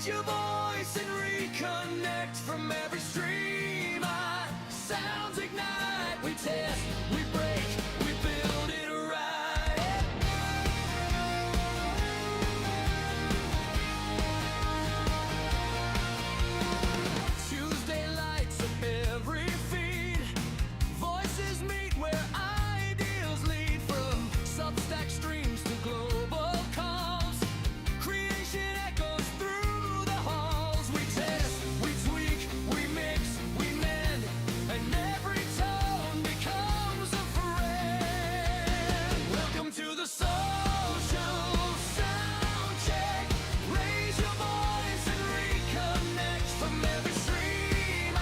your voice and reconnect from every stream. Sounds ignite, we test, we break, we build it right. Tuesday lights up every feed. Voices meet where ideals lead, from Substack streams to global calls. Creation echoes through the halls. We test, we tweak, we mix, we mend, and every tone becomes a friend. Welcome to the social sound check. Raise your voice and reconnect from every stream.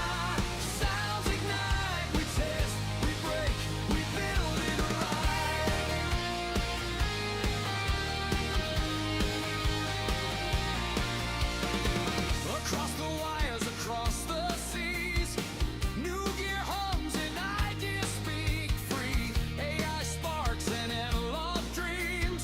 Sounds ignite, we test, we break, we build it right. Across the wires, across the seas, new gear hums and ideas speak free. AI sparks and analog dreams,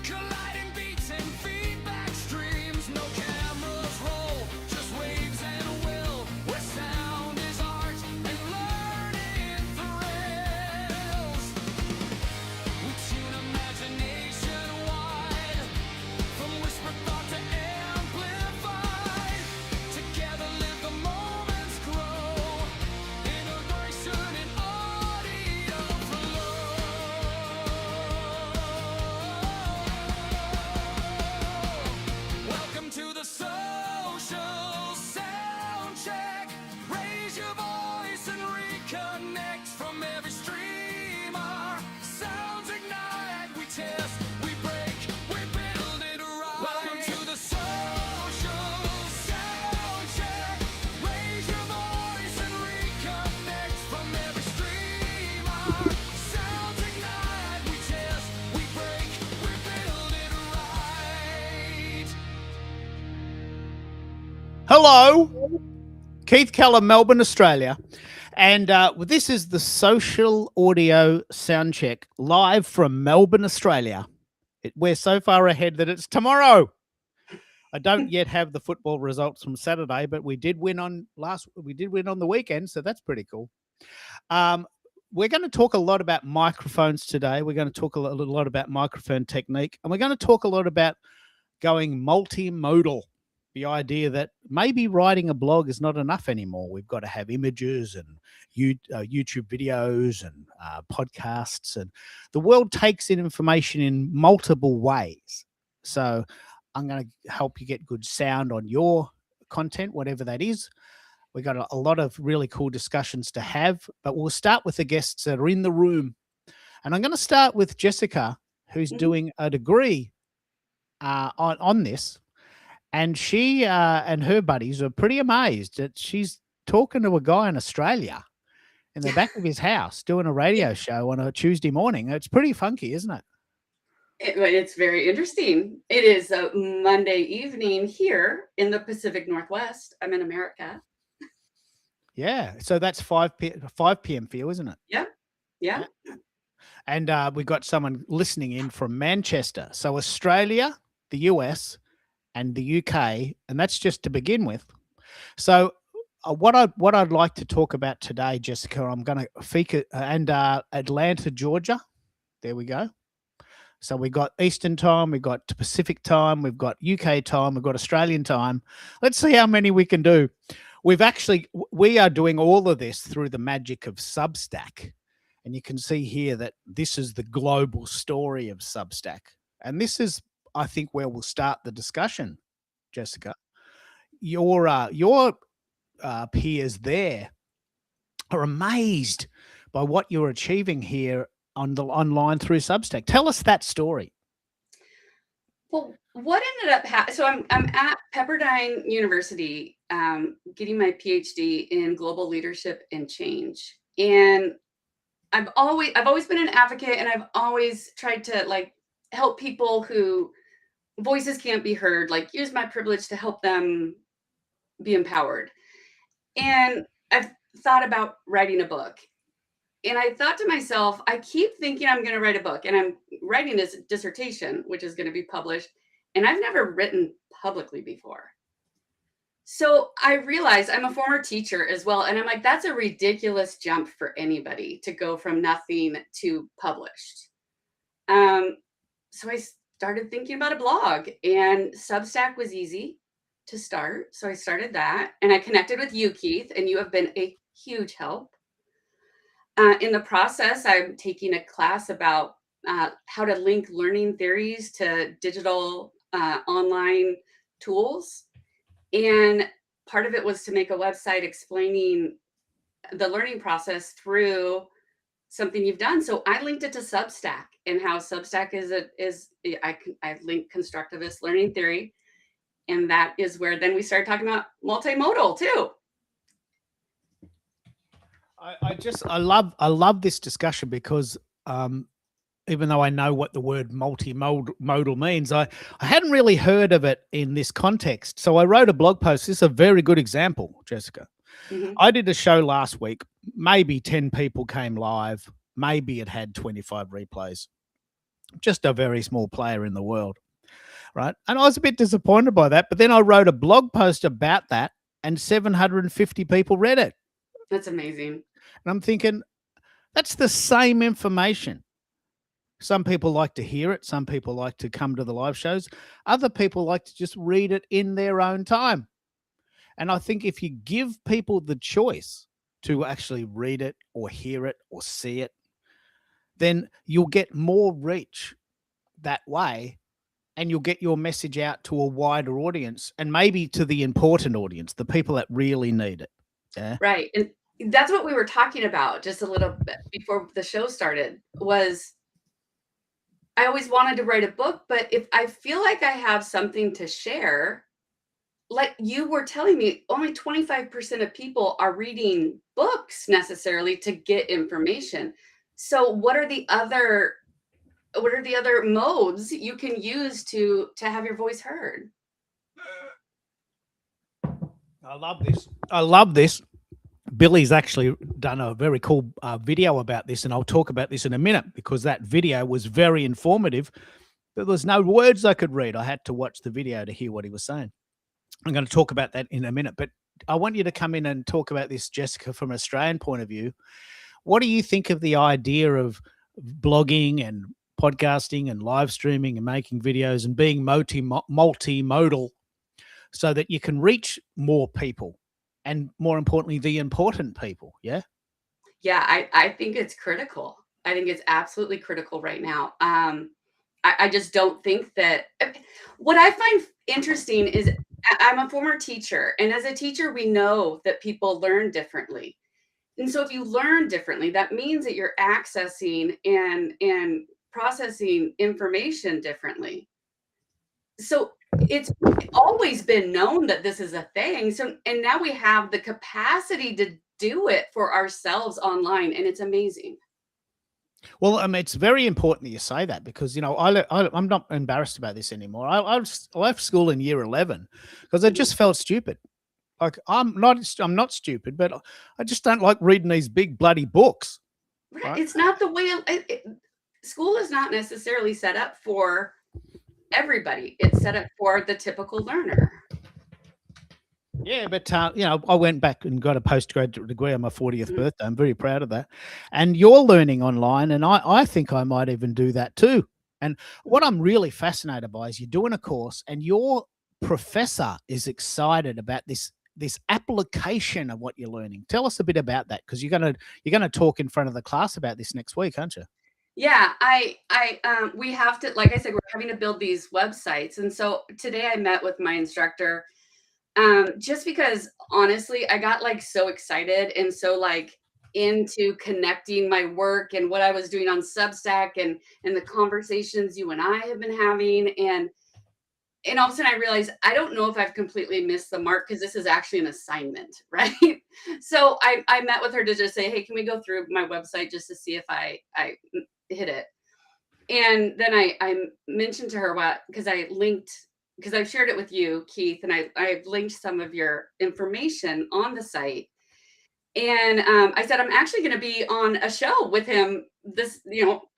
colliding beats and feedback streams. No cameras roll, just waves and will, where sound is art and learning thrills. We tune imagination wide, from whispered thought to amplified. Together live the moments grow, integration and audio flow. Welcome to the social sound check. Raise your voice and reconnect from every streamer. Sounds ignite, we test, we break, we build it right. Welcome to the social sound check. Raise your voice and reconnect from every streamer. Sounds ignite, we test, we break, we build it right. Hello, Keith Keller, Melbourne, Australia. And this is the Social Audio Soundcheck live from Melbourne, Australia. We're so far ahead that it's tomorrow. I don't yet have the football results from Saturday, but we did win on the weekend, so that's pretty cool. We're going to talk a lot about microphones today. We're going to talk a lot about microphone technique, and we're going to talk a lot about going multimodal. The idea that maybe writing a blog is not enough anymore. We've got to have images and YouTube videos and podcasts, and the world takes in information in multiple ways. So I'm going to help you get good sound on your content, whatever that is. We've got a lot of really cool discussions to have, but we'll start with the guests that are in the room. And I'm going to start with Jessica, who's doing a degree on this. And she and her buddies are pretty amazed that she's talking to a guy in Australia in the back of his house doing a radio show on a Tuesday morning. It's pretty funky, isn't it? It's very interesting. It is a Monday evening here in the Pacific Northwest. I'm in America. Yeah. So that's 5 p.m. for you, isn't it? Yeah. And we've got someone listening in from Manchester. So Australia, the US, and the UK, and that's just to begin with. So what I'd like to talk about today, Jessica, I'm going to feature and Atlanta, Georgia. There we go. So we got Eastern time, we've got Pacific time, we've got UK time, we've got Australian time. Let's see how many we can do. We are doing all of this through the magic of Substack. And you can see here that this is the global story of Substack. And this is, I think, where we'll start the discussion, Jessica. Your peers there are amazed by what you're achieving here online through Substack. Tell us that story. Well, what ended up so I'm at Pepperdine University getting my PhD in global leadership and change. And I've always been an advocate, and I've always tried to help people who voices can't be heard, use my privilege to help them be empowered. And I've thought about writing a book. And I thought to myself, I keep thinking I'm going to write a book, and I'm writing this dissertation, which is going to be published. And I've never written publicly before. So I realized I'm a former teacher as well. And I'm like, that's a ridiculous jump for anybody to go from nothing to published. Um, so I started thinking about a blog, and Substack was easy to start. So I started that, and I connected with you, Keith, and you have been a huge help. In the process, I'm taking a class about how to link learning theories to digital online tools. And part of it was to make a website explaining the learning process through something you've done. So I linked it to Substack, and how Substack I've linked constructivist learning theory. And that is where then we started talking about multimodal too. I love this discussion because even though I know what the word multimodal means, I hadn't really heard of it in this context. So I wrote a blog post. This is a very good example, Jessica. Mhm. I did a show last week. Maybe 10 people came live. Maybe it had 25 replays. Just a very small player in the world, right? And I was a bit disappointed by that. But then I wrote a blog post about that, and 750 people read it. That's amazing. And I'm thinking, that's the same information. Some people like to hear it. Some people like to come to the live shows. Other people like to just read it in their own time. And I think if you give people the choice to actually read it or hear it or see it, then you'll get more reach that way, and you'll get your message out to a wider audience, and maybe to the important audience, the people that really need it. Yeah. Right. And that's what we were talking about just a little bit before the show started. Was I always wanted to write a book, but if I feel like I have something to share, like you were telling me, only 25% of people are reading books necessarily to get information. So what are the other modes you can use to have your voice heard? I love this. Billy's actually done a very cool video about this, and I'll talk about this in a minute because that video was very informative. But there's no words I could read. I had to watch the video to hear what he was saying. I'm going to talk about that in a minute, but I want you to come in and talk about this, Jessica, from an Australian point of view. What do you think of the idea of blogging and podcasting and live streaming and making videos and being multimodal so that you can reach more people and, more importantly, the important people? Yeah. Yeah, I think it's critical. I think it's absolutely critical right now. I just don't think that what I find interesting is I'm a former teacher, and as a teacher, we know that people learn differently. And so if you learn differently, that means that you're accessing and processing information differently. So it's always been known that this is a thing. So, and now we have the capacity to do it for ourselves online, and it's amazing. Well, it's very important that you say that because, I'm not embarrassed about this anymore. I left school in year 11 because I just felt stupid. Like I'm not stupid, but I just don't like reading these big bloody books. Right. It's not the way school is not necessarily set up for everybody. It's set up for the typical learner. Yeah, but I went back and got a postgraduate degree on my 40th birthday. I'm very proud of that. And you're learning online, and I think I might even do that too. And what I'm really fascinated by is you're doing a course, and your professor is excited about this application of what you're learning. Tell us a bit about that, because you're gonna talk in front of the class about this next week, aren't you? Yeah, we have to, like I said, we're having to build these websites. And so today I met with my instructor, just because honestly, I got like so excited and so like into connecting my work and what I was doing on Substack and the conversations you and I have been having. And all of a sudden I realized I don't know if I've completely missed the mark because this is actually an assignment, right? So I met with her to just say, hey, can we go through my website just to see if I hit it? And then I mentioned to her because I've shared it with you, Keith, and I've linked some of your information on the site. And I said, I'm actually going to be on a show with him.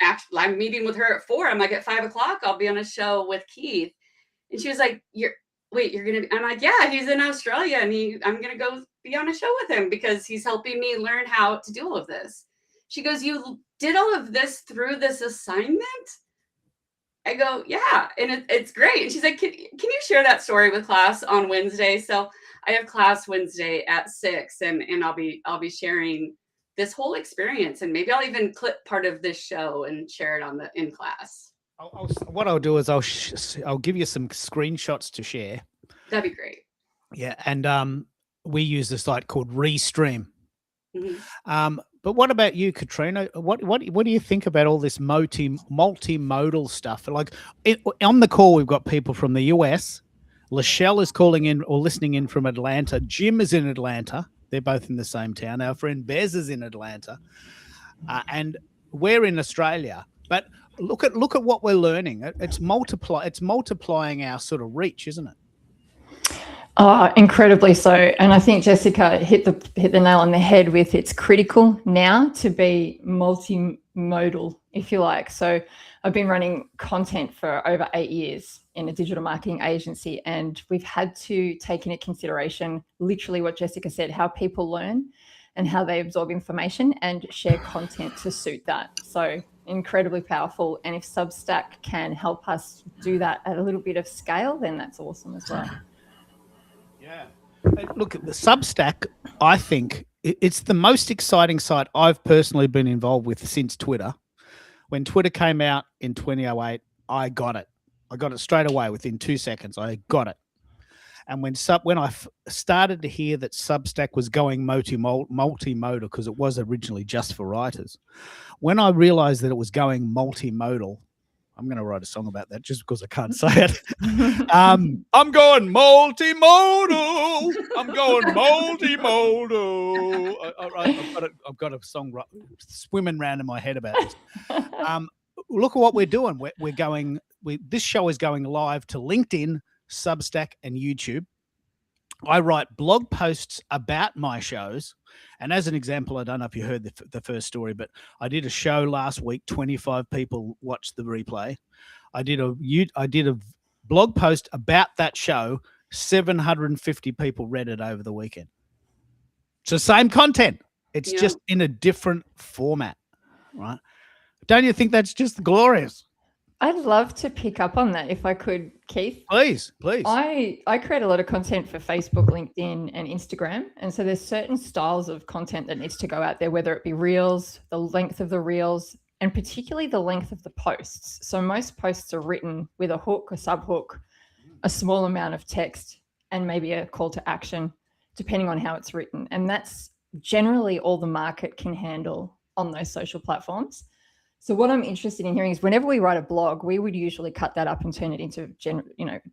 Actually, I'm meeting with her at 4. I'm like, at 5 o'clock, I'll be on a show with Keith. And she was like, wait, you're gonna be, I'm like, yeah, he's in Australia and I'm gonna go be on a show with him because he's helping me learn how to do all of this. She goes, you did all of this through this assignment? I go, yeah, and it's great. And she's like, can you share that story with class on Wednesday? So I have class Wednesday at 6, and I'll be sharing this whole experience, and maybe I'll even clip part of this show and share it in class. What I'll do is I'll give you some screenshots to share. That'd be great. Yeah, and we use a site called Restream. Mhm. But what about you, Katrina? What do you think about all this multimodal stuff? Like on the call, we've got people from the US. Lachelle is calling in or listening in from Atlanta. Jim is in Atlanta. They're both in the same town. Our friend Bez is in Atlanta, and we're in Australia. But look at what we're learning. It's multiplying our sort of reach, isn't it? Oh, incredibly so. And I think Jessica hit the nail on the head with it's critical now to be multimodal, if you like. So I've been running content for over 8 years in a digital marketing agency, and we've had to take into consideration literally what Jessica said, how people learn and how they absorb information and share content to suit that. So incredibly powerful. And if Substack can help us do that at a little bit of scale, then that's awesome as well. Yeah. Look, the Substack, I think it's the most exciting site I've personally been involved with since Twitter. When Twitter came out in 2008, I got it. I got it straight away within 2 seconds. I got it. And when I started to hear that Substack was going multimodal, because it was originally just for writers, when I realized that it was going multimodal, I'm going to write a song about that just because I can't say it. I'm going multimodal. I'm going multimodal. I've got a song swimming around in my head about this. Look at what we're doing. This show is going live to LinkedIn, Substack, and YouTube. I write blog posts about my shows. And as an example, I don't know if you heard the first story, but I did a show last week. 25 people watched the replay. I did a blog post about that show. 750 people read it over the weekend. It's the same content. It's just in a different format, right? Don't you think that's just glorious? I'd love to pick up on that if I could, Keith. Please. I create a lot of content for Facebook, LinkedIn, and Instagram. And so there's certain styles of content that needs to go out there, whether it be reels, the length of the reels, and particularly the length of the posts. So most posts are written with a hook, a subhook, a small amount of text, and maybe a call to action, depending on how it's written. And that's generally all the market can handle on those social platforms. So what I'm interested in hearing is whenever we write a blog, we would usually cut that up and turn it into,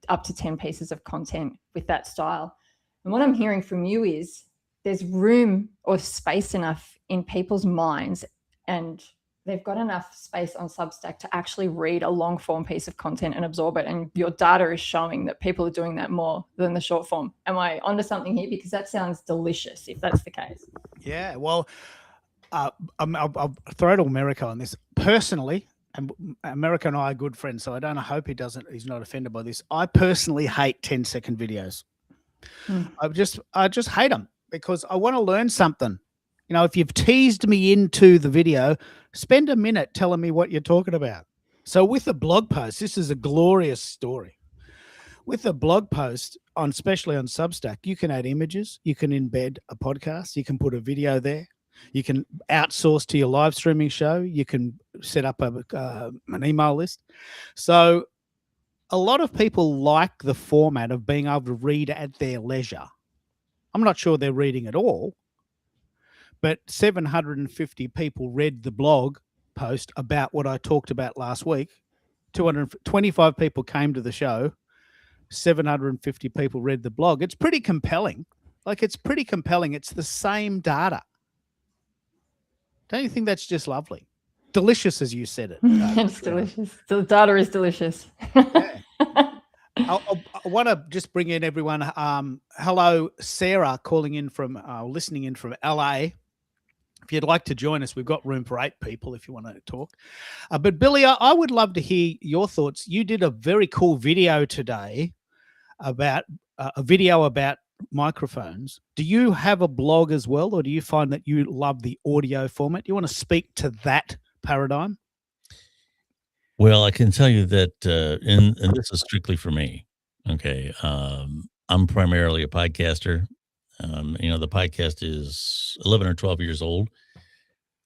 up to 10 pieces of content with that style. And what I'm hearing from you is there's room or space enough in people's minds, and they've got enough space on Substack to actually read a long form piece of content and absorb it. And your data is showing that people are doing that more than the short form. Am I onto something here? Because that sounds delicious if that's the case. Yeah, well, I'll throw to America on this. Personally, and America and I are good friends, so I hope he's not offended by this. I personally hate 10-second videos. I just hate them because I want to learn something. If you've teased me into the video, spend a minute telling me what you're talking about. So with a blog post, this is a glorious story. With a blog post, especially on Substack, you can add images, you can embed a podcast, you can put a video there. You can outsource to your live streaming show. You can set up an email list. So a lot of people like the format of being able to read at their leisure. I'm not sure they're reading at all, but 750 people read the blog post about what I talked about last week. 225 people came to the show. 750 people read the blog. It's pretty compelling. It's the same data. Don't you think that's just lovely? Delicious, as you said it. It's delicious. The data is delicious. Yeah. I want to just bring in everyone. Hello, Sarah, listening in from LA. If you'd like to join us, we've got room for 8 people if you want to talk. But Billy, I would love to hear your thoughts. You did a very cool video today about a video about microphones. Do you have a blog as well, or do you find that you love the audio format? Do you want to speak to that paradigm? Well, I can tell you that, and this is strictly for me. Okay, I'm primarily a podcaster. The podcast is 11 or 12 years old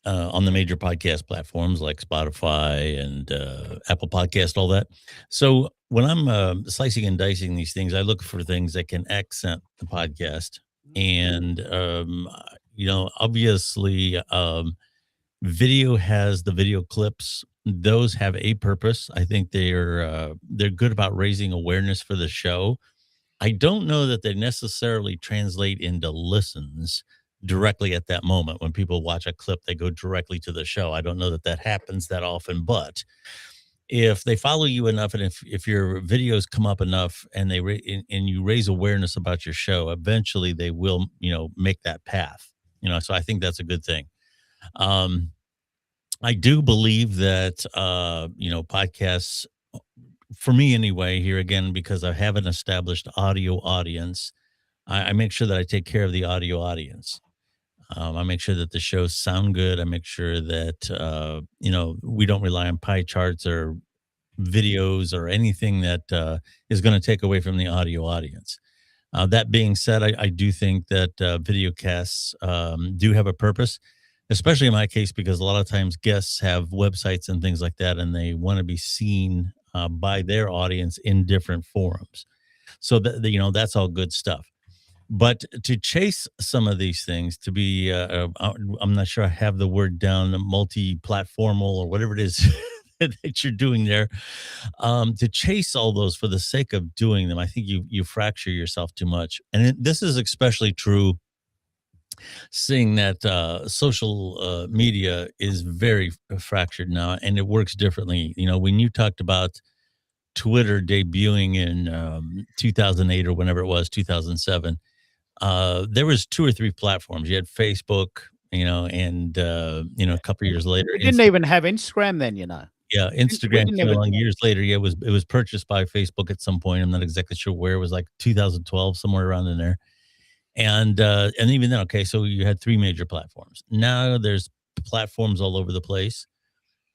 on the major podcast platforms like Spotify and Apple Podcast, all that. So when I'm slicing and dicing these things, I look for things that can accent the podcast. And obviously, video has the video clips. Those have a purpose. I think they're good about raising awareness for the show. I don't know that they necessarily translate into listens directly at that moment. When people watch a clip, they go directly to the show. I don't know that that happens that often, but if they follow you enough, and if your videos come up enough, and and you raise awareness about your show, eventually they will, make that path. So I think that's a good thing. I do believe that podcasts, for me anyway, here again, because I have an established audio audience, I make sure that I take care of the audio audience. I make sure that the shows sound good. I make sure that we don't rely on pie charts or videos or anything that is going to take away from the audio audience. That being said, I do think that video casts do have a purpose, especially in my case, because a lot of times guests have websites and things like that, and they want to be seen by their audience in different forums. So that's all good stuff. But to chase some of these things, to be, I'm not sure I have the word down, multi-platformal or whatever it is that you're doing there, to chase all those for the sake of doing them, I think you fracture yourself too much. And this is especially true, seeing that social media is very fractured now, and it works differently. When you talked about Twitter debuting in 2008 or whenever it was, 2007, there was 2 or 3 platforms. You had Facebook, and a couple of years later, We didn't even have Instagram then, Yeah, We Instagram didn't came even- along years later. Yeah, it was purchased by Facebook at some point. I'm not exactly sure where. It was like 2012, somewhere around in there. And even then, okay, so you had 3 major platforms. Now there's platforms all over the place.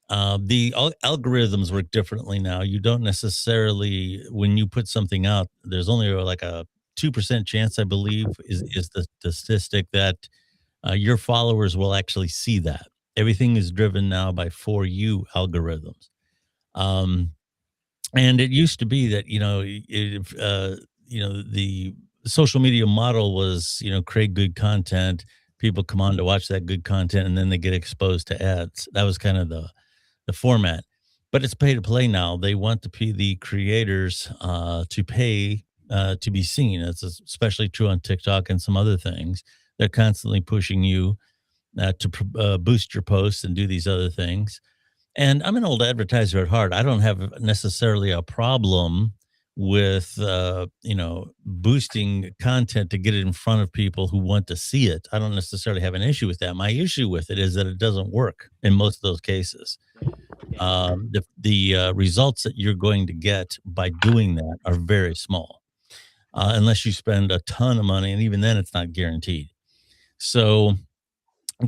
The algorithms work differently now. You don't necessarily, when you put something out, there's only like a 2% chance, I believe, is the statistic that your followers will actually see that. Everything is driven now by For You algorithms. And it used to be that, the social media model was, create good content. People come on to watch that good content, and then they get exposed to ads. That was kind of the format. But it's pay to play now. They want the creators to pay to be seen. It's especially true on TikTok and some other things. They're constantly pushing you to boost your posts and do these other things. And I'm an old advertiser at heart. I don't have necessarily a problem with boosting content to get it in front of people who want to see it. I don't necessarily have an issue with that. My issue with it is that it doesn't work in most of those cases. The results that you're going to get by doing that are very small, unless you spend a ton of money, and even then it's not guaranteed. So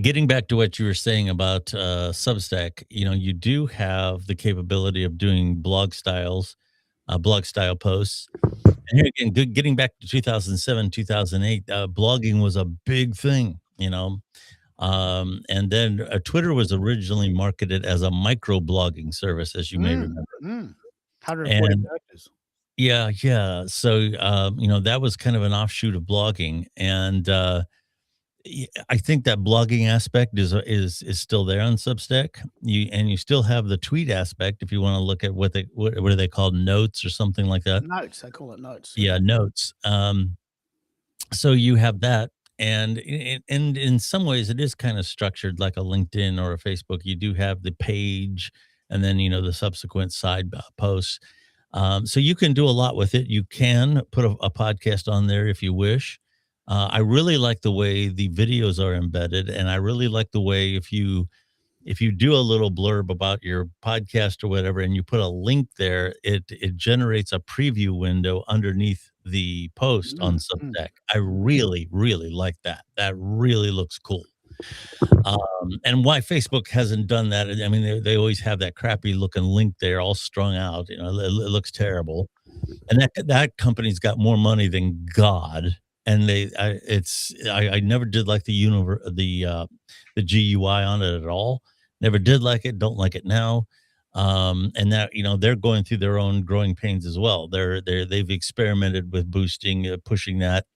getting back to what you were saying about Substack, you do have the capability of doing blog style posts. And here again, getting back to 2007, 2008, blogging was a big thing, and then Twitter was originally marketed as a micro blogging service, as you may remember. 140 And characters. yeah. So, that was kind of an offshoot of blogging. And I think that blogging aspect is still there on Substack. You still have the tweet aspect if you want to look at what are they called, notes or something like that. Notes, they call it notes. Yeah, notes. So you have that, and in some ways it is kind of structured like a LinkedIn or a Facebook. You do have the page, and then the subsequent side posts. So you can do a lot with it. You can put a podcast on there if you wish. I really like the way the videos are embedded, and I really like the way if you if you do a little blurb about your podcast or whatever, and you put a link there, it generates a preview window underneath the post on Substack. I really, really like that. That really looks cool. And why Facebook hasn't done that? I mean, they always have that crappy looking link there, all strung out. You know, it looks terrible. And that company's got more money than God. And I never did like the GUI on it at all. Never did like it. Don't like it now. And that, they're going through their own growing pains as well. They've experimented with boosting, pushing that,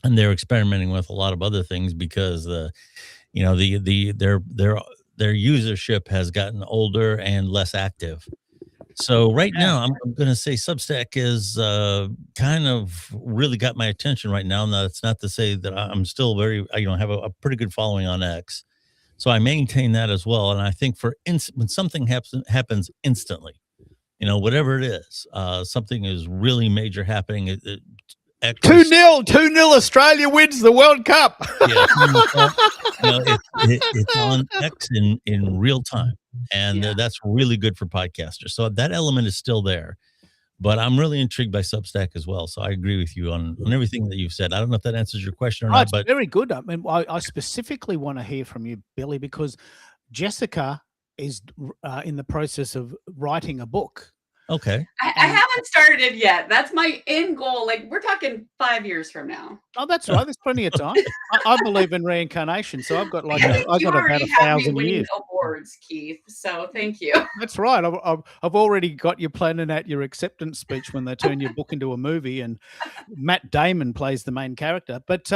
and they're experimenting with a lot of other things because their usership has gotten older and less active. So right now, I'm going to say Substack is kind of really got my attention right now. Now, that's not to say that I'm still have a pretty good following on X. So I maintain that as well. And I think when something happens instantly, whatever it is, something is really major happening. X 2-0 Australia wins the World Cup. Yeah, it's on X in real time. And that's really good for podcasters. So that element is still there. But I'm really intrigued by Substack as well. So I agree with you on everything that you've said. I don't know if that answers your question or not. It's but very good. I mean, I specifically want to hear from you, Billy, because Jessica is in the process of writing a book. Okay. I haven't started it yet. That's my end goal. Like, we're talking 5 years from now. Oh, that's right. There's plenty of time. I believe in reincarnation, so I've got I think I've you got about already have me 1,000 winning years. awards, Keith. So thank you. That's right. I've already got you planning out your acceptance speech when they turn your book into a movie, and Matt Damon plays the main character. But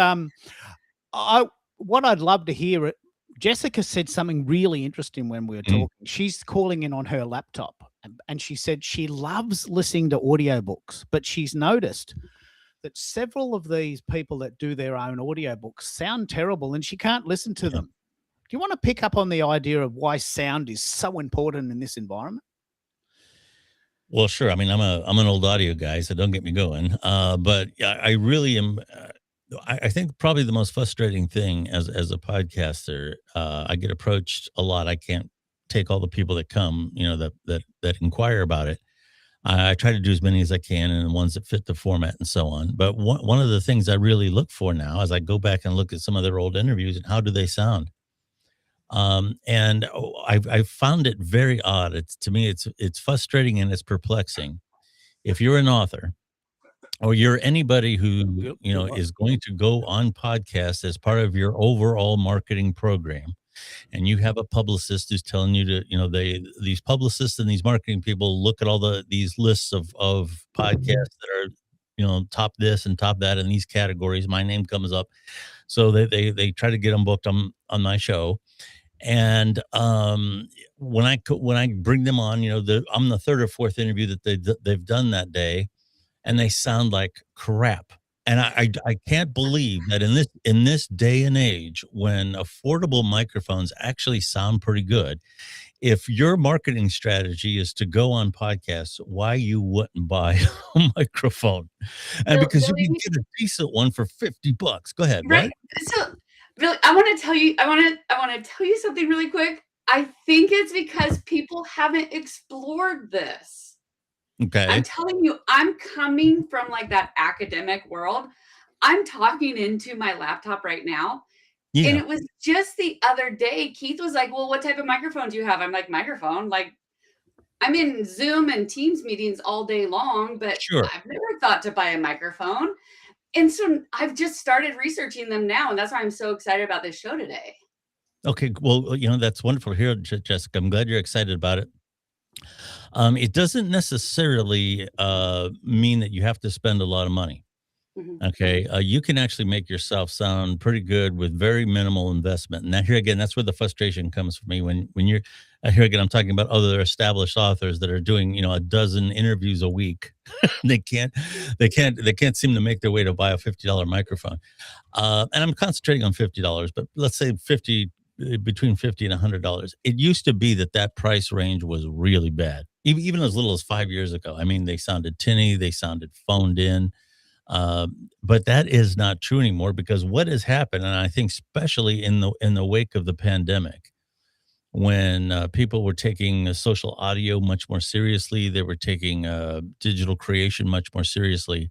what I'd love to hear, Jessica said something really interesting when we were talking. She's calling in on her laptop, and she said she loves listening to audiobooks, but she's noticed that several of these people that do their own audiobooks sound terrible and she can't listen to them. Do you want to pick up on the idea of why sound is so important in this environment? Well, sure. I mean, I'm an old audio guy, so don't get me going. But I really am. I think probably the most frustrating thing as a podcaster, I get approached a lot. I can't take all the people that come, that inquire about it. I try to do as many as I can, and the ones that fit the format and so on. But one of the things I really look for now, as I go back and look at some of their old interviews, and how do they sound? And I found it very odd. To me, it's frustrating and it's perplexing. If you're an author, or you're anybody who is going to go on podcast as part of your overall marketing program, and you have a publicist who's telling you to, these publicists and these marketing people look at all these lists of podcasts that are, top this and top that in these categories. My name comes up, so they try to get them booked on my show. And when I bring them on, I'm the third or fourth interview that they've done that day, and they sound like crap. And I can't believe that in this day and age, when affordable microphones actually sound pretty good, if your marketing strategy is to go on podcasts, why you wouldn't buy a microphone? And because you can get a decent one for $50. Go ahead. Right. So, Billy, I want to tell you something really quick. I think it's because people haven't explored this. Okay. I'm telling you, I'm coming from like that academic world. I'm talking into my laptop right now. Yeah. And it was just the other day, Keith was like, well, what type of microphone do you have? I'm like, microphone? Like, I'm in Zoom and Teams meetings all day long, but sure, I've never thought to buy a microphone. And so I've just started researching them now. And that's why I'm so excited about this show today. Okay. Well, that's wonderful to hear, Jessica. I'm glad you're excited about it. It doesn't necessarily mean that you have to spend a lot of money. Mm-hmm. Okay. You can actually make yourself sound pretty good with very minimal investment. And here again, that's where the frustration comes for me when you're here again, I'm talking about other established authors that are doing, a dozen interviews a week. They can't seem to make their way to buy a $50 microphone. And I'm concentrating on $50, but let's say between $50 and $100. It used to be that price range was really bad. Even as little as 5 years ago. I mean, they sounded tinny, they sounded phoned in. But that is not true anymore, because what has happened, and I think especially in the wake of the pandemic, when people were taking social audio much more seriously. They were taking digital creation much more seriously.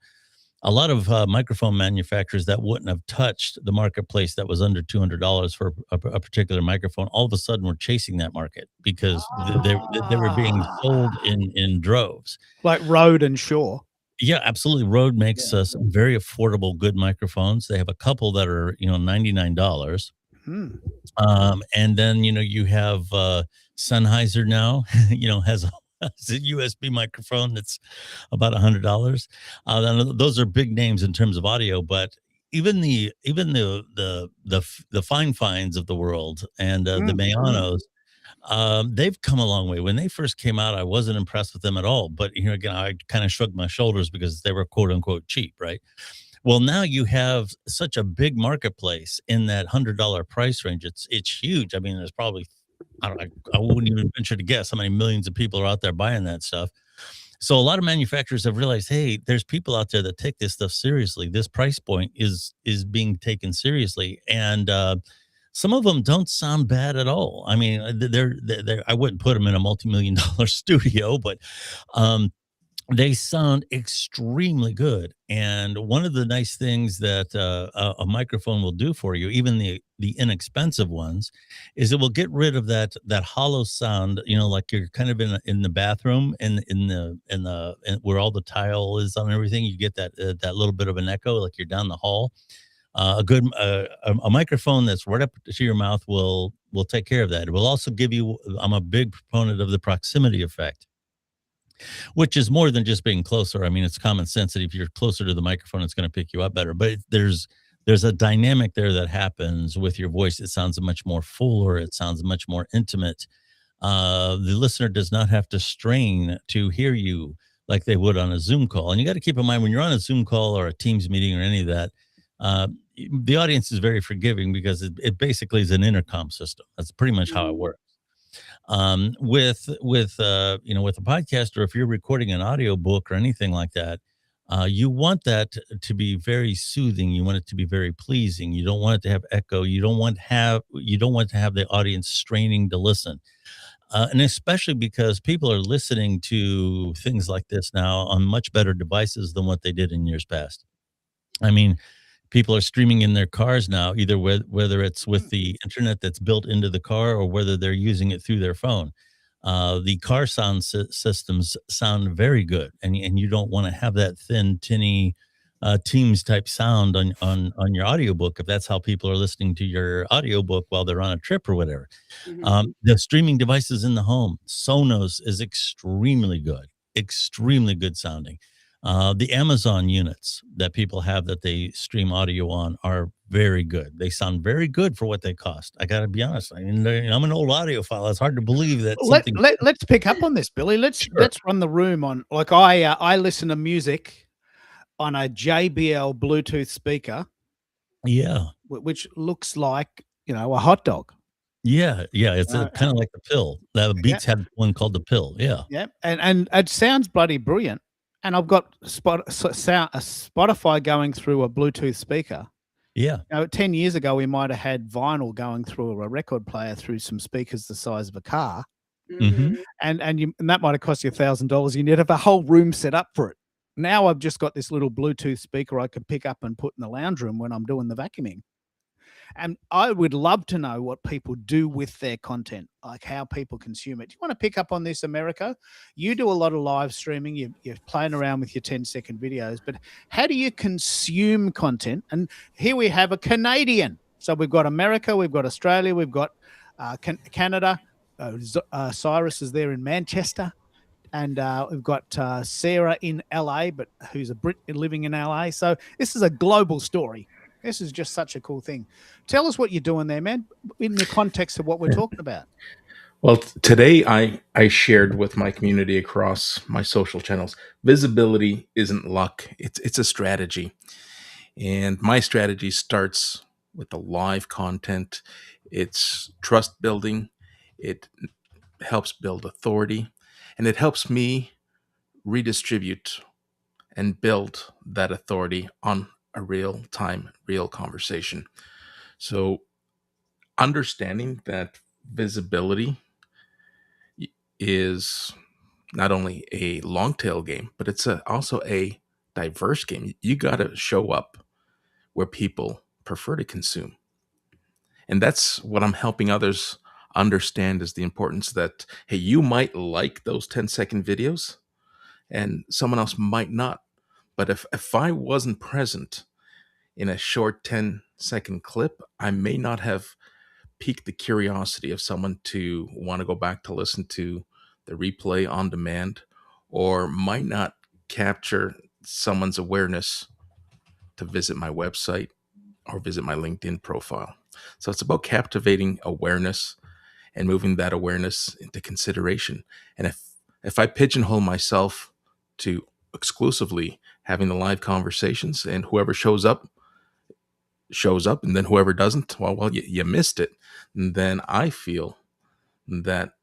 A lot of microphone manufacturers that wouldn't have touched the marketplace that was under $200 for a particular microphone, all of a sudden were chasing that market because they were being sold in droves. Like Rode and Shaw. Yeah, absolutely. Rode makes Yeah. some very affordable, good microphones. They have a couple that are, $99. Hmm. And then, you have Sennheiser now, has has a USB microphone that's about $100. Then those are big names in terms of audio, but even the fine finds of the world and the Mayanos, they've come a long way. When they first came out, I wasn't impressed with them at all. But again, I kind of shrugged my shoulders because they were quote unquote cheap, right? Well, now you have such a big marketplace in that $100 price range. It's huge. I mean, there's probably I wouldn't even venture to guess how many millions of people are out there buying that stuff. So a lot of manufacturers have realized, hey, there's people out there that take this stuff seriously. This price point is being taken seriously, and some of them don't sound bad at all. I mean, they're I wouldn't put them in a multi-million-dollar studio, but um, they sound extremely good. And one of the nice things that a microphone will do for you, even the inexpensive ones, is it will get rid of that hollow sound. Like you're kind of in the bathroom and where all the tile is on everything. You get that little bit of an echo, like you're down the hall. A microphone that's right up to your mouth will take care of that. It will also give you. I'm a big proponent of the proximity effect, which is more than just being closer. I mean, it's common sense that if you're closer to the microphone, it's going to pick you up better. But there's a dynamic there that happens with your voice. It sounds much more fuller. It sounds much more intimate. The listener does not have to strain to hear you like they would on a Zoom call. And you got to keep in mind when you're on a Zoom call or a Teams meeting or any of that, uh, the audience is very forgiving because it basically is an intercom system. That's pretty much how it works. With a podcast, or if you're recording an audio book or anything like that, you want that to be very soothing. You want it to be very pleasing. You don't want it to have echo. You don't want to have the audience straining to listen. And especially because people are listening to things like this now on much better devices than what they did in years past. I mean, people are streaming in their cars now, either whether it's with the internet that's built into the car or whether they're using it through their phone. The car sound systems sound very good, and you don't want to have that thin, tinny Teams type sound on your audiobook if that's how people are listening to your audiobook while they're on a trip or whatever. Mhm. The streaming devices in the home, Sonos is extremely good sounding. The Amazon units that people have that they stream audio on are very good. They sound very good for what they cost. I got to be honest. I mean, I'm an old audiophile. It's hard to believe that something. Let's pick up on this, Billy. Sure. Let's run the room on. Like I listen to music on a JBL Bluetooth speaker, Yeah. which looks like a hot dog. Yeah. It's Uh, kind of like the pill. The Beats had one called the pill. Yeah. Yeah, and it sounds bloody brilliant. And I've got a Spotify going through a Bluetooth speaker. Yeah. 10 years ago, we might have had vinyl going through a record player through some speakers the size of a car, Mhm. Mhm. and that might have cost you $1,000. You need to have a whole room set up for it. Now I've just got this little Bluetooth speaker I can pick up and put in the lounge room when I'm doing the vacuuming. And I would love to know what people do with their content, like how people consume it. Do you want to pick up on this, America? You do a lot of live streaming. You're playing around with your 10-second videos, but how do you consume content? And here we have a Canadian. So we've got America, we've got Australia, we've got Canada. Cyrus is there in Manchester. And we've got Sarah in LA, but who's a Brit living in LA. So this is a global story. This is just such a cool thing. Tell us what you're doing there, man, in the context of what we're talking about. Well, today I shared with my community across my social channels. Visibility isn't luck; it's a strategy, and my strategy starts with the live content. It's trust building. It helps build authority, and it helps me redistribute and build that authority on a real conversation. So understanding that visibility is not only a long tail game, but it's also a diverse game. You got to show up where people prefer to consume. And that's what I'm helping others understand, is the importance that, hey, you might like those 10-second videos and someone else might not. But if I wasn't present in a short 10-second clip, I may not have piqued the curiosity of someone to want to go back to listen to the replay on demand, or might not capture someone's awareness to visit my website or visit my LinkedIn profile. So it's about captivating awareness and moving that awareness into consideration. And if I pigeonhole myself to exclusively having the live conversations, and whoever shows up, and then whoever doesn't, well, you missed it. And then I feel that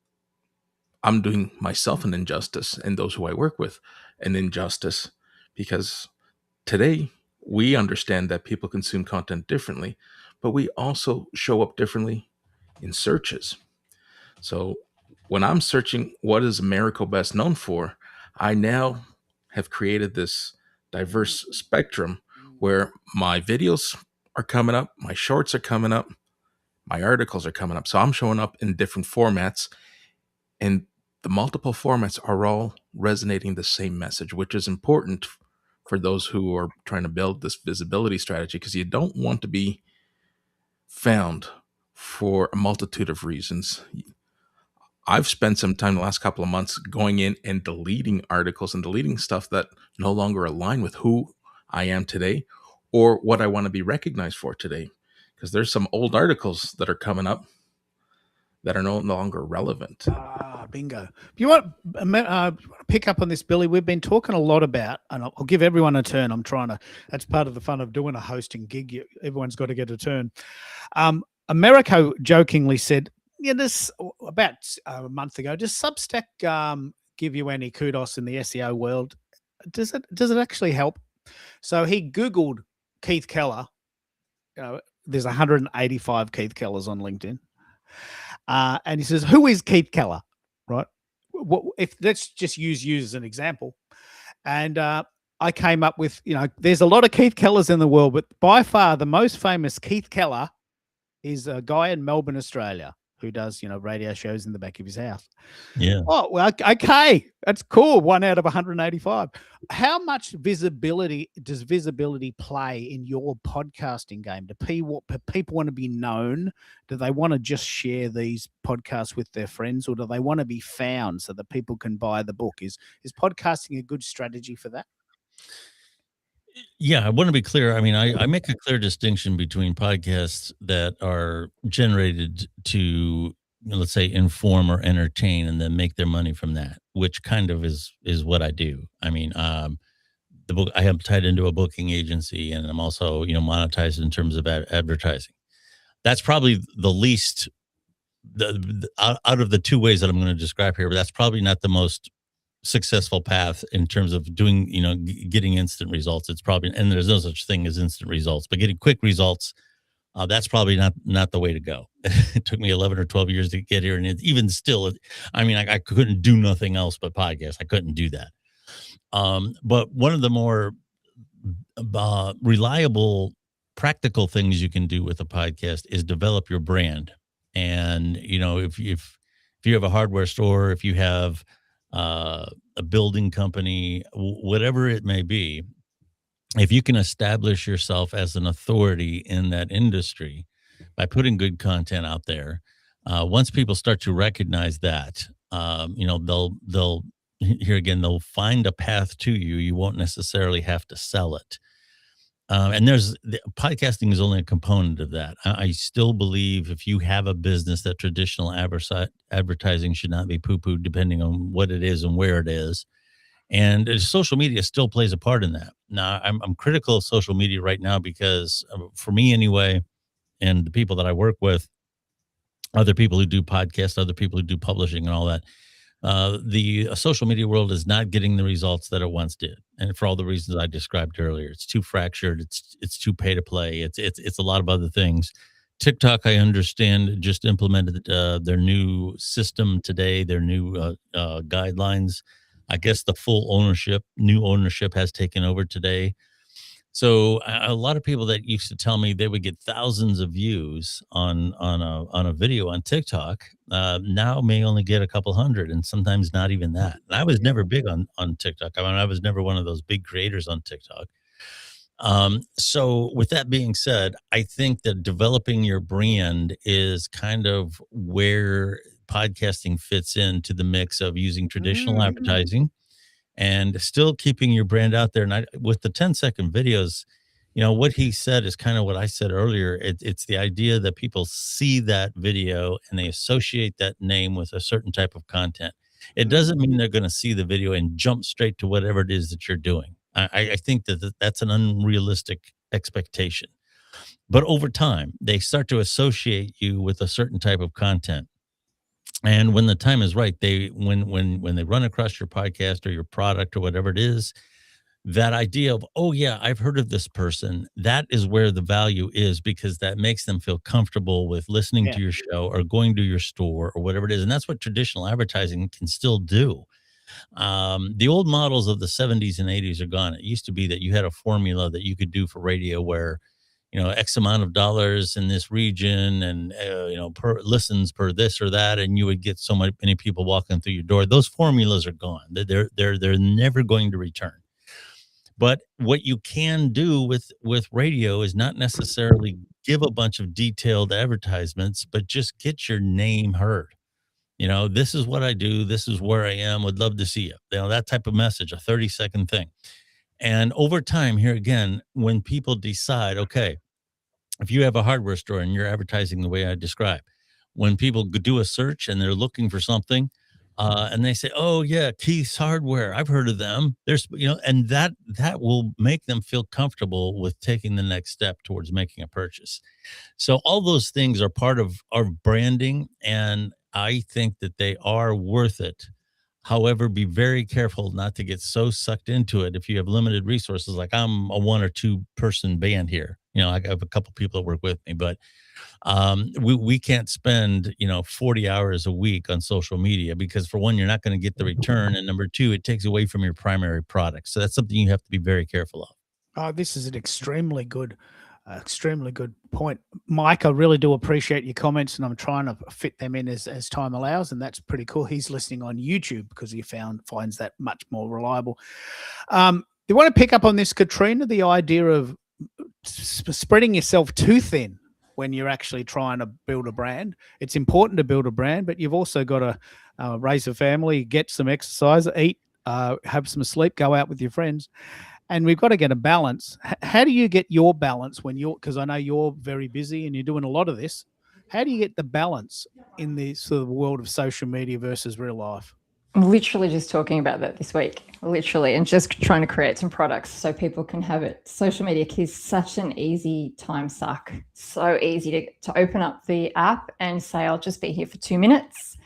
I'm doing myself an injustice, and those who I work with an injustice, because today we understand that people consume content differently, but we also show up differently in searches. So when I'm searching what is Americo best known for, I now have created this diverse spectrum where my videos are coming up, my shorts are coming up, my articles are coming up. So I'm showing up in different formats, and the multiple formats are all resonating the same message, which is important for those who are trying to build this visibility strategy, because you don't want to be found for a multitude of reasons. I've spent some time the last couple of months going in and deleting articles and deleting stuff that no longer align with who I am today or what I want to be recognized for today. Because there's some old articles that are coming up that are no longer relevant. Bingo. If you want to pick up on this, Billy, we've been talking a lot about, and I'll give everyone a turn. That's part of the fun of doing a hosting gig. Everyone's got to get a turn. Americo jokingly said, this about a month ago, does Substack give you any kudos in the SEO world? Does it actually help? So he Googled Keith Keller. There's 185 Keith Kellers on LinkedIn. And he says, who is Keith Keller? Right? Let's just use you as an example. And I came up with, there's a lot of Keith Kellers in the world, but by far the most famous Keith Keller is a guy in Melbourne, Australia, who does, radio shows in the back of his house. Yeah. Oh, well, okay. That's cool. 1 out of 185. How much visibility does visibility play in your podcasting game? Do people want to be known? Do they want to just share these podcasts with their friends, or do they want to be found so that people can buy the book? Is podcasting a good strategy for that? Yeah, I want to be clear. I mean, I make a clear distinction between podcasts that are generated to, let's say, inform or entertain, and then make their money from that, which kind of is what I do. I mean, the book, I am tied into a booking agency, and I'm also, monetized in terms of advertising. That's probably the least, out of the two ways that I'm going to describe here, but that's probably not the most successful path in terms of doing, getting instant results. It's probably, and there's no such thing as instant results, but getting quick results, that's probably not the way to go. It took me 11 or 12 years to get here. And even still, I couldn't do nothing else but podcast. I couldn't do that. But one of the more reliable, practical things you can do with a podcast is develop your brand. And, if you have a hardware store, if you have a building company, whatever it may be, if you can establish yourself as an authority in that industry by putting good content out there, once people start to recognize that, they'll here again, they'll find a path to you. You won't necessarily have to sell it. And podcasting is only a component of that. I still believe if you have a business, that traditional advertising should not be poo-pooed, depending on what it is and where it is. And social media still plays a part in that. Now, I'm critical of social media right now because, for me anyway, and the people that I work with, other people who do podcasts, other people who do publishing and all that, the social media world is not getting the results that it once did, and for all the reasons I described earlier. It's too fractured. It's too pay to play. It's a lot of other things TikTok, I understand, just implemented their new system today, their new guidelines. I guess the new ownership has taken over today. So a lot of people that used to tell me they would get thousands of views on a video on TikTok now may only get a couple hundred, and sometimes not even that. And I was never big on TikTok. I mean, I was never one of those big creators on TikTok. So with that being said, I think that developing your brand is kind of where podcasting fits into the mix of using traditional advertising and still keeping your brand out there. And with the 10-second videos, what he said is kind of what I said earlier. It's the idea that people see that video and they associate that name with a certain type of content. It doesn't mean they're going to see the video and jump straight to whatever it is that you're doing. I think that's an unrealistic expectation. But over time, they start to associate you with a certain type of content. And when the time is right, when they run across your podcast or your product or whatever it is, that idea of, oh yeah, I've heard of this person, that is where the value is, because that makes them feel comfortable with listening to your show or going to your store or whatever it is. And that's what traditional advertising can still do. The old models of the 70s and 80s are gone. It used to be that you had a formula that you could do for radio where, X amount of dollars in this region and, per listens per this or that, and you would get so many people walking through your door. Those formulas are gone. They're never going to return. But what you can do with radio is not necessarily give a bunch of detailed advertisements, but just get your name heard. This is what I do. This is where I am. Would love to see you. That type of message, a 30-second thing. And over time, here again, when people decide, okay, if you have a hardware store and you're advertising the way I describe, when people do a search and they're looking for something, and they say, oh yeah, Keith's Hardware, I've heard of them. There's, and that will make them feel comfortable with taking the next step towards making a purchase. So all those things are part of our branding, and I think that they are worth it. However, be very careful not to get so sucked into it. If you have limited resources, like I'm a 1 or 2 person band here, I have a couple people that work with me, but we can't spend 40 hours a week on social media, because for one, you're not going to get the return, and number 2, it takes away from your primary product. So that's something you have to be very careful of. Oh, this is an extremely good point, Mike. I really do appreciate your comments, and I'm trying to fit them in as time allows, and that's pretty cool. He's listening on YouTube because he finds that much more reliable. You want to pick up on this, Katrina, the idea of spreading yourself too thin when you're actually trying to build a brand. It's important to build a brand, but you've also got to raise a family, get some exercise, eat, have some sleep, go out with your friends. And we've got to get a balance. How do you get your balance because I know you're very busy and you're doing a lot of this. How do you get the balance in the sort of world of social media versus real life? I'm literally just talking about that this week, and just trying to create some products so people can have it. Social media is such an easy time suck. So easy to open up the app and say, I'll just be here for 2 minutes,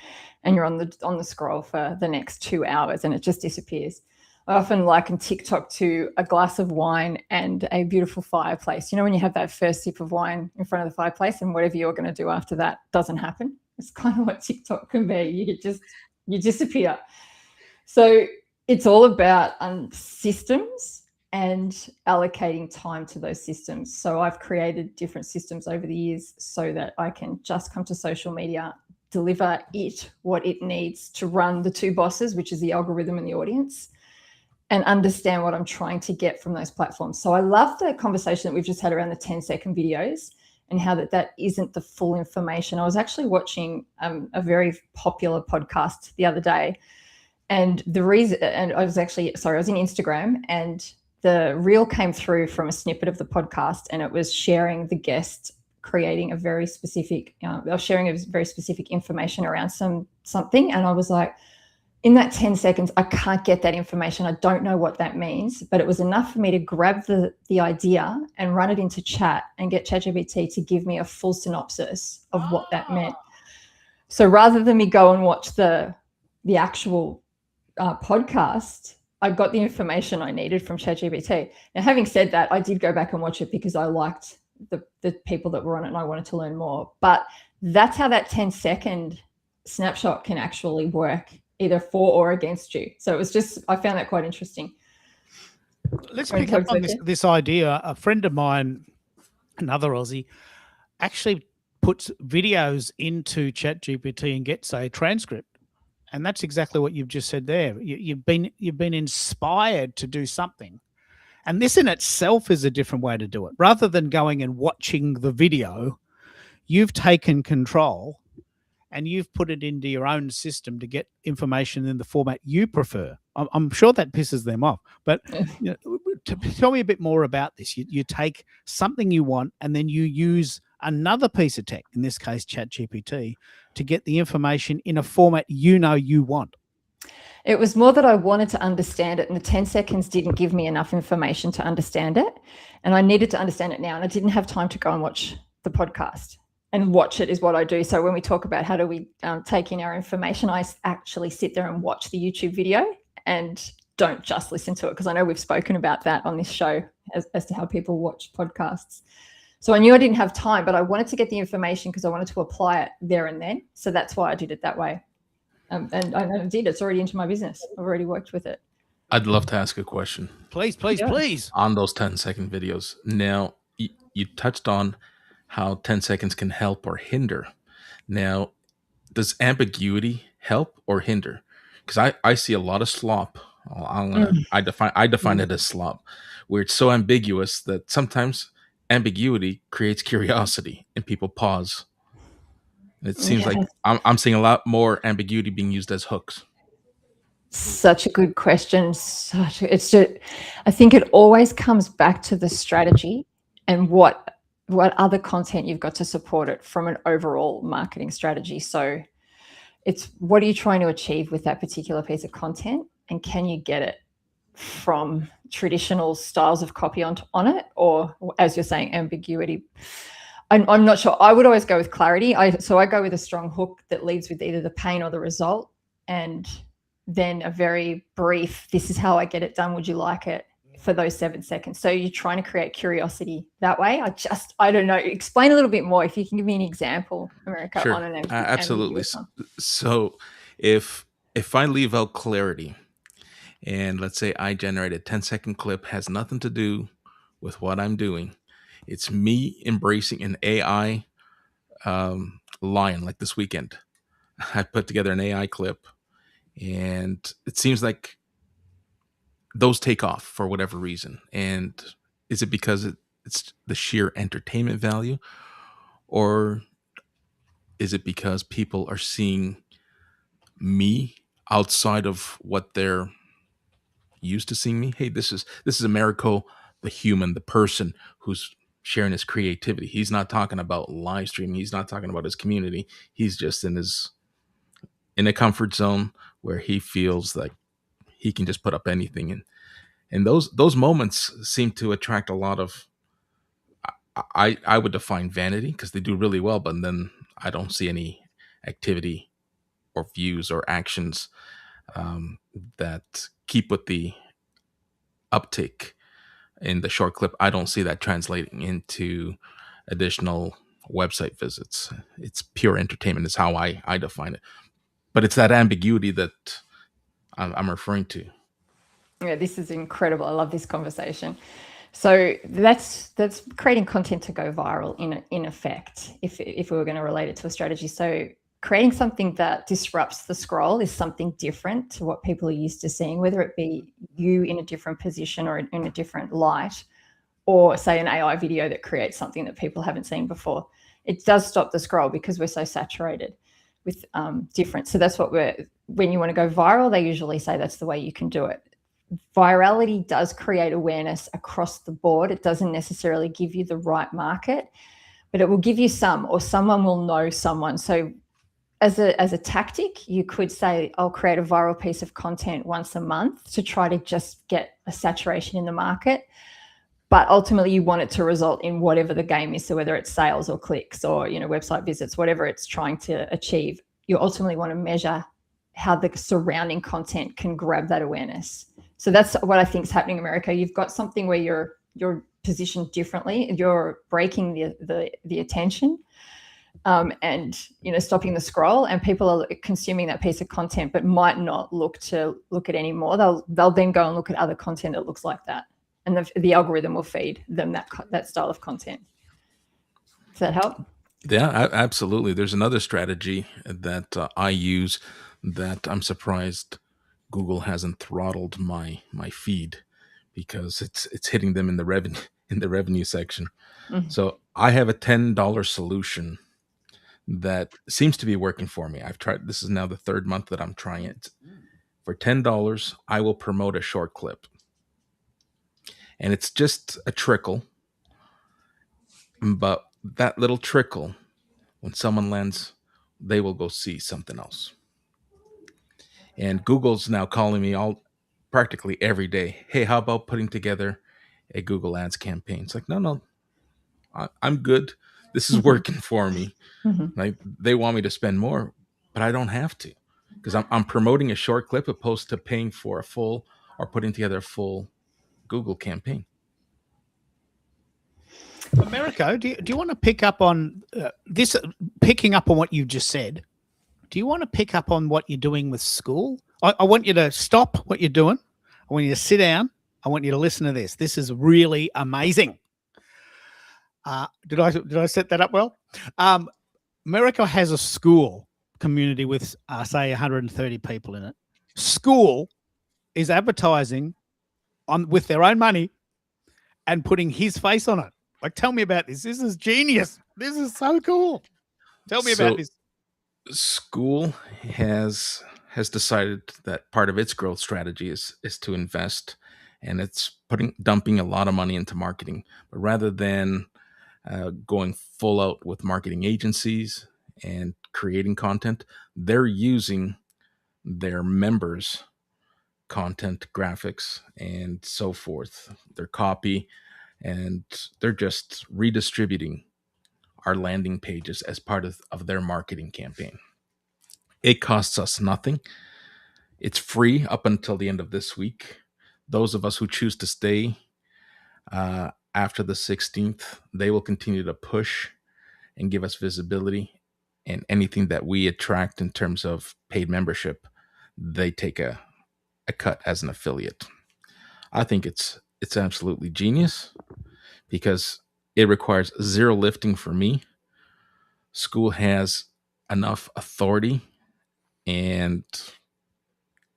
and you're on the scroll for the next 2 hours, and it just disappears. I often liken TikTok to a glass of wine and a beautiful fireplace. When you have that first sip of wine in front of the fireplace, and whatever you're going to do after that doesn't happen. It's kind of what TikTok can be. You disappear. So it's all about systems and allocating time to those systems. So I've created different systems over the years so that I can just come to social media, deliver it what it needs to run the 2 bosses, which is the algorithm and the audience, and understand what I'm trying to get from those platforms. So I love the conversation that we've just had around the 10-second videos and how that isn't the full information. I was actually watching a very popular podcast the other day, and I was in Instagram, and the reel came through from a snippet of the podcast, and it was sharing the guest creating a very specific, sharing a very specific information around something. And I was like, in that 10 seconds, I can't get that information. I don't know what that means, but it was enough for me to grab the idea and run it into chat and get ChatGPT to give me a full synopsis of what that meant. So rather than me go and watch the actual podcast, I got the information I needed from ChatGPT. Now, having said that, I did go back and watch it because I liked the people that were on it, and I wanted to learn more. But that's how that 10-second snapshot can actually work, either for or against you. So it was just, I found that quite interesting. Let's Sorry, pick up on Coach. this idea. A friend of mine, another Aussie, actually puts videos into ChatGPT and gets a transcript. And that's exactly what you've just said there. You've been inspired to do something. And this in itself is a different way to do it. Rather than going and watching the video, you've taken control and you've put it into your own system to get information in the format you prefer. I'm sure that pisses them off. But you know, tell me a bit more about this. You take something you want and then you use another piece of tech, in this case ChatGPT, to get the information in a format you know you want. It was more that I wanted to understand it, and the 10 seconds didn't give me enough information to understand it. And I needed to understand it now, and I didn't have time to go and watch the podcast. And watch it is what I do. So when we talk about how do we take in our information, I actually sit there and watch the YouTube video and don't just listen to it, because I know we've spoken about that on this show as to how people watch podcasts. So I knew I didn't have time, but I wanted to get the information because I wanted to apply it there and then. So that's why I did it that way. And I did. It's already into my business. I've already worked with it. I'd love to ask a question Please. on those 10-second videos. Now, you touched on how 10 seconds can help or hinder. Now, does ambiguity help or hinder? Because I see a lot of slop. I define it as slop, where it's so ambiguous that sometimes ambiguity creates curiosity and people pause. It seems like I'm seeing a lot more ambiguity being used as hooks. Such a good question. I think it always comes back to the strategy and what other content you've got to support it from an overall marketing strategy. So it's, what are you trying to achieve with that particular piece of content, and can you get it from traditional styles of copy on it, or, as you're saying, ambiguity? I'm not sure. I would always go with clarity. So I go with a strong hook that leads with either the pain or the result, and then a very brief, this is how I get it done, would you like it, for those 7 seconds. So you're trying to create curiosity that way. I don't know. Explain a little bit more. If you can give me an example, America, Sure. on an Absolutely. So if I leave out clarity, and let's say I generate a 10-second clip, has nothing to do with what I'm doing. It's me embracing an AI lion. Like this weekend, I put together an AI clip, and it seems like those take off for whatever reason. And is it because it's the sheer entertainment value, or is it because people are seeing me outside of what they're used to seeing me? Hey, this is Americo, the human, the person who's sharing his creativity. He's not talking about live streaming. He's not talking about his community. He's just in a comfort zone where he feels like he can just put up anything. And those moments seem to attract a lot of, I would define vanity, because they do really well, but then I don't see any activity or views or actions that keep with the uptick in the short clip. I don't see that translating into additional website visits. It's pure entertainment is how I define it. But it's that ambiguity that I'm referring to. Yeah, this is incredible. I love this conversation. So that's creating content to go viral in effect, if we were going to relate it to a strategy. So creating something that disrupts the scroll is something different to what people are used to seeing, whether it be you in a different position or in a different light, or say an AI video that creates something that people haven't seen before. It does stop the scroll because we're so saturated with different. So that's what when you want to go viral, they usually say that's the way you can do it. Virality does create awareness across the board. It doesn't necessarily give you the right market, but it will give you some, or someone will know someone. So as a tactic, you could say, I'll create a viral piece of content once a month to try to just get a saturation in the market. But ultimately you want it to result in whatever the game is. So whether it's sales or clicks or, website visits, whatever it's trying to achieve, you ultimately want to measure how the surrounding content can grab that awareness. So that's what I think is happening in America. You've got something where you're positioned differently. You're breaking the attention, and stopping the scroll, and people are consuming that piece of content but might not look at anymore. They'll then go and look at other content that looks like that, and the algorithm will feed them that style of content. Does that help? Yeah, absolutely. There's another strategy that I use that I'm surprised Google hasn't throttled my feed, because it's hitting them in the revenue section. Mhm. So I have a $10 solution that seems to be working for me. I've tried. This is now the third month that I'm trying it. For $10, I will promote a short clip, and it's just a trickle. But that little trickle, when someone lands, they will go see something else. And Google's now calling me practically every day. Hey, how about putting together a Google Ads campaign? It's like, no, I'm good. This is working for me. Mhm. Like, they want me to spend more, but I don't have to, because I'm promoting a short clip opposed to paying for a full or putting together a full Google campaign. Americo, do you want to pick up on this? Picking up on what you just said, do you want to pick up on what you're doing with school? I want you to stop what you're doing. I want you to sit down. I want you to listen to this. This is really amazing. Did I set that up well? America has a school community with say 130 people in it. School is advertising with their own money and putting his face on it. Like, tell me about this. This is genius. This is so cool. Tell me about this. School has decided that part of its growth strategy is to invest, and it's dumping a lot of money into marketing. But rather than going full out with marketing agencies and creating content, they're using their members' content, graphics, and so forth, their copy, and they're just redistributing our landing pages as part of their marketing campaign. It costs us nothing. It's free up until the end of this week. Those of us who choose to stay after the 16th, they will continue to push and give us visibility, and anything that we attract in terms of paid membership, they take a cut as an affiliate. I think it's absolutely genius, because it requires zero lifting for me. School has enough authority and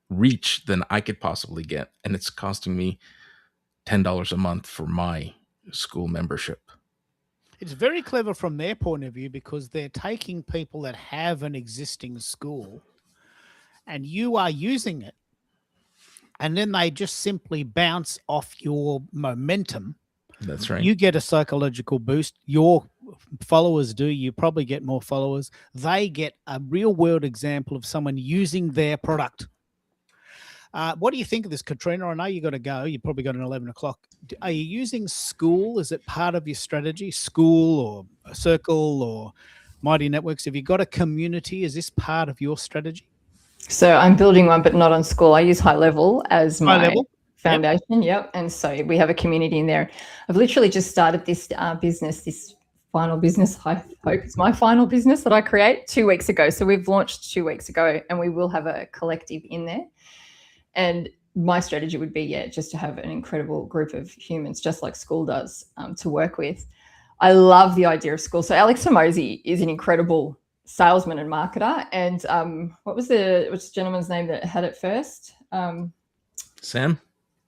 reach than I could possibly get, and it's costing me $10 a month for my school membership. It's very clever from their point of view, because they're taking people that have an existing school and you are using it, and then they just simply bounce off your momentum. That's right. You get a psychological boost. Your followers do. You probably get more followers. They get a real world example of someone using their product. What do you think of this, Katrina? I know you got to go. You probably got an 11 o'clock. Are you using school? Is it part of your strategy? School or a circle or Mighty Networks? Have you got a community? Is this part of your strategy? So I'm building one, but not on school. I use High Level as my foundation. Yep. And so we have a community in there. I've literally just started this business, this final business. I hope it's my final business that I create 2 weeks ago. So we've launched 2 weeks ago, and we will have a collective in there. And my strategy would be, just to have an incredible group of humans, just like school does, to work with. I love the idea of school. So Alex Hormozi is an incredible salesman and marketer. And what's the gentleman's name that had it first? Sam?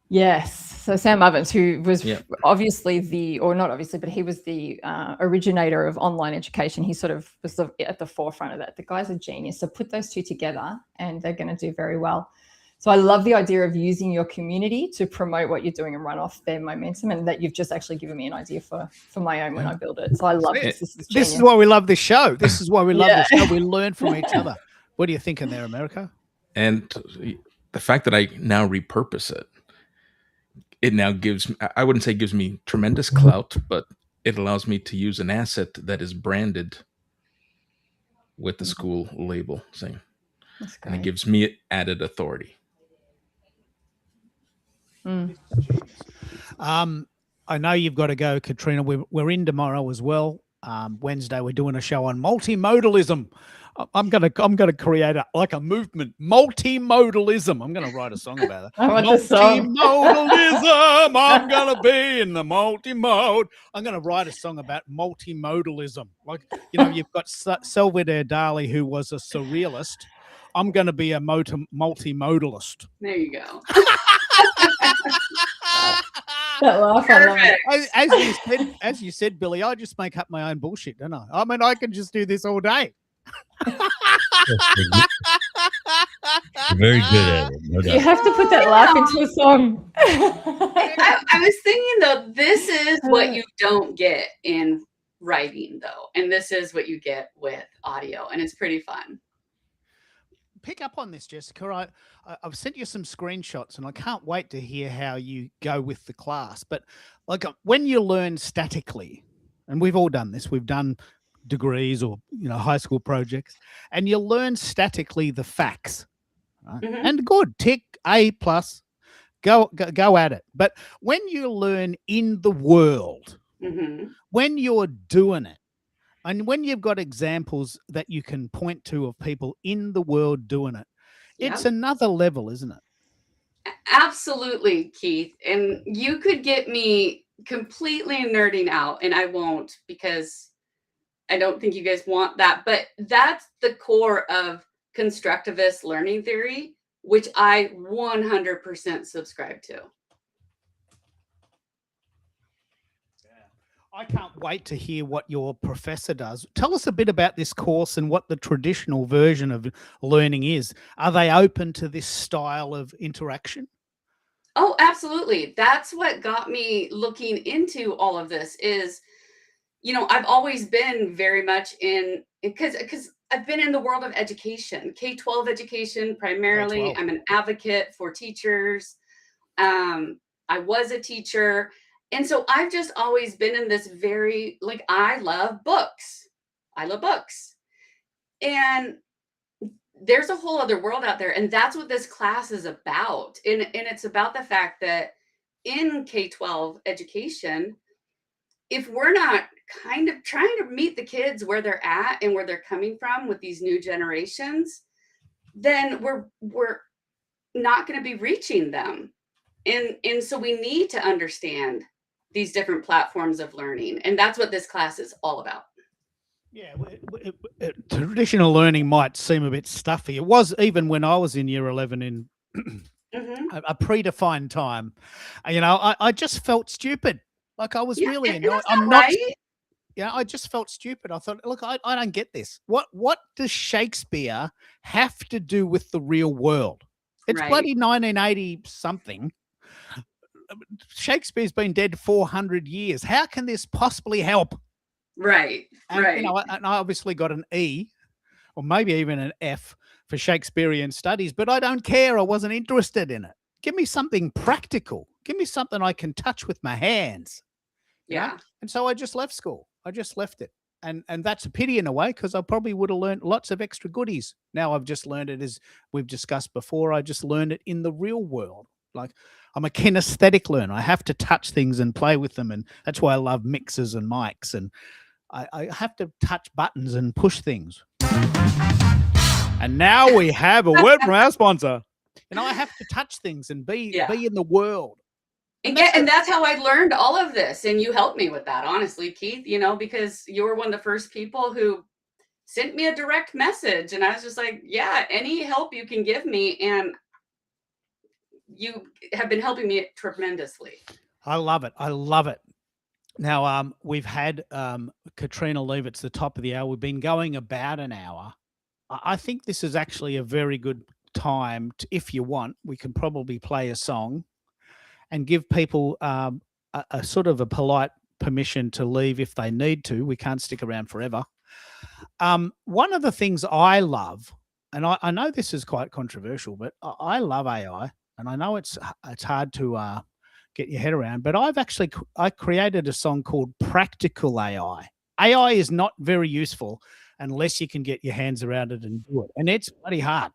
Yes. So Sam Ovens, who was obviously not obviously, but he was the originator of online education. He sort of was at the forefront of that. The guy's a genius. So put those two together and they're going to do very well. So I love the idea of using your community to promote what you're doing and run off their momentum, and that you've just actually given me an idea for my own when I build it. So I love this. This is why we love this show. This is why we love this show. We learn from each other. What are you thinking there, Americo? And the fact that I now repurpose it, it now gives, I wouldn't say gives me tremendous clout, but it allows me to use an asset that is branded with the school label, saying, and it gives me added authority. I know you've got to go, Katrina. We're in tomorrow as well. Wednesday, we're doing a show on multimodalism. I'm gonna create a movement, multimodalism. I'm gonna write a song about that. I want the song. Multimodalism. I'm gonna be in the multimode. I'm gonna write a song about multimodalism. Like, you've got Salvador Dali, who was a surrealist. I'm gonna be a multimodalist. There you go. That laugh, I love it. Perfect. As you said, Billy, I just make up my own bullshit, don't I? I mean, I can just do this all day. Very good at it. No You doubt. have to put that laugh into a song. I was thinking though, this is what you don't get in writing though, and this is what you get with audio, and it's pretty fun. Pick up on this, Jessica. I've sent you some screenshots, and I can't wait to hear how you go with the class. But when you learn statically, and we've all done this, we've done degrees or high school projects, and you learn statically the facts, right? Mhm. And good, tick A+, go at it. But when you learn in the world, Hmm. when you're doing it, and when you've got examples that you can point to of people in the world doing it, it's another level, isn't it? Absolutely, Keith. And you could get me completely nerding out, and I won't, because I don't think you guys want that. But that's the core of constructivist learning theory, which I 100% subscribe to. I can't wait to hear what your professor does. Tell us a bit about this course and what the traditional version of learning is. Are they open to this style of interaction? Oh, absolutely. That's what got me looking into all of this is, I've always been very much because I've been in the world of education, K-12 education primarily. K-12. I'm an advocate for teachers. I was a teacher. And so I've just always been in this I love books. I love books. And there's a whole other world out there. And that's what this class is about. And it's about the fact that in K-12 education, if we're not kind of trying to meet the kids where they're at and where they're coming from with these new generations, then we're not going to be reaching them. And so we need to understand these different platforms of learning. And that's what this class is all about. Yeah, traditional learning might seem a bit stuffy. It was even when I was in year 11 in a predefined time. I just felt stupid. Like I was really and annoyed. that's I'm not not. right. Yeah, I just felt stupid. I thought, look, I don't get this. What does Shakespeare have to do with the real world? It's Right. bloody 1980 something. Shakespeare's been dead 400 years. How can this possibly help? Right. And, right. and I obviously got an E or maybe even an F for Shakespearean studies, but I don't care. I wasn't interested in it. Give me something practical. Give me something I can touch with my hands. you know? Yeah. And so I just left school. I just left it. And that's a pity in a way, because I probably would have learned lots of extra goodies. Now I've just learned it, as we've discussed before. I just learned it in the real world. Like, I'm a kinesthetic learner. I have to touch things and play with them. And that's why I love mixers and mics. And I have to touch buttons and push things. And now we have a word from our sponsor. I have to touch things and be in the world. And that's how I learned all of this. And you helped me with that, honestly, Keith, because you were one of the first people who sent me a direct message. And I was just like, yeah, any help you can give me. And you have been helping me tremendously. I love it. I love it. Now, we've had Katrina leave. It's the top of the hour. We've been going about an hour. I think this is actually a very good time to, if you want, we can probably play a song and give people a sort of a polite permission to leave if they need to. We can't stick around forever. One of the things I love, and I know this is quite controversial, but I love AI, and I know it's hard to get your head around, but I created a song called Practical AI. AI is not very useful unless you can get your hands around it and do it, and it's bloody hard.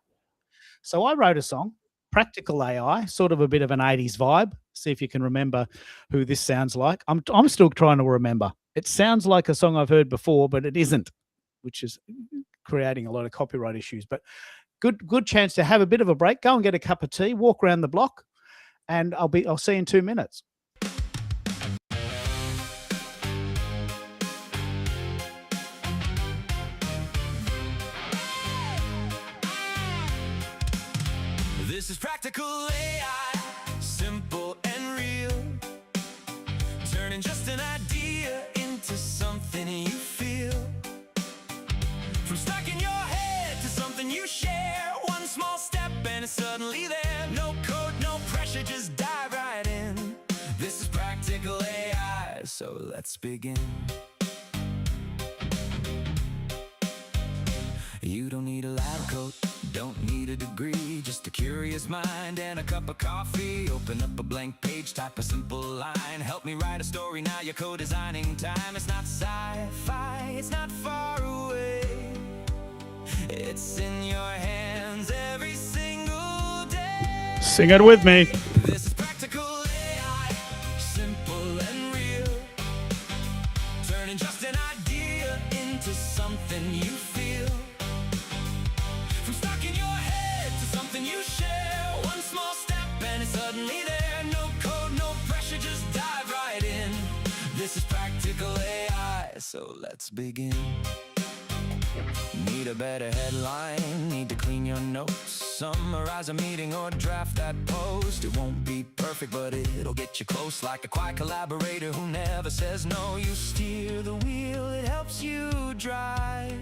So I wrote a song Practical AI, sort of a bit of an 80s vibe. See if you can remember who this sounds like. I'm still trying to remember. It sounds like a song I've heard before, but it isn't, which is creating a lot of copyright issues. But good chance to have a bit of a break. Go and get a cup of tea, walk around the block, and I'll see you in 2 minutes. This is practical AI, simple and real. Turning just an idea into something you feel. From stuck in your head to something you share. One small step and it's suddenly there. No code, no pressure, just dive right in. This is practical AI, so let's begin. You don't need a lab coat, don't need a degree, just a curious mind and a cup of coffee. Open up a blank page, type a simple line. Help me write a story, now your co-designing time. It's not sci-fi, it's not far away. It's in your hands every single day. Sing it with me. This is practical AI, simple and real. Turning just an idea into something you feel. From stuck in your head to something you share. One small step and it's suddenly there. No code, no pressure, just dive right in. This is practical AI, so let's begin. Need a better headline, need to clean your notes, summarize a meeting or draft that post. It won't be perfect, but it'll get you close. Like a quiet collaborator who never says no. You steer the wheel, it helps you drive.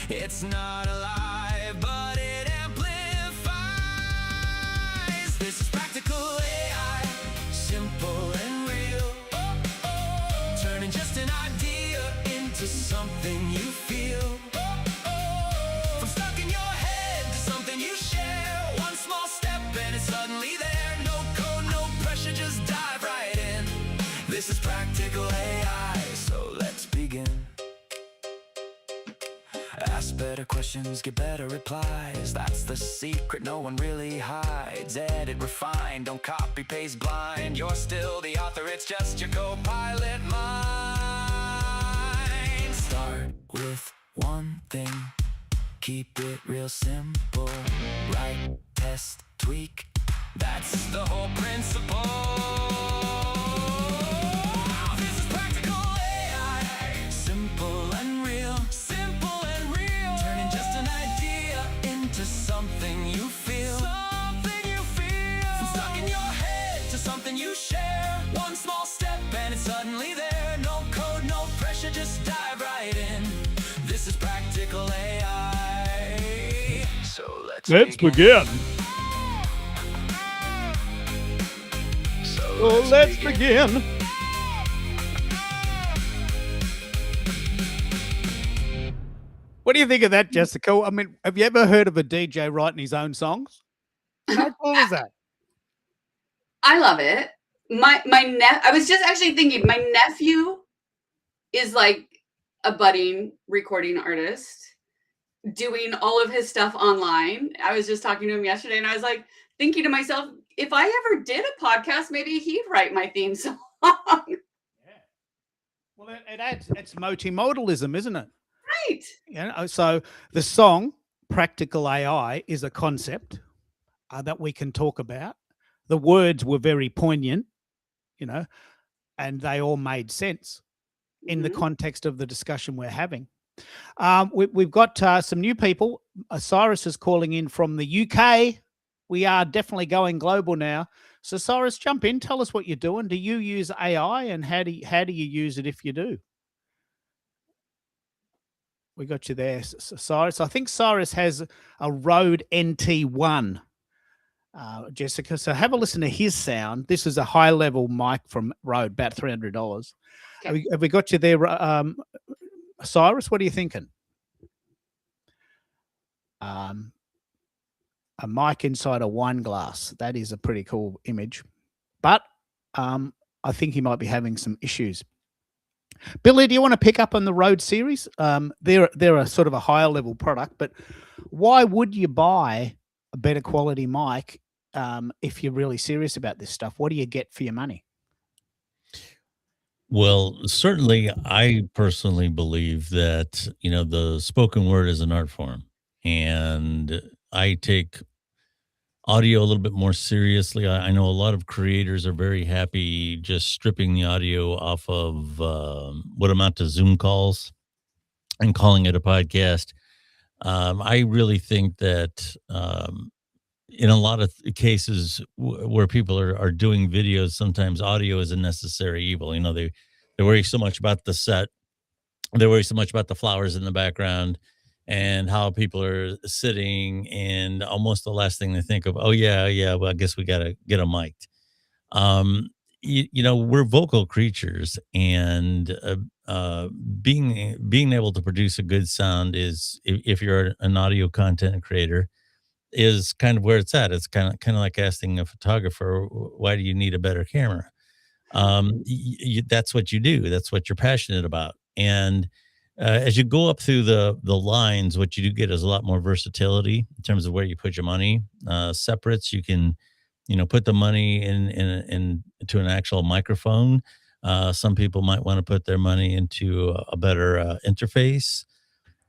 It's not alive, but it amplifies. This is practical AI, simple and real. Turning just an idea into something you feel. From stuck in your head to something you share. One small step and it's suddenly there. No code, no pressure, just dive right in. This is practical AI, so let's begin. Ask better questions, get better replies. That's the secret no one really hides. Edit, refine, don't copy, paste blind. You're still the author, it's just your co-pilot mind. Start with one thing, keep it real simple. Write, test, tweak, that's the whole principle. This is practical AI, simple and real. Simple and real. Turning just an idea into something you feel. Something you feel. From stuck in your head to something you share. One small step and it's suddenly there. No code, no pressure, just dive right in. This is practical AI. So let's begin. So Let's begin. What do you think of that, Jessica? I mean, have you ever heard of a DJ writing his own songs? How cool is that? I love it. I was just actually thinking my nephew is like a budding recording artist doing all of his stuff online. I was just talking to him yesterday and I was like thinking to myself, if I ever did a podcast, maybe he'd write my theme song. Yeah. Well, it's multimodalism, isn't it? Right. Yeah. So the song "Practical AI" is a concept that we can talk about. The words were very poignant, and they all made sense in the Mhm. context of the discussion we're having. We've got some new people. Cyrus is calling in from the UK. We are definitely going global now. So Cyrus, jump in. Tell us what you're doing. Do you use AI, and how do you use it if you do? We got you there, Cyrus. I think Cyrus has a Rode NT1, Jessica. So have a listen to his sound. This is a high-level mic from Rode, about $300. Okay. Have we got you there, Cyrus? What are you thinking? A mic inside a wine glass. That is a pretty cool image. But I think he might be having some issues. Billy, do you want to pick up on the Rode series? They're a sort of a higher level product, but why would you buy a better quality mic, if you're really serious about this stuff? What do you get for your money? Well, certainly, I personally believe that, the spoken word is an art form. And I take audio a little bit more seriously. I know a lot of creators are very happy just stripping the audio off of what amount to Zoom calls and calling it a podcast. I really think that in a lot of cases where people are doing videos, sometimes audio is a necessary evil. They worry so much about the set, they worry so much about the flowers in the background and how people are sitting, and almost the last thing they think of, oh yeah, well, I guess we gotta get them mic'd. We're vocal creatures, and being able to produce a good sound is, if you're an audio content creator, is kind of where it's at. It's kind of like asking a photographer, why do you need a better camera? That's what you do. That's what you're passionate about. And as you go up through the lines, what you do get is a lot more versatility in terms of where you put your money. Separates, you can, put the money into an actual microphone. Some people might want to put their money into a better interface.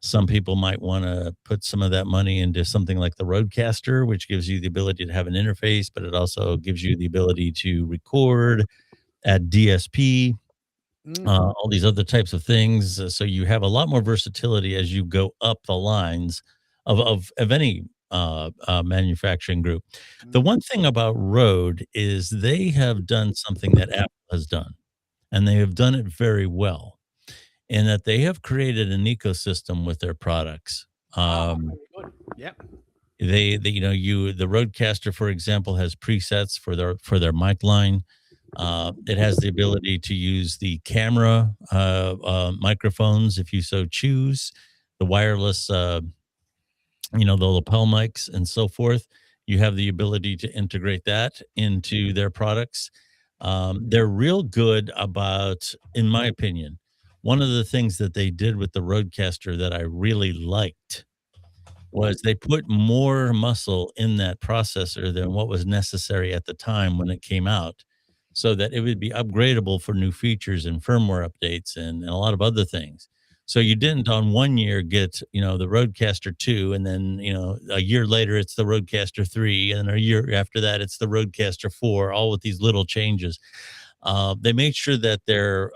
Some people might want to put some of that money into something like the Rodecaster, which gives you the ability to have an interface, but it also gives you the ability to record at DSP, all these other types of things. So you have a lot more versatility as you go up the lines of any manufacturing group. The one thing about Rode is they have done something that Apple has done, and they have done it very well, in that they have created an ecosystem with their products. Yep. The Rodecaster, for example, has presets for their mic line. It has the ability to use the camera microphones if you so choose, the wireless, the lapel mics and so forth. You have the ability to integrate that into their products. They're real good about, in my opinion, one of the things that they did with the Rodecaster that I really liked was they put more muscle in that processor than what was necessary at the time when it came out, so that it would be upgradable for new features and firmware updates and a lot of other things. So you didn't on one year get, the Rodecaster 2, and then, a year later it's the Rodecaster 3, and then a year after that it's the Rodecaster 4, all with these little changes. They made sure that their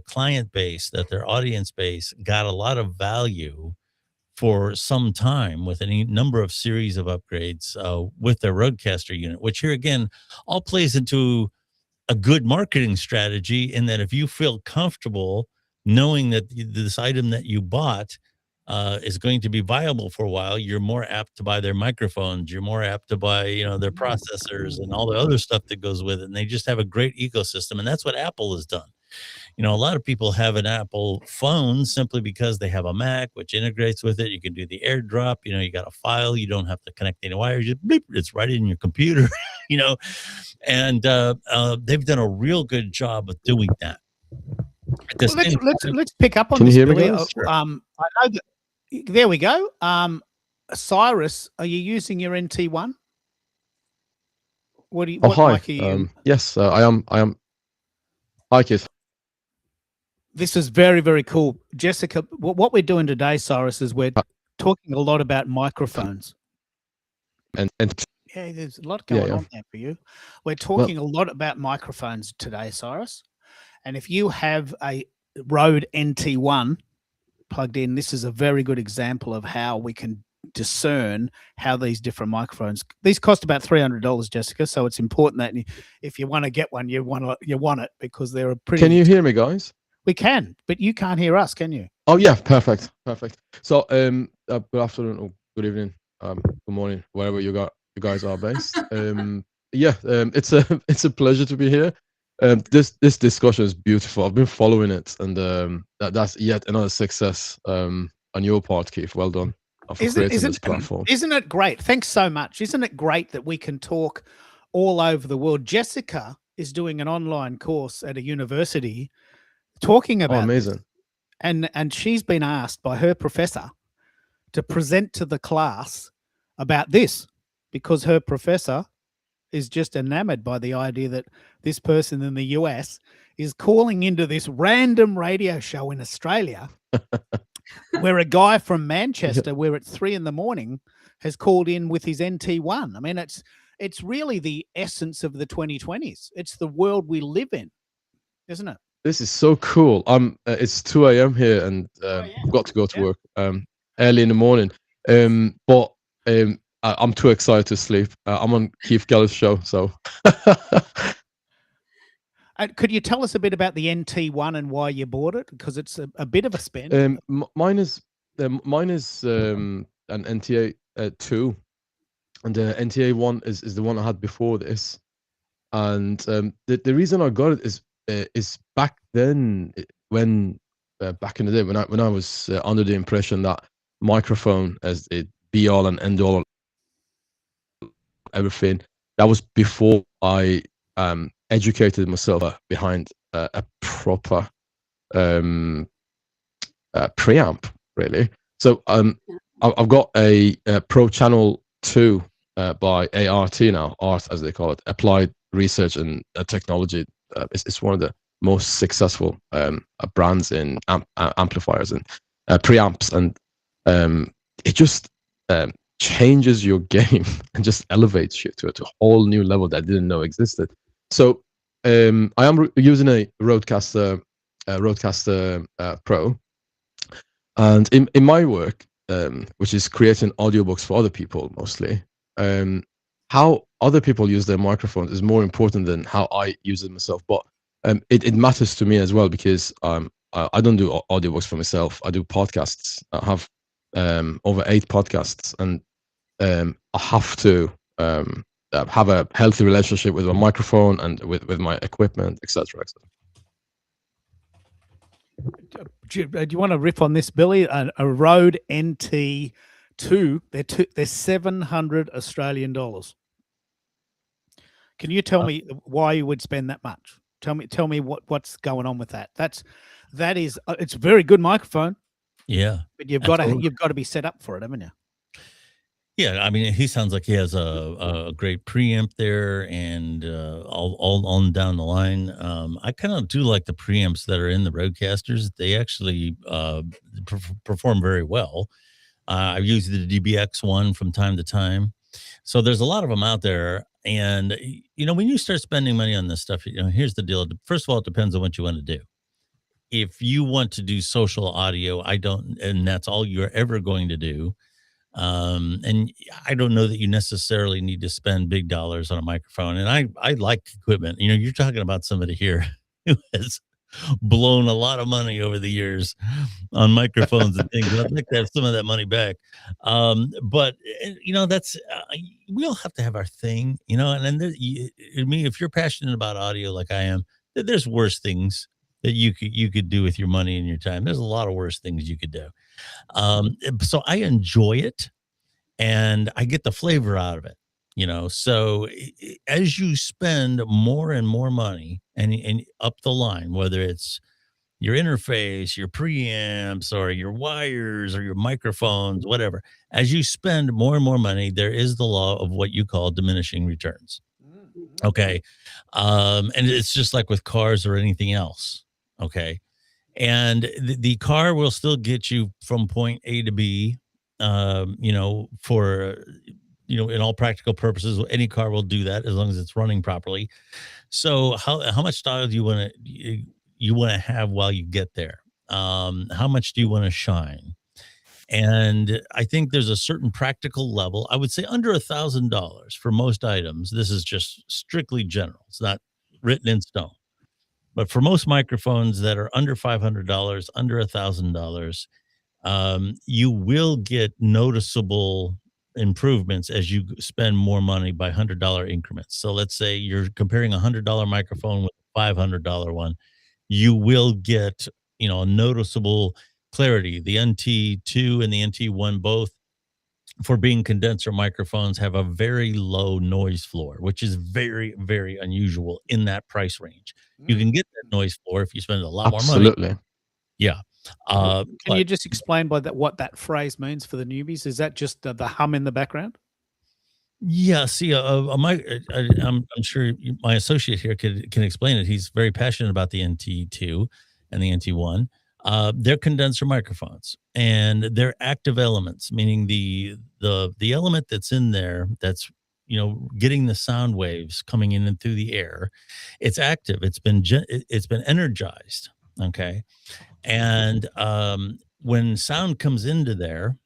client base, that their audience base got a lot of value for some time with any number of series of upgrades with their Rodecaster unit, which here again all plays into a good marketing strategy, in that if you feel comfortable knowing that this item that you bought is going to be viable for a while, you're more apt to buy their microphones, you're more apt to buy, their processors and all the other stuff that goes with it. And they just have a great ecosystem. And that's what Apple has done. A lot of people have an Apple phone simply because they have a Mac, which integrates with it. You can do the AirDrop. You got a file. You don't have to connect any wires. Just bleep, it's right in your computer. And they've done a real good job of doing that. Let's pick up on Can this, you hear me, Billy. guys? I know that. There we go. Cyrus, are you using your NT1? What Hi. mic are you? Yes, I am. Hi, Keith. This is very, very cool. Jessica, what we're doing today, Cyrus, is we're talking a lot about microphones. And Yeah, there's a lot going yeah. on there for you. We're talking a lot about microphones today, Cyrus. And if you have a Rode NT1 plugged in, this is a very good example of how we can discern how these different microphones. These cost about $300, Jessica. So it's important that if you want to get one, you want it, because they're a pretty. Can you hear me, guys? We can, but you can't hear us, can you? Oh yeah, perfect. So good afternoon or good evening, good morning, wherever you guys are based. It's a pleasure to be here. This discussion is beautiful. I've been following it, and that's yet another success on your part, Keith. Well done for creating this platform. Isn't it great? Thanks so much. Isn't it great that we can talk all over the world? Jessica is doing an online course at a university talking about amazing this. And she's been asked by her professor to present to the class about this because her professor is just enamored by the idea that this person in the US is calling into this random radio show in Australia where a guy from Manchester, where at 3 a.m, has called in with his NT1. I mean, it's really the essence of the 2020s. It's the world we live in, isn't it? This is so cool. It's 2 a.m. here, and I've got to go to work early in the morning. But I'm too excited to sleep. I'm on Keith Geller's show, so. Could you tell us a bit about the NT1 and why you bought it? Because it's a bit of a spend. Mine is an NTA 2, and the NTA 1 is the one I had before this. And the reason I got it is back then, when back in the day when I was under the impression that microphone as it be all and end all everything. That was before I educated myself behind a proper preamp, really. So I've got a Pro Channel 2 by ART now, ART as they call it, Applied Research and Technology. It's one of the most successful brands in amplifiers and preamps, and it just changes your game and just elevates you to a whole new level that I didn't know existed. So I am using a Rodecaster Pro, and in my work, which is creating audiobooks for other people mostly, how other people use their microphones is more important than how I use it myself. But it matters to me as well, because I don't do audiobooks for myself. I do podcasts. I have over 8 podcasts, and I have to have a healthy relationship with my microphone and with my equipment, etc. Do you want to riff on this, Billy? A Rode NT2, they're 700 Australian dollars. Can you tell me why you would spend that much? Tell me what's going on with that. That is it's a very good microphone. Yeah, but you've got to be set up for it, haven't you? Yeah, I mean, he sounds like he has a great preamp there, and all on down the line. I kind of do like the preamps that are in the Roadcasters. They actually perform very well. I've used the DBX one from time to time, so there's a lot of them out there. And when you start spending money on this stuff, here's the deal. First of all, it depends on what you want to do. If you want to do social audio, and that's all you're ever going to do. And I don't know that you necessarily need to spend big dollars on a microphone. And I like equipment. You're talking about somebody here who has blown a lot of money over the years on microphones and things. I'd like to have some of that money back. But that's we all have to have our thing, and then if you're passionate about audio like I am, there's worse things that you could do with your money and your time. There's a lot of worse things you could do. So I enjoy it, and I get the flavor out of it, so as you spend more and more money and up the line, whether it's your interface, your preamps, or your wires, or your microphones, whatever, as you spend more and more money, there is the law of what you call diminishing returns. Okay. And it's just like with cars or anything else. Okay. And the car will still get you from point A to B, for, in all practical purposes. Any car will do that as long as it's running properly. So how much style do you want to have while you get there? How much do you want to shine? And I think there's a certain practical level. I would say under $1,000 for most items. This is just strictly general. It's not written in stone. But for most microphones that are under $500, under $1,000, you will get noticeable improvements as you spend more money by $100 increments. So let's say you're comparing a $100 microphone with a $500 one, you will get, a noticeable clarity. The NT2 and the NT1 both, for being condenser microphones, have a very low noise floor, which is very, very unusual in that price range. You can get that noise floor if you spend a lot more money. Absolutely. Yeah. Can you just explain what that phrase means for the newbies? Is that just the hum in the background? Yeah, see, I'm sure my associate here can explain it. He's very passionate about the NT2 and the NT1. They're condenser microphones, and they're active elements, meaning the element that's in there that's getting the sound waves coming in and through the air. It's active. It's been energized. Okay, and when sound comes into there,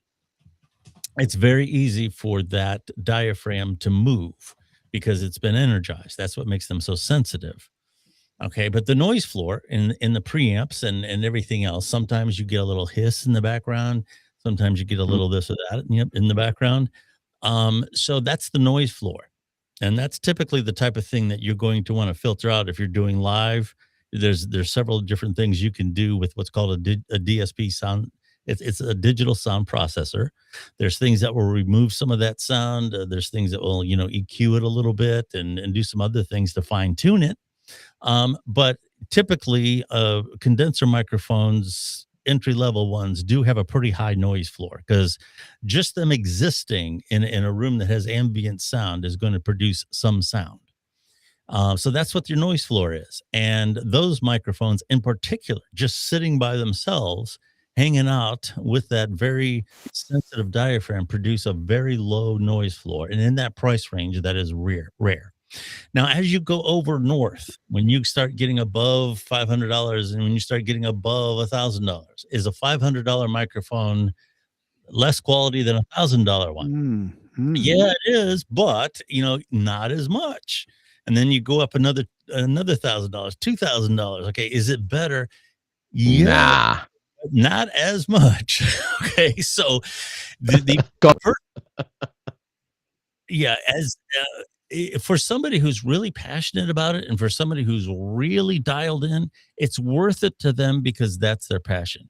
it's very easy for that diaphragm to move because it's been energized. That's what makes them so sensitive. Okay, but the noise floor in the preamps and everything else, sometimes you get a little hiss in the background, sometimes you get a little this or that in the background. So that's the noise floor. And that's typically the type of thing that you're going to want to filter out if you're doing live. There's several different things you can do with what's called a DSP sound. It's a digital sound processor. There's things that will remove some of that sound. There's things that will EQ it a little bit and do some other things to fine tune it. But typically, condenser microphones, entry level ones, do have a pretty high noise floor because just them existing in a room that has ambient sound is going to produce some sound. So that's what your noise floor is. And those microphones in particular, just sitting by themselves, hanging out with that very sensitive diaphragm, produce a very low noise floor. And in that price range, that is rare. Now, as you go over north, when you start getting above $500 and when you start getting above $1,000, is a $500 microphone less quality than $1,000 one? Yeah, it is, but not as much. And then you go up another $1,000, $2,000. Okay, is it better? Yeah, Nah. not as much. Okay, so the God. yeah, for somebody who's really passionate about it and for somebody who's really dialed in, it's worth it to them because that's their passion.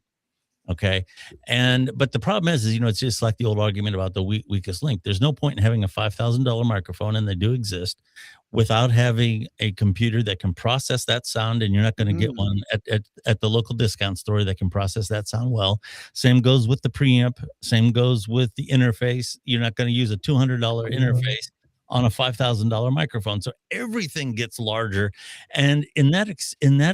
Okay. But the problem is, it's just like the old argument about the weakest link. There's no point in having a $5,000 microphone, and they do exist, without having a computer that can process that sound. And you're not going to get one at the local discount store that can process that sound well. Same goes with the preamp. Same goes with the interface. You're not going to use a $200 interface on a $5,000 microphone. So everything gets larger. And in that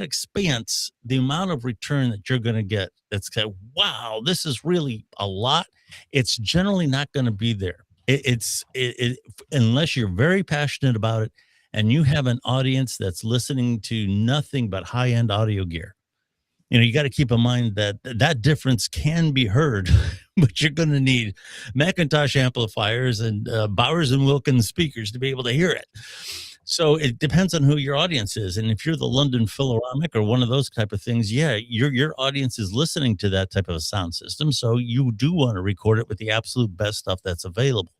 expanse, the amount of return that you're going to get, that's like, wow, this is really a lot. It's generally not going to be there. Unless you're very passionate about it and you have an audience that's listening to nothing but high-end audio gear. You got to keep in mind that difference can be heard, but you're going to need Macintosh amplifiers and Bowers and Wilkins speakers to be able to hear it. So it depends on who your audience is. And if you're the London Philharmonic or one of those type of things, yeah, your audience is listening to that type of a sound system. So you do want to record it with the absolute best stuff that's available.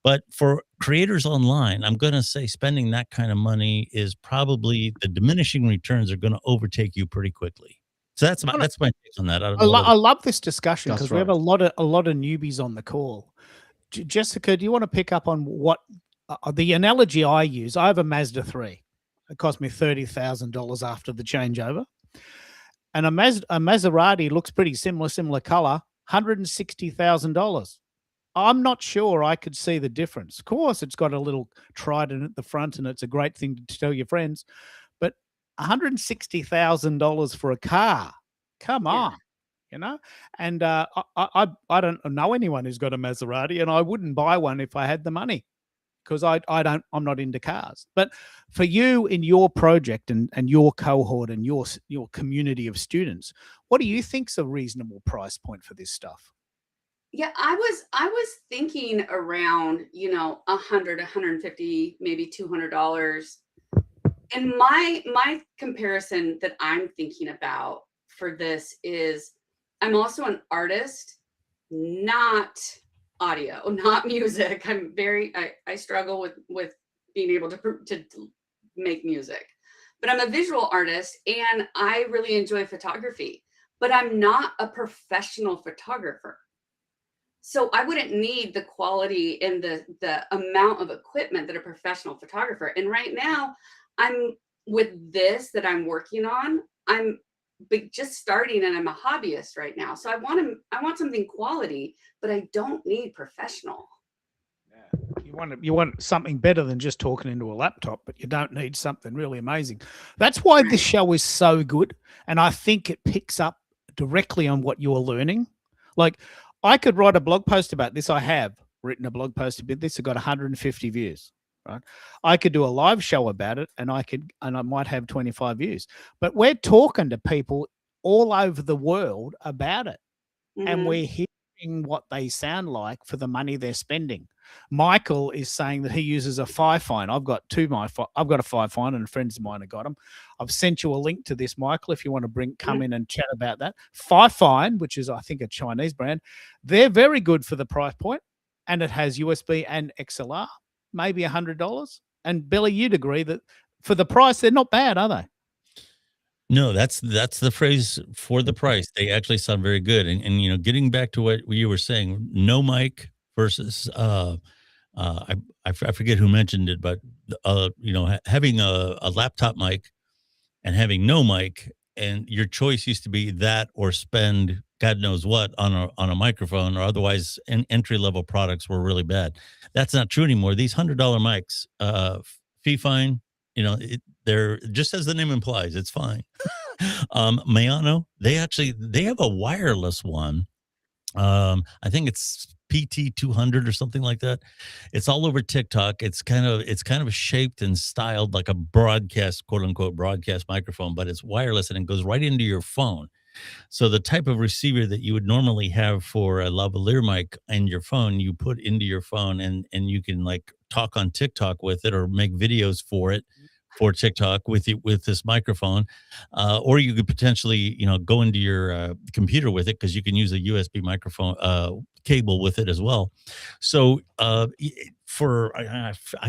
But for creators online, I'm going to say spending that kind of money is probably, the diminishing returns are going to overtake you pretty quickly. So that's my take on that. I love this discussion because we have right. a lot of newbies on the call. Jessica, do you want to pick up on what the analogy I use? I have a Mazda 3. It cost me $30,000 after the changeover, and a Maserati looks pretty similar color, $160,000. I'm not sure I could see the difference. Of course, it's got a little trident at the front, and it's a great thing to tell your friends. But $160,000 for a car, come on, And I don't know anyone who's got a Maserati, and I wouldn't buy one if I had the money, because I'm not into cars. But for you in your project and your cohort and your community of students, what do you think's a reasonable price point for this stuff? Yeah, I was thinking around, $100, $150, maybe $200. And my comparison that I'm thinking about for this is, I'm also an artist, not audio, not music. I struggle with being able to make music, but I'm a visual artist and I really enjoy photography, but I'm not a professional photographer. So I wouldn't need the quality and the amount of equipment that a professional photographer. And right now, I'm with this that I'm working on. I'm just starting, and I'm a hobbyist right now. So I want something quality, but I don't need professional. Yeah. You want something better than just talking into a laptop, but you don't need something really amazing. That's why this show is so good, and I think it picks up directly on what you're learning. Like, I could write a blog post about this. I have written a blog post about this. It got 150 views. Right? I could do a live show about it, and I might have 25 views. But we're talking to people all over the world about it, and Mhm. we're hearing what they sound like for the money they're spending. Michael is saying that he uses a Fifine. I've got I've got a Fifine, and friends of mine have got them. I've sent you a link to this, Michael, if you want to come in and chat about that. Fifine, which is I think a Chinese brand, they're very good for the price point, and it has USB and XLR, maybe $100. And Billy, you'd agree that for the price, they're not bad, are they? No, that's the phrase, for the price. They actually sound very good. And you know, getting back to what you were saying, no mic versus I forget who mentioned it, but you know, having a laptop mic and having no mic, and your choice used to be that or spend God knows what on a microphone, or otherwise entry level products were really bad. That's not true anymore. These $100 mics, Fifine, you know, they're just as the name implies, it's fine. Mayano, they have a wireless one. I think it's PT 200 or something like that. It's all over TikTok. It's kind of shaped and styled like a broadcast, quote unquote, broadcast microphone, but it's wireless and it goes right into your phone. So the type of receiver that you would normally have for a lavalier mic in your phone, you put into your phone, and you can like talk on TikTok with it or make videos for TikTok with this microphone, or you could potentially, you know, go into your computer with it, because you can use a USB microphone cable with it as well. So I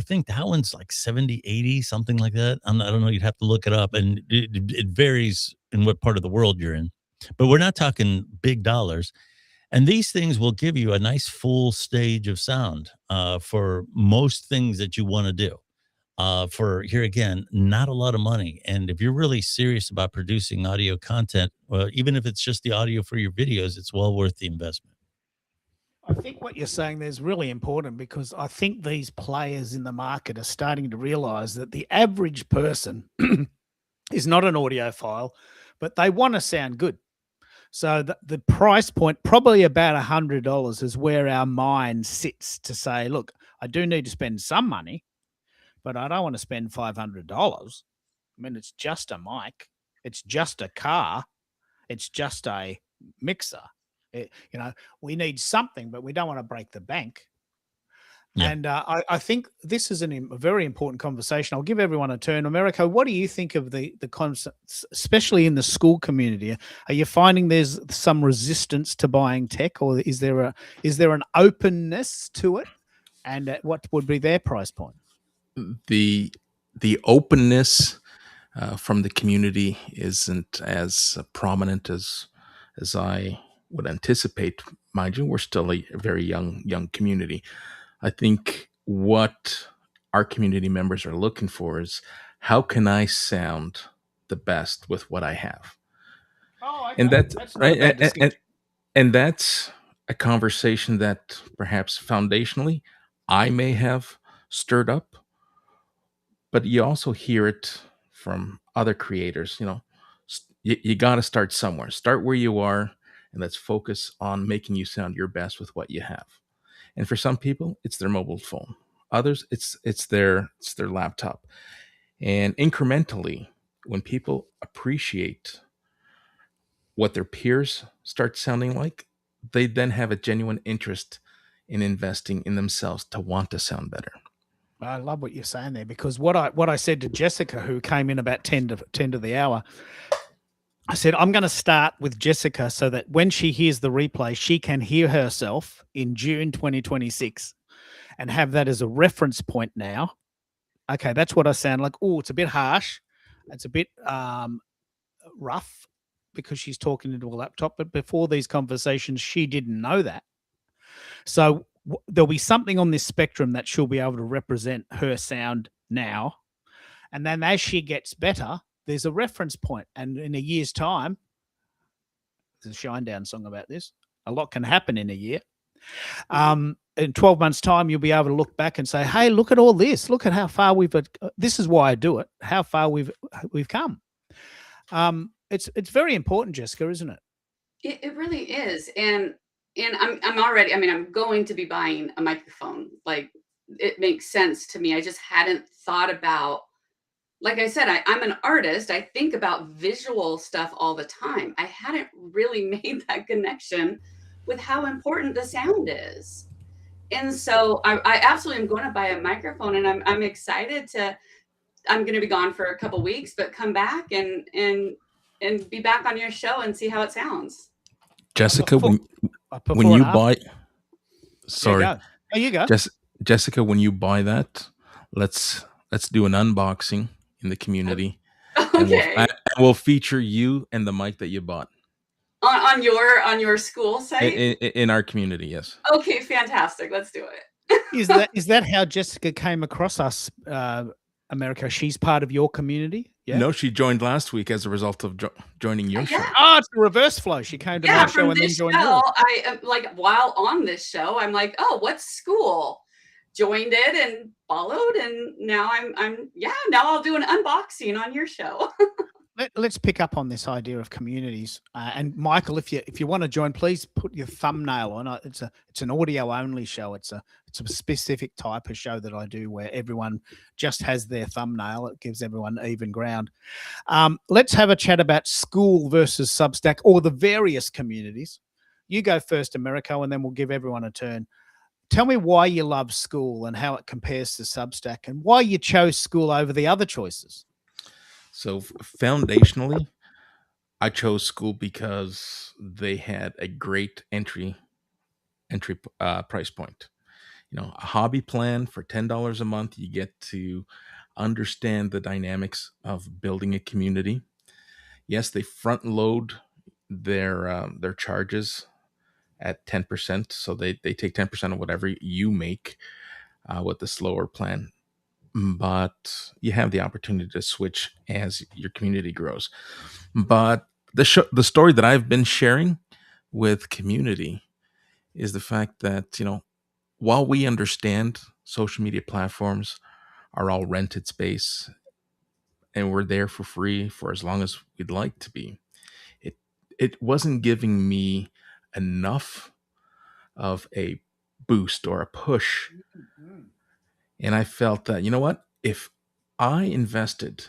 think that one's like 70, 80, something like that. I don't know. You'd have to look it up, and it varies in what part of the world you're in. But we're not talking big dollars. And these things will give you a nice full stage of sound for most things that you want to do. For here again, not a lot of money. And if you're really serious about producing audio content, even if it's just the audio for your videos, it's well worth the investment. I think what you're saying there is really important, because I think these players in the market are starting to realize that the average person is not an audiophile, but they want to sound good. So the price point, probably about $100, is where our mind sits to say, look, I do need to spend some money, but I don't want to spend $500. I mean, it's just a mic. It's just a car. It's just a mixer. You know, we need something, but we don't want to break the bank. Yeah. And I think this is a very important conversation. I'll give everyone a turn. Americo, what do you think of the concepts, especially in the school community? Are you finding there's some resistance to buying tech, or is there an openness to it? And what would be their price point? The openness from the community isn't as prominent as I would anticipate. Mind you, we're still a very young community. I think what our community members are looking for is, how can I sound the best with what I have? Oh, And that's not a right. bad distinction. And that's a conversation that perhaps foundationally I may have stirred up, but you also hear it from other creators. You know, you got to start somewhere. Start where you are, and let's focus on making you sound your best with what you have. And for some people, it's their mobile phone. Others, it's their laptop. And incrementally, when people appreciate what their peers start sounding like, they then have a genuine interest in investing in themselves to want to sound better. I love what you're saying there, because what I said to Jessica, who came in about 10 to the hour, I said, I'm going to start with Jessica so that when she hears the replay, she can hear herself in June 2026 and have that as a reference point now. Okay, that's what I sound like. Oh, it's a bit harsh. It's a bit rough, because she's talking into a laptop. But before these conversations, she didn't know that. So there'll be something on this spectrum that she'll be able to represent her sound now. And then as she gets better, there's a reference point. And in a year's time, there's a Shinedown song about this. A lot can happen in a year. In 12 months' time, you'll be able to look back and say, "Hey, look at all this. Look at how far we've. This is why I do it. How far we've come." It's very important, Jessica, isn't it? It really is. And I'm already, I mean, I'm going to be buying a microphone. Like, it makes sense to me. I just hadn't thought about, like I said, I'm an artist. I think about visual stuff all the time. I hadn't really made that connection with how important the sound is. And so I absolutely am going to buy a microphone, and I'm excited I'm going to be gone for a couple weeks, but come back and be back on your show and see how it sounds. Jessica, when Before you and after. buy, There you sorry, go. There you go. Jessica, when you buy that, let's do an unboxing in the community, Okay. and we'll feature you and the mic that you bought On your school site. in our community. Yes. Okay, fantastic. Let's do it. Is that how Jessica came across us, America? She's part of your community. Yeah. No, she joined last week as a result of joining your show. Yeah. Oh, it's the reverse flow. She came to my show From and then this joined show, yours. I am like, while on this show, I'm like, oh, what's school? Joined it and followed, and now now I'll do an unboxing on your show. Let's pick up on this idea of communities. And Michael, if you want to join, please put your thumbnail on it. It's an audio only show. It's a specific type of show that I do where everyone just has their thumbnail. It gives everyone even ground. Let's have a chat about school versus Substack, or the various communities. You go first, Americo, and then we'll give everyone a turn. Tell me why you love school and how it compares to Substack, and why you chose school over the other choices. So foundationally, I chose school because they had a great entry price point. A hobby plan for $10 a month. You get to understand the dynamics of building a community. Yes, they front load their charges at 10%, so they take 10% of whatever you make with the slower plan. But you have the opportunity to switch as your community grows. But the story that I've been sharing with community is the fact that, while we understand social media platforms are all rented space and we're there for free for as long as we'd like to be, it wasn't giving me enough of a boost or a push. And I felt that, you know what? If I invested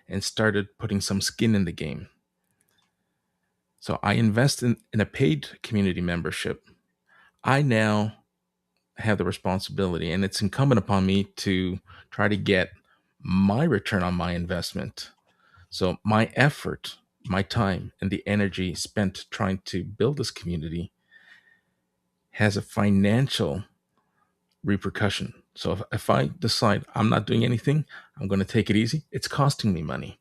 and started putting some skin in the game, so I invest in a paid community membership, I now have the responsibility, and it's incumbent upon me to try to get my return on my investment. So my effort, my time, and the energy spent trying to build this community has a financial repercussion. So if I decide I'm not doing anything, I'm going to take it easy, it's costing me money.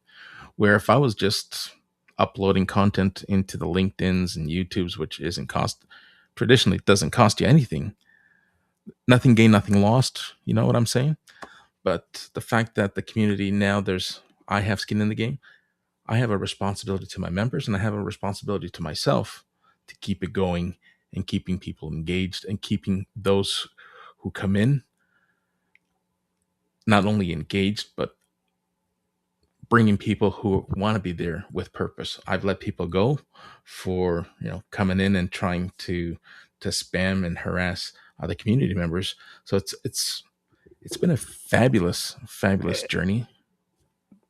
Where if I was just uploading content into the LinkedIn's and YouTube's, which traditionally it doesn't cost you anything, nothing gained, nothing lost. You know what I'm saying? But the fact that the community now, I have skin in the game, I have a responsibility to my members, and I have a responsibility to myself to keep it going and keeping people engaged and keeping those who come in not only engaged, but bringing people who want to be there with purpose. I've let people go for, coming in and trying to spam and harass other community members. So it's been a fabulous journey.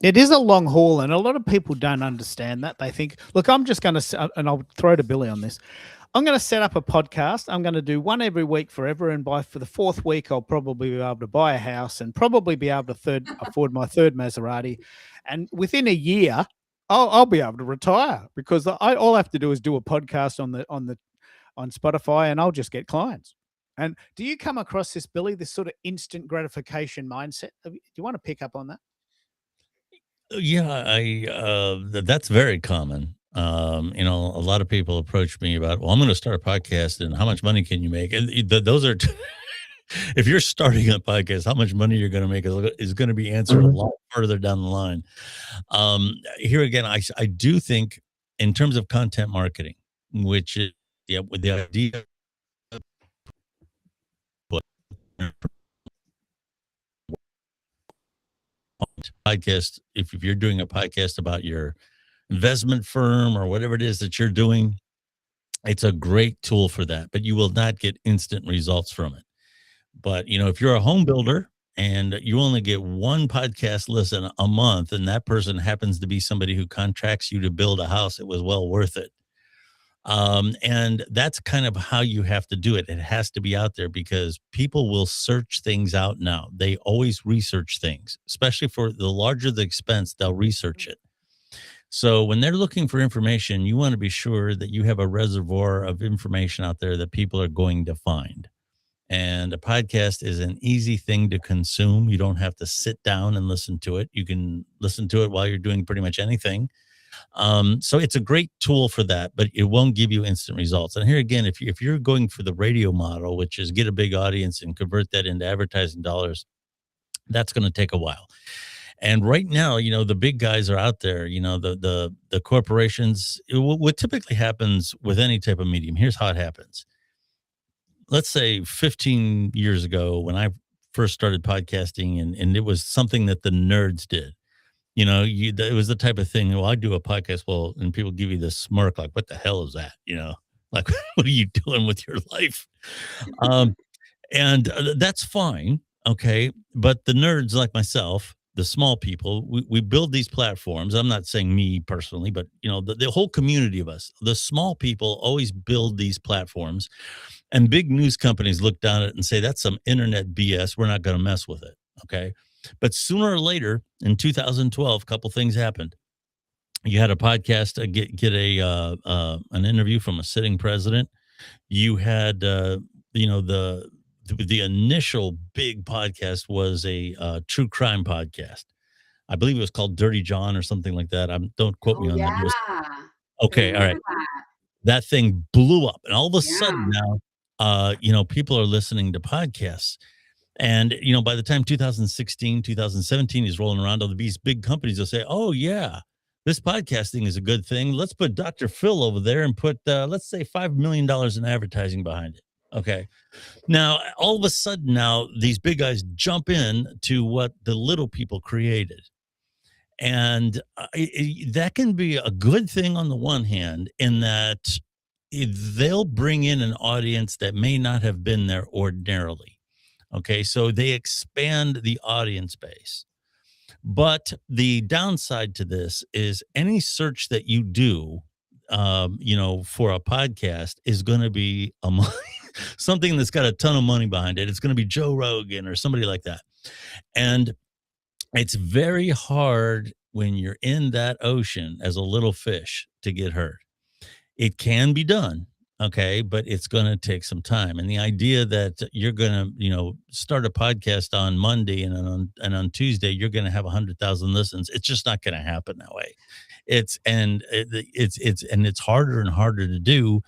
It is a long haul, and a lot of people don't understand that. They think, look, I'm just going to, and I'll throw to Billy on this. I'm going to set up a podcast. I'm going to do one every week forever. And for the fourth week, I'll probably be able to buy a house and probably be able to afford my third Maserati. And within a year, I'll be able to retire, because all I have to do is do a podcast on Spotify, and I'll just get clients. And do you come across this, Billy, this sort of instant gratification mindset? Do you want to pick up on that? Yeah, that's very common. A lot of people approach me about, well, I'm going to start a podcast, and how much money can you make? And those are, if you're starting a podcast, how much money you're going to make is going to be answered a lot further down the line. Here again, I do think in terms of content marketing, which is with the idea podcast. If you're doing a podcast about your investment firm or whatever it is that you're doing, it's a great tool for that, but you will not get instant results from it. But, if you're a home builder and you only get one podcast listen a month, and that person happens to be somebody who contracts you to build a house, it was well worth it. And that's kind of how you have to do it. It has to be out there because people will search things out now. They always research things, especially for the larger the expense, they'll research it. So when they're looking for information, you want to be sure that you have a reservoir of information out there that people are going to find. And a podcast is an easy thing to consume. You don't have to sit down and listen to it. You can listen to it while you're doing pretty much anything. So it's a great tool for that, but it won't give you instant results. And here again, if you're going for the radio model, which is get a big audience and convert that into advertising dollars, that's going to take a while. And right now, the big guys are out there, the corporations. What typically happens with any type of medium, here's how it happens. Let's say 15 years ago when I first started podcasting and it was something that the nerds did. It was the type of thing, well, I do a podcast, well, and people give you this smirk, like, what the hell is that? Like, what are you doing with your life? And that's fine. Okay. But the nerds like myself, the small people, we build these platforms. I'm not saying me personally, but the whole community of us, the small people always build these platforms, and big news companies look down at it and say, that's some internet BS. We're not going to mess with it. Okay. But sooner or later in 2012, a couple things happened. You had a podcast, get an interview from a sitting president. You had, the initial big podcast was a true crime podcast. I believe it was called Dirty John or something like that. Don't quote me on that. Okay. All right. That thing blew up. And all of a sudden now, people are listening to podcasts. And, by the time 2016, 2017 is rolling around, all these big companies will say, oh, yeah, this podcasting is a good thing. Let's put Dr. Phil over there and put, let's say, $5 million in advertising behind it. Okay. Now, all of a sudden now, these big guys jump in to what the little people created. And that can be a good thing on the one hand, in that they'll bring in an audience that may not have been there ordinarily. Okay, so they expand the audience base. But the downside to this is any search that you do, for a podcast is going to be something that's got a ton of money behind it. It's going to be Joe Rogan or somebody like that. And it's very hard when you're in that ocean as a little fish to get hurt. It can be done. Okay, but it's going to take some time. And the idea that you're going to, start a podcast on Monday and on Tuesday, you're going to have 100,000 listens. It's just not going to happen that way. It's harder and harder to do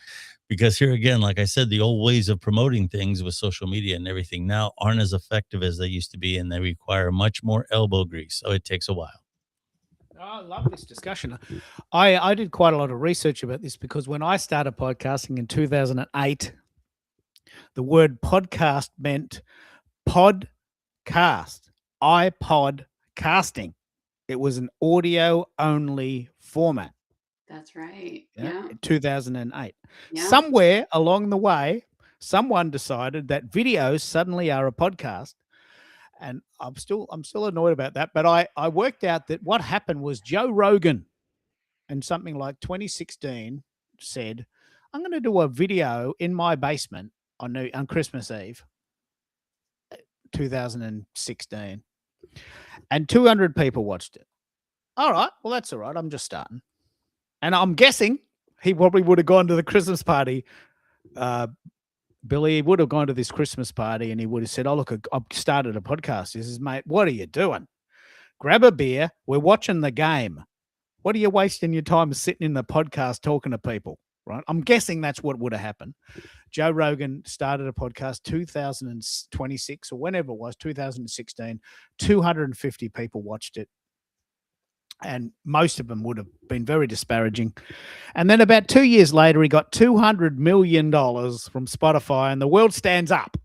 because here again, like I said, the old ways of promoting things with social media and everything now aren't as effective as they used to be, and they require much more elbow grease. So it takes a while. I love this discussion. I did quite a lot of research about this because when I started podcasting in 2008, the word podcast meant podcast, iPod casting. It was an audio only format. That's right. Yeah. In 2008. Yeah. Somewhere along the way, someone decided that videos suddenly are a podcast. And I'm still annoyed about that. But I worked out that what happened was Joe Rogan in something like 2016 said, I'm going to do a video in my basement on Christmas Eve, 2016. And 200 people watched it. All right. Well, that's all right. I'm just starting. And I'm guessing he probably would have gone to the Christmas party. Billy would have gone to this Christmas party and he would have said, oh, look, I've started a podcast. He says, mate, what are you doing? Grab a beer. We're watching the game. What are you wasting your time sitting in the podcast talking to people? Right. I'm guessing that's what would have happened. Joe Rogan started a podcast 2026 or whenever it was, 2016. 250 people watched it. And most of them would have been very disparaging. And then about 2 years later, he got $200 million from Spotify and the world stands up.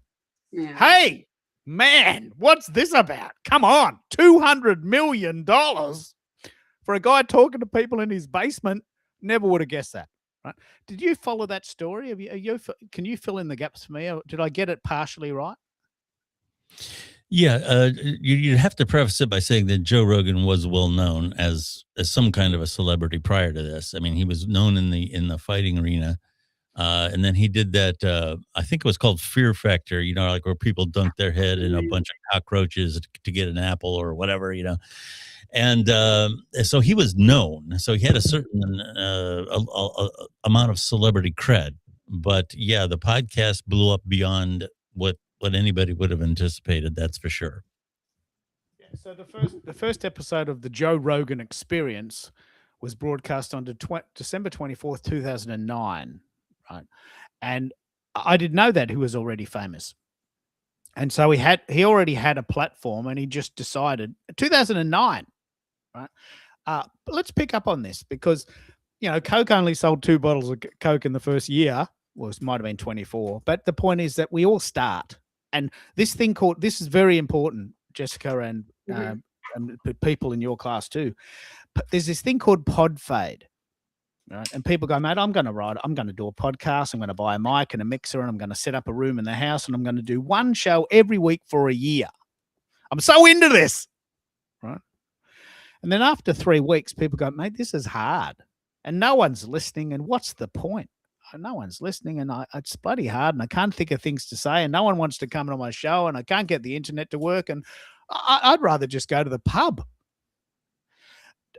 Yeah. Hey, Man, what's this about? Come on, $200 million for a guy talking to people in his basement. Never would have guessed that. Right? Did you follow that story? Can you fill in the gaps for me? Or did I get it partially right? Yeah, you'd have to preface it by saying that Joe Rogan was well known as some kind of a celebrity prior to this. I mean, he was known in the fighting arena, and then he did that. I think it was called Fear Factor. You know, like where people dunk their head in a bunch of cockroaches to get an apple or whatever. You know, and so he was known. So he had a certain amount of celebrity cred. But yeah, the podcast blew up beyond what anybody would have anticipated. That's for sure. Yeah, so the first episode of the Joe Rogan Experience was broadcast on December 24th, 2009, right? And I didn't know that he was already famous. And so he already had a platform, and he just decided 2009, right? But let's pick up on this because, you know, Coke only sold 2 bottles of Coke in the first year. Well, it might have been 24, but the point is that we all start. And this is very important, Jessica, and people in your class too. But there's this thing called pod fade, right? And people go, mate, I'm going to do a podcast. I'm going to buy a mic and a mixer, and I'm going to set up a room in the house, and I'm going to do one show every week for a year. I'm so into this, right? And then after 3 weeks, people go, mate, this is hard, and no one's listening. And what's the point? No one's listening, and it's bloody hard, and I can't think of things to say, and no one wants to come on my show, and I can't get the internet to work, and I'd rather just go to the pub.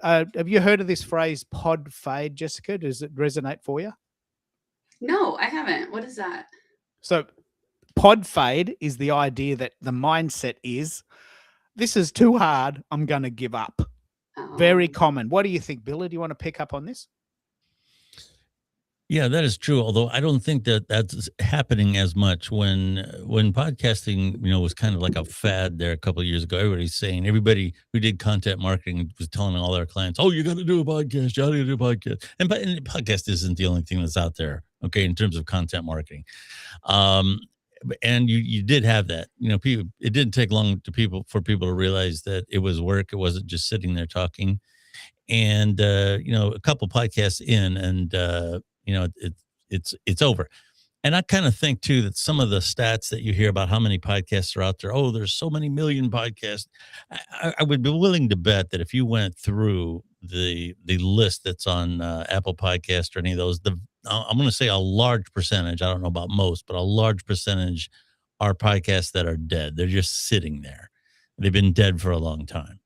Have you heard of this phrase pod fade, Jessica? Does it resonate for you? No, I haven't. What is that? So pod fade is the idea that the mindset is, this is too hard, I'm going to give up. Very common. What do you think, Billy? Do you want to pick up on this? Yeah, that is true. Although I don't think that that's happening as much when podcasting, you know, was kind of like a fad there a couple of years ago. Everybody who did content marketing was telling all their clients, "Oh, you got to do a podcast. You got to do a podcast." And podcast isn't the only thing that's out there, okay, in terms of content marketing. And you did have that, you know, people. It didn't take long for people to realize that it was work. It wasn't just sitting there talking. And you know, a couple podcasts in, and you know, it's over. And I kind of think too that some of the stats that you hear about how many podcasts are out there, oh, there's so many million podcasts. I would be willing to bet that if you went through the list that's on Apple Podcast or any of those, I'm going to say a large percentage, I don't know about most, but a large percentage are podcasts that are dead. They're just sitting there. They've been dead for a long time.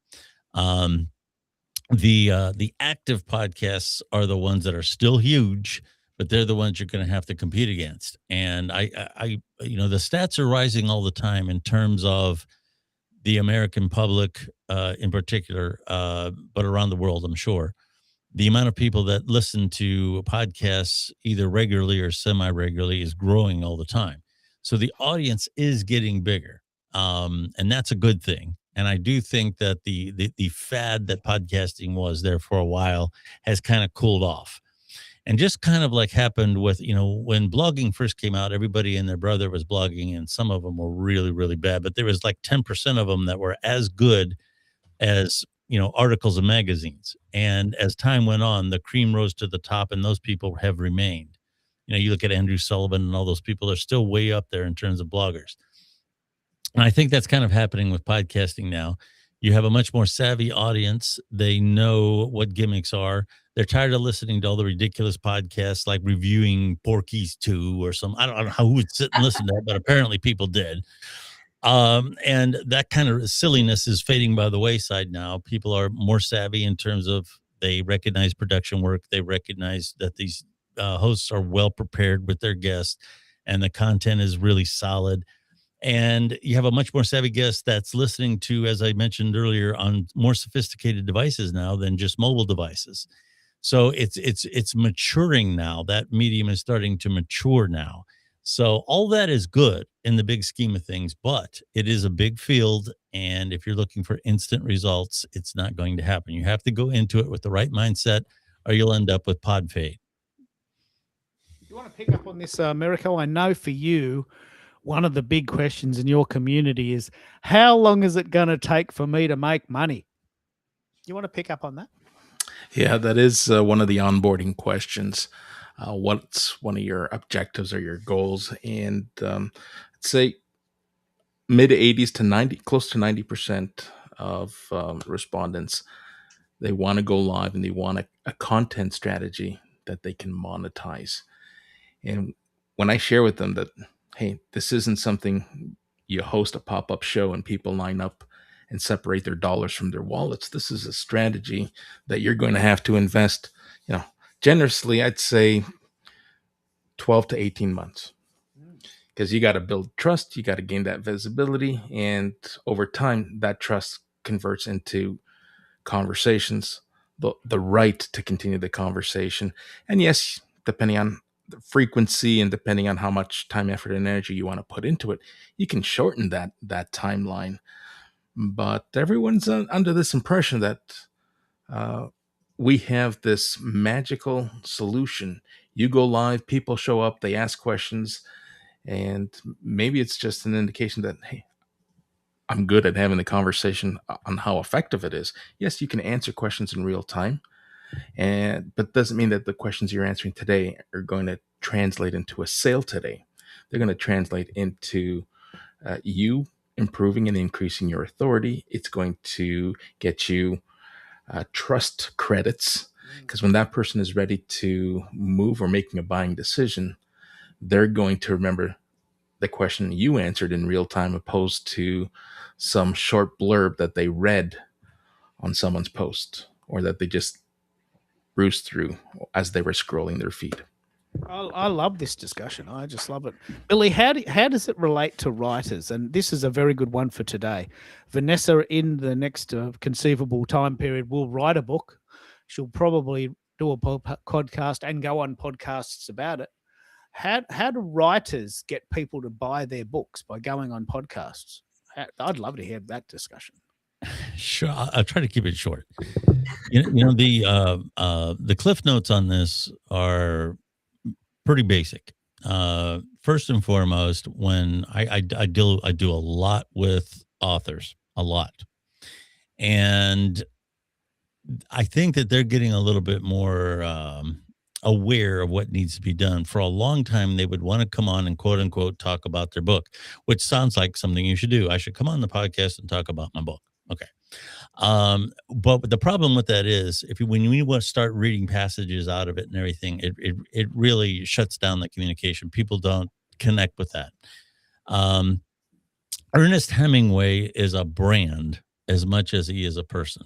The active podcasts are the ones that are still huge, but they're the ones you're going to have to compete against. And I, you know, the stats are rising all the time in terms of the American public, in particular, but around the world, I'm sure. The amount of people that listen to podcasts either regularly or semi-regularly is growing all the time. So the audience is getting bigger, and that's a good thing. And I do think that the fad that podcasting was there for a while has kind of cooled off. And just kind of like happened with, you know, when blogging first came out, everybody and their brother was blogging, and some of them were really, really bad. But there was like 10% of them that were as good as, you know, articles and magazines. And as time went on, the cream rose to the top, and those people have remained. You know, you look at Andrew Sullivan and all those people are still way up there in terms of bloggers. And I think that's kind of happening with podcasting now. You have a much more savvy audience. They know what gimmicks are. They're tired of listening to all the ridiculous podcasts like reviewing Porky's 2 or some. I don't know who would sit and listen to that, but apparently people did. And that kind of silliness is fading by the wayside now. People are more savvy in terms of they recognize production work. They recognize that these hosts are well prepared with their guests, and the content is really solid. And you have a much more savvy guest that's listening to, as I mentioned earlier, on more sophisticated devices now than just mobile devices. So it's maturing now. That medium is starting to mature now. So all that is good in the big scheme of things, but it is a big field. And if you're looking for instant results, it's not going to happen. You have to go into it with the right mindset, or you'll end up with pod fade. You want to pick up on this, Miracle? I know for you, one of the big questions in your community is, how long is it going to take for me to make money? You want to pick up on that? Yeah, that is one of the onboarding questions. What's one of your objectives or your goals? And I'd say mid 80s to 90, close to 90% of respondents, they want to go live and they want a content strategy that they can monetize. And when I share with them that, hey, this isn't something you host a pop-up show and people line up and separate their dollars from their wallets. This is a strategy that you're going to have to invest, generously, I'd say 12 to 18 months. Because you got to build trust, you got to gain that visibility, and over time, that trust converts into conversations, the right to continue the conversation. And yes, depending on the frequency and depending on how much time, effort, and energy you want to put into it, you can shorten that timeline. But everyone's under this impression that we have this magical solution. You go live, people show up, they ask questions, and maybe it's just an indication that, hey, I'm good at having the conversation on how effective it is. Yes, you can answer questions in real time, but doesn't mean that the questions you're answering today are going to translate into a sale today. They're going to translate into you improving and increasing your authority. It's going to get you trust credits, because when that person is ready to move or making a buying decision, they're going to remember the question you answered in real time, opposed to some short blurb that they read on someone's post or that they just browsed through as they were scrolling their feed. I love this discussion. I just love it. Billy, how does it relate to writers? And this is a very good one for today. Vanessa, in the next conceivable time period, will write a book. She'll probably do a podcast and go on podcasts about it. How do writers get people to buy their books? By going on podcasts? I'd love to hear that discussion. Sure, I'll try to keep it short. The cliff notes on this are pretty basic. First and foremost, when I do a lot with authors, a lot, and I think that they're getting a little bit more aware of what needs to be done. For a long time, they would want to come on and quote unquote talk about their book, which sounds like something you should do. I should come on the podcast and talk about my book. Okay. But the problem with that is when you want to start reading passages out of it and everything, it really shuts down the communication. People don't connect with that. Ernest Hemingway is a brand as much as he is a person.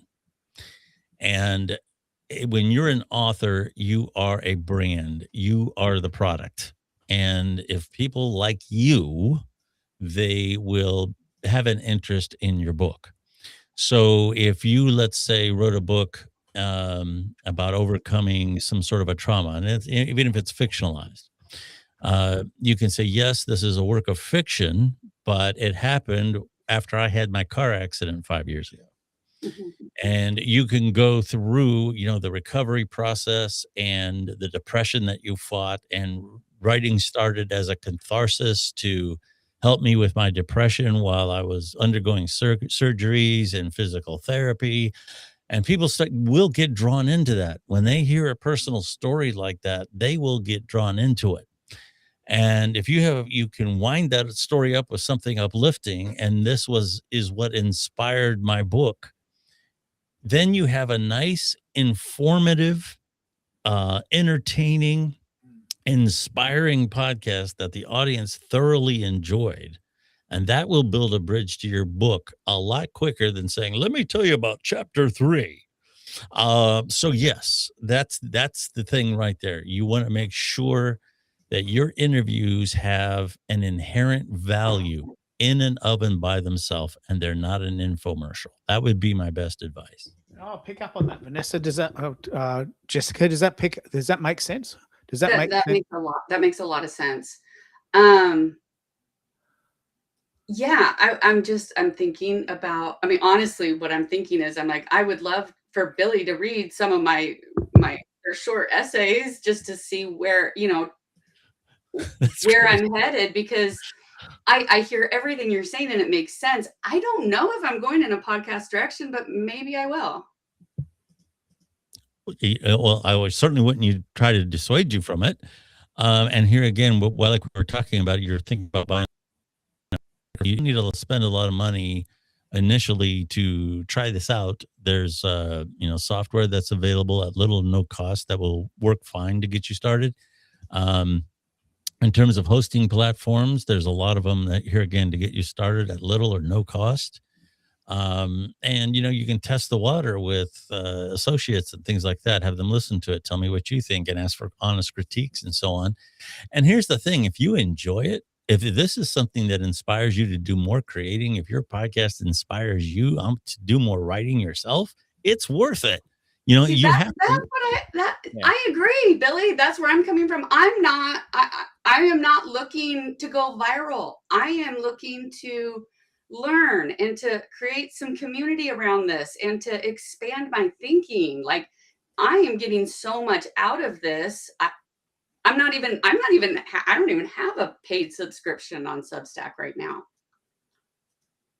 And when you're an author, you are a brand, you are the product. And if people like you, they will have an interest in your book. So if you, let's say, wrote a book about overcoming some sort of a trauma, and even if it's fictionalized, you can say, yes, this is a work of fiction, but it happened after I had my car accident 5 years ago. And you can go through, the recovery process and the depression that you fought, and writing started as a catharsis to help me with my depression while I was undergoing surgeries and physical therapy. And people will get drawn into that. When they hear a personal story like that, they will get drawn into it. And if you can wind that story up with something uplifting, and this is what inspired my book, then you have a nice, informative, entertaining, inspiring podcast that the audience thoroughly enjoyed. And that will build a bridge to your book a lot quicker than saying, let me tell you about chapter 3. So yes, that's the thing right there. You want to make sure that your interviews have an inherent value in and of and by themselves, and they're not an infomercial. That would be my best advice. I'll pick up on that, Vanessa. Does that, Jessica? Does that make sense? Does that make sense? Makes a lot? That makes a lot of sense. Yeah, I'm thinking about. I mean, honestly, what I'm thinking is, I'm like, I would love for Billy to read some of my short essays just to see where where I'm headed, because I hear everything you're saying and it makes sense. I don't know if I'm going in a podcast direction, but maybe I will. Well, certainly wouldn't you try to dissuade you from it. And here again, like we were talking about, you're thinking about buying. You need to spend a lot of money initially to try this out. There's software that's available at little or no cost that will work fine to get you started. In terms of hosting platforms, there's a lot of them that here again to get you started at little or no cost. And you can test the water with associates and things like that. Have them listen to it, tell me what you think, and ask for honest critiques and so on. And here's the thing: if you enjoy it, if this is something that inspires you to do more creating, if your podcast inspires you to do more writing yourself, it's worth it. See, you have that's to. what Yeah. I agree, Billy. That's where I'm coming from. I am not looking to go viral. I am looking to learn and to create some community around this and to expand my thinking. Like, I am getting so much out of this. I don't even have a paid subscription on Substack right now.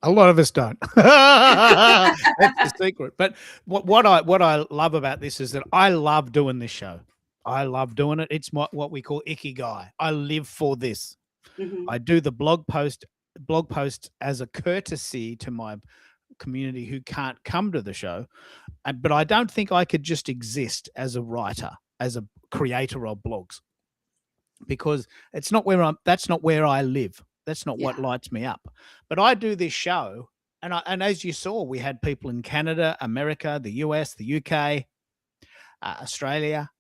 A lot of us don't. That's the secret. But what I love about this is that I love doing this show. I love doing it. It's what we call ikigai. I live for this. Mhm. I do the blog post as a courtesy to my community who can't come to the show. But I don't think I could just exist as a writer, as a creator of blogs, because that's not where I live. That's not what Yeah. lights me up. But I do this show, and as you saw, we had people in Canada, America, the US, the UK, Australia,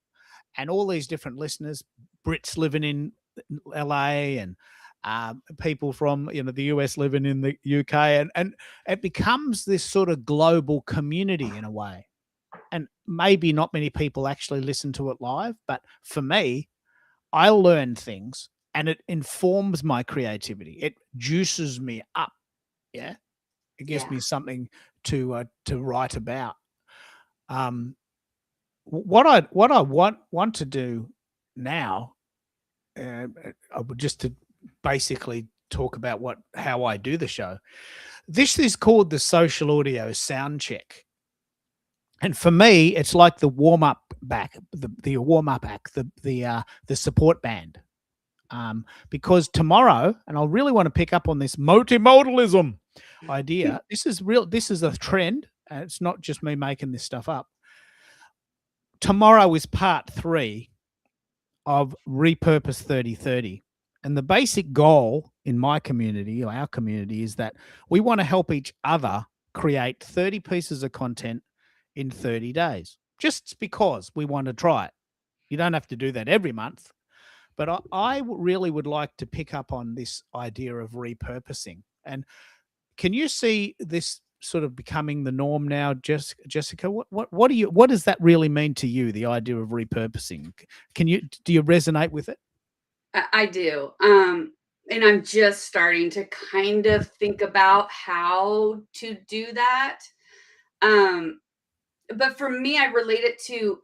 and all these different listeners, Brits living in LA, and people from the US living in the UK, and it becomes this sort of global community in a way. And maybe not many people actually listen to it live, but for me, I learn things and it informs my creativity. It juices me up. Yeah. It gives Yeah. me something to write about. What I want to do now, I would just to basically talk about how I do the show. This is called the Social Audio Sound Check. And for me, it's like the warm-up back, the warm-up act, the support band. Because tomorrow, and I really want to pick up on this multimodalism idea. This is real. This is a trend. And it's not just me making this stuff up. Tomorrow is part 3 of Repurpose 3030. And the basic goal in my community, or our community, is that we want to help each other create 30 pieces of content in 30 days, just because we want to try it. You don't have to do that every month. But I really would like to pick up on this idea of repurposing. And can you see this sort of becoming the norm now, Jessica? What does that really mean to you, the idea of repurposing? Do you resonate with it? I do. And I'm just starting to kind of think about how to do that. But for me, I relate it to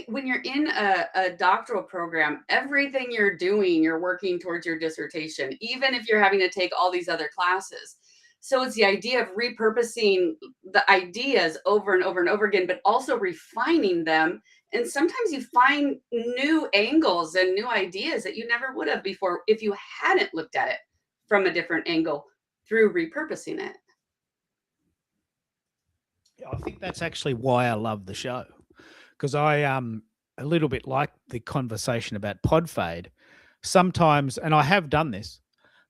when you're in a doctoral program, everything you're doing, you're working towards your dissertation, even if you're having to take all these other classes. So it's the idea of repurposing the ideas over and over and over again, but also refining them. And sometimes you find new angles and new ideas that you never would have before if you hadn't looked at it from a different angle through repurposing it. I think that's actually why I love the show, because I a little bit like the conversation about pod fade. Sometimes, and I have done this,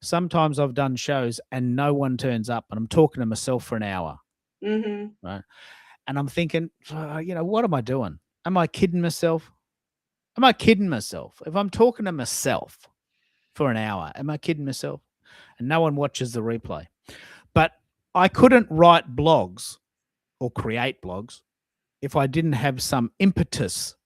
sometimes I've done shows and no one turns up and I'm talking to myself for an hour. Mm-hmm. Right. And I'm thinking, what am I doing? Am I kidding myself? Am I kidding myself? If I'm talking to myself for an hour, am I kidding myself? And no one watches the replay. But I couldn't write blogs or create blogs if I didn't have some impetus.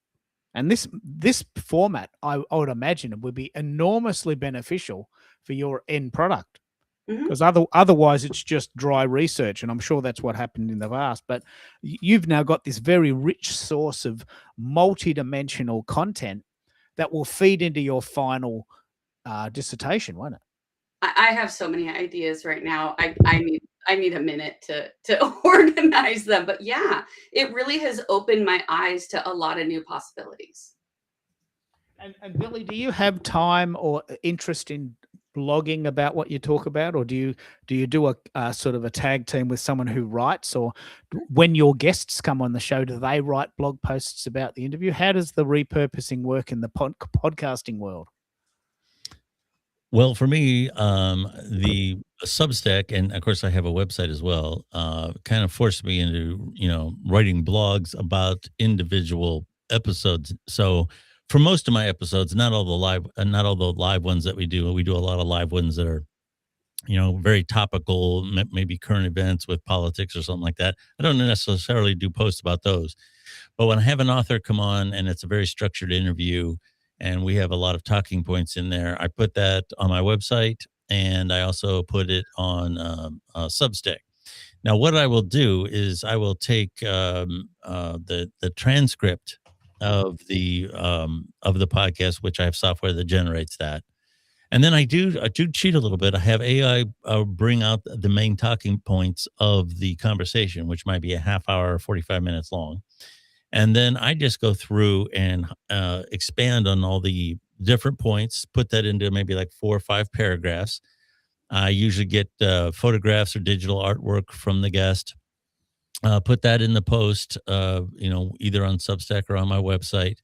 And this format, I would imagine, it would be enormously beneficial for your end product, because otherwise it's just dry research, and I'm sure that's what happened in the past. But you've now got this very rich source of multi-dimensional content that will feed into your final dissertation, won't it? I have so many ideas right now. I need a minute to organize them. But yeah, it really has opened my eyes to a lot of new possibilities. And Billy, do you have time or interest in blogging about what you talk about, or do you do a sort of a tag team with someone who writes, or when your guests come on the show, do they write blog posts about the interview? How does the repurposing work in the podcasting world? Well, for me, the Substack, and of course I have a website as well, kind of forced me into, writing blogs about individual episodes. So for most of my episodes, not all the live ones that we do a lot of live ones that are, very topical, maybe current events with politics or something like that. I don't necessarily do posts about those. But when I have an author come on and it's a very structured interview and we have a lot of talking points in there, I put that on my website, and I also put it on Substack. Now, what I will do is I will take the transcript of the podcast, which I have software that generates that, and then I do cheat a little bit. I have AI bring out the main talking points of the conversation, which might be a half hour, 45 minutes long. And then I just go through and expand on all the different points, put that into maybe like 4 or 5 paragraphs. I usually get photographs or digital artwork from the guest, put that in the post, either on Substack or on my website.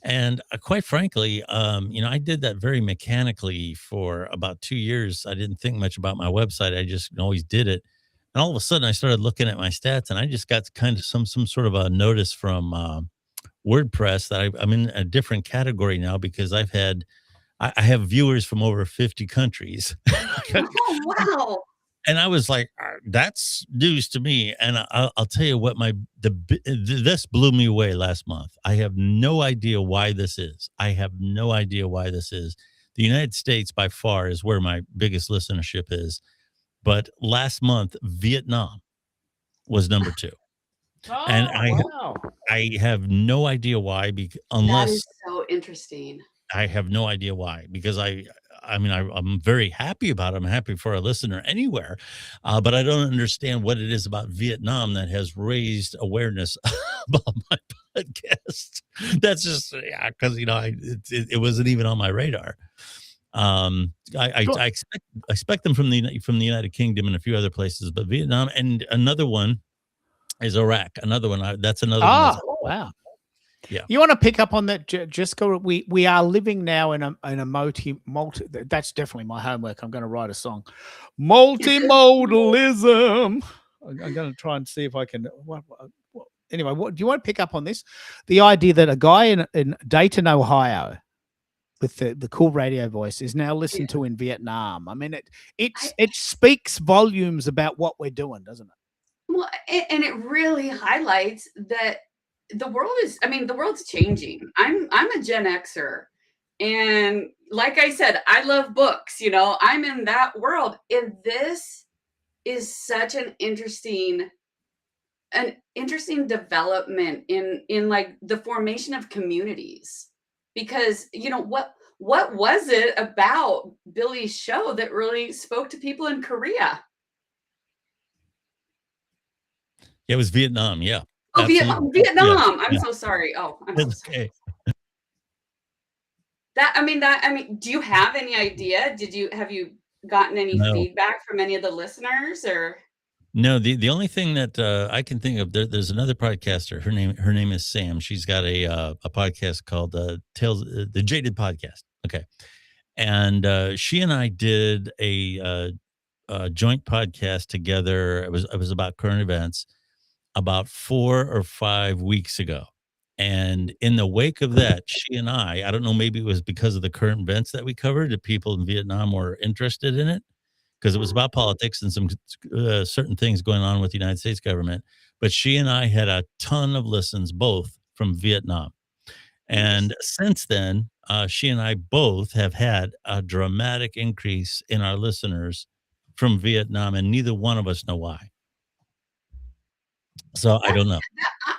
And quite frankly, I did that very mechanically for about 2 years. I didn't think much about my website. I just always did it. And all of a sudden I started looking at my stats, and I just got kind of some sort of a notice from WordPress that I'm in a different category now, because I have viewers from over 50 countries. Oh, wow. And I was like, that's news to me. And I'll tell you what, this blew me away last month. I have no idea why this is. The United States by far is where my biggest listenership is. But last month, Vietnam was number 2. And Wow. I have no idea why, That unless is so interesting. I have no idea why, because I'm very happy about it. I'm happy for a listener anywhere, but I don't understand what it is about Vietnam that has raised awareness about my podcast. That's just, because it wasn't even on my radar. I Sure. expect them from the United Kingdom and a few other places, but Vietnam, and another one is Iraq. Another one, that's another one. That's, Wow. Yeah. You want to pick up on that, Jessica? We are living now in a multi. That's definitely my homework. I'm going to write a song. Multimodalism. I'm going to try and see if I can. Anyway, do you want to pick up on this? The idea that a guy in Dayton, Ohio, with the cool radio voice, is now listened to in Vietnam. I mean, it speaks volumes about what we're doing, doesn't it? Well, and it really highlights that the world's changing. I'm a Gen Xer, and like I said, I love books. I'm in that world, and this is such an interesting development in like the formation of communities, because what was it about Billy's show that really spoke to people in Korea? it was Vietnam. Yeah. Oh, Absolutely. Vietnam. Yeah. I'm so sorry. Oh, I'm so That's sorry. okay. Do you have any idea? Have you gotten any No. feedback from any of the listeners, or? No, the only thing that I can think of, there's another podcaster. Her name is Sam. She's got a podcast called Tales, the Jaded Podcast. Okay, and she and I did a joint podcast together. It was about current events about 4 or 5 weeks ago. And in the wake of that, she and I don't know, maybe it was because of the current events that we covered, that people in Vietnam were interested in it, because it was about politics and some certain things going on with the United States government. But she and I had a ton of listens, both from Vietnam. And since then, she and I both have had a dramatic increase in our listeners from Vietnam, and neither one of us know why. So I don't know.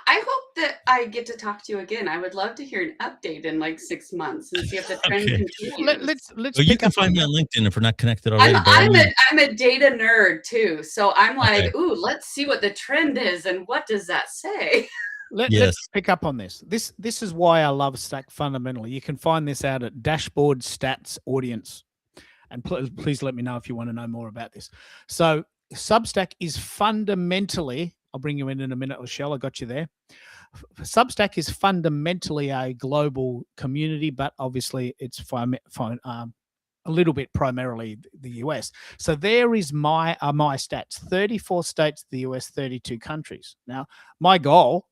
I hope that I get to talk to you again. I would love to hear an update in like 6 months and see if the trend Okay. continues. Let's Well, you pick can up on find me that. on LinkedIn if we're not connected already. I'm a data nerd too. So I'm like, Okay. ooh, let's see what the trend is and what does that say? Let's Yes. pick up on this. This is why I love Stack fundamentally. You can find this out at Dashboard Stats Audience. And please let me know if you want to know more about this. So Substack is fundamentally, I'll bring you in a minute, Michelle, I got you there. Substack is fundamentally a global community, but obviously it's a little bit primarily the US. So there is my stats, 34 states, the US, 32 countries. Now, my goal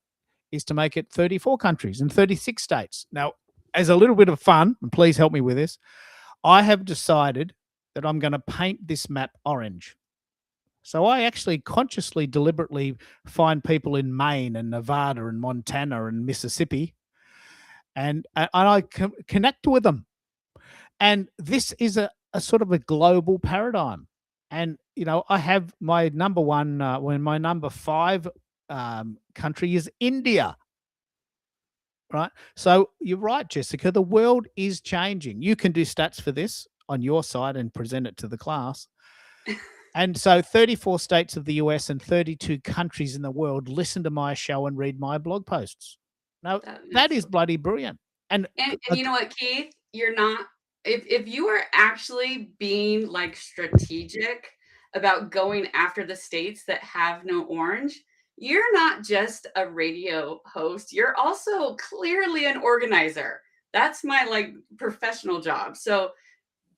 is to make it 34 countries and 36 states. Now, as a little bit of fun, and please help me with this, I have decided that I'm going to paint this map orange. So I actually consciously, deliberately find people in Maine and Nevada and Montana and Mississippi, and I connect with them. And this is a sort of a global paradigm. And, you know, I have my number one, when my number 5 country is India. Right. So you're right, Jessica. The world is changing. You can do stats for this on your side and present it to the class. And so 34 states of the US and 32 countries in the world listen to my show and read my blog posts. Now, that is bloody brilliant. And you know what, Keith? You're not, if you are actually being like strategic about going after the states that have no orange, you're not just a radio host, you're also clearly an organizer. That's my like professional job. So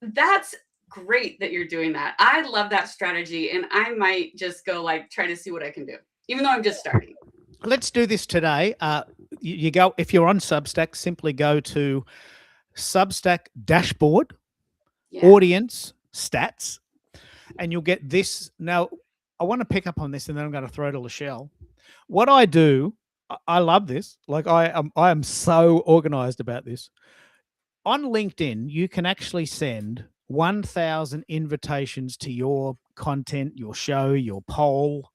that's great that you're doing that. I love that strategy, and I might just go like try to see what I can do, even though I'm just starting. let's do this today. You go, if you're on Substack, simply go to Substack Dashboard, Yeah. Audience, Stats, and you'll get this. Now, I want to pick up on this, and then I'm going to throw to Lachelle. What I do, I love this. Like I am so organized about this. On LinkedIn, you can actually send 1,000 invitations to your content, your show, your poll,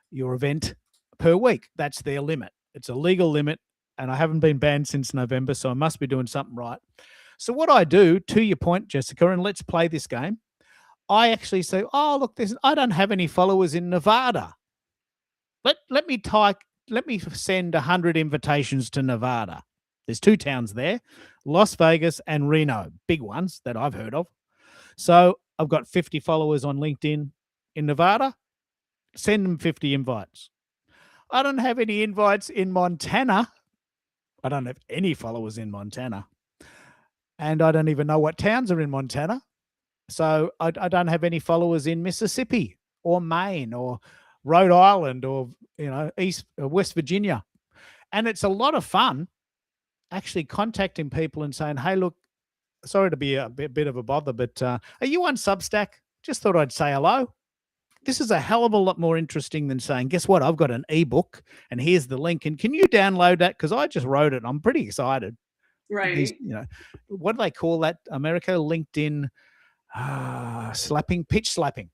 your event per week. That's their limit. It's a legal limit, and I haven't been banned since November, so I must be doing something right. So what I do, to your point, Jessica, and let's play this game, I actually say, oh, look, I don't have any followers in Nevada. Let me send 100 invitations to Nevada. There's 2 towns there, Las Vegas and Reno, big ones that I've heard of. So I've got 50 followers on LinkedIn in Nevada. Send them 50 invites. I don't have any invites in Montana. I don't have any followers in Montana. And I don't even know what towns are in Montana. So I don't have any followers in Mississippi or Maine or Rhode Island or, West Virginia. And it's a lot of fun actually contacting people and saying, hey, look, sorry to be a bit of a bother, but are you on Substack? Just thought I'd say hello. This is a hell of a lot more interesting than saying, guess what? I've got an ebook and here's the link. And can you download that? Because I just wrote it. I'm pretty excited. Right. These, what do they call that, America? LinkedIn pitch slapping.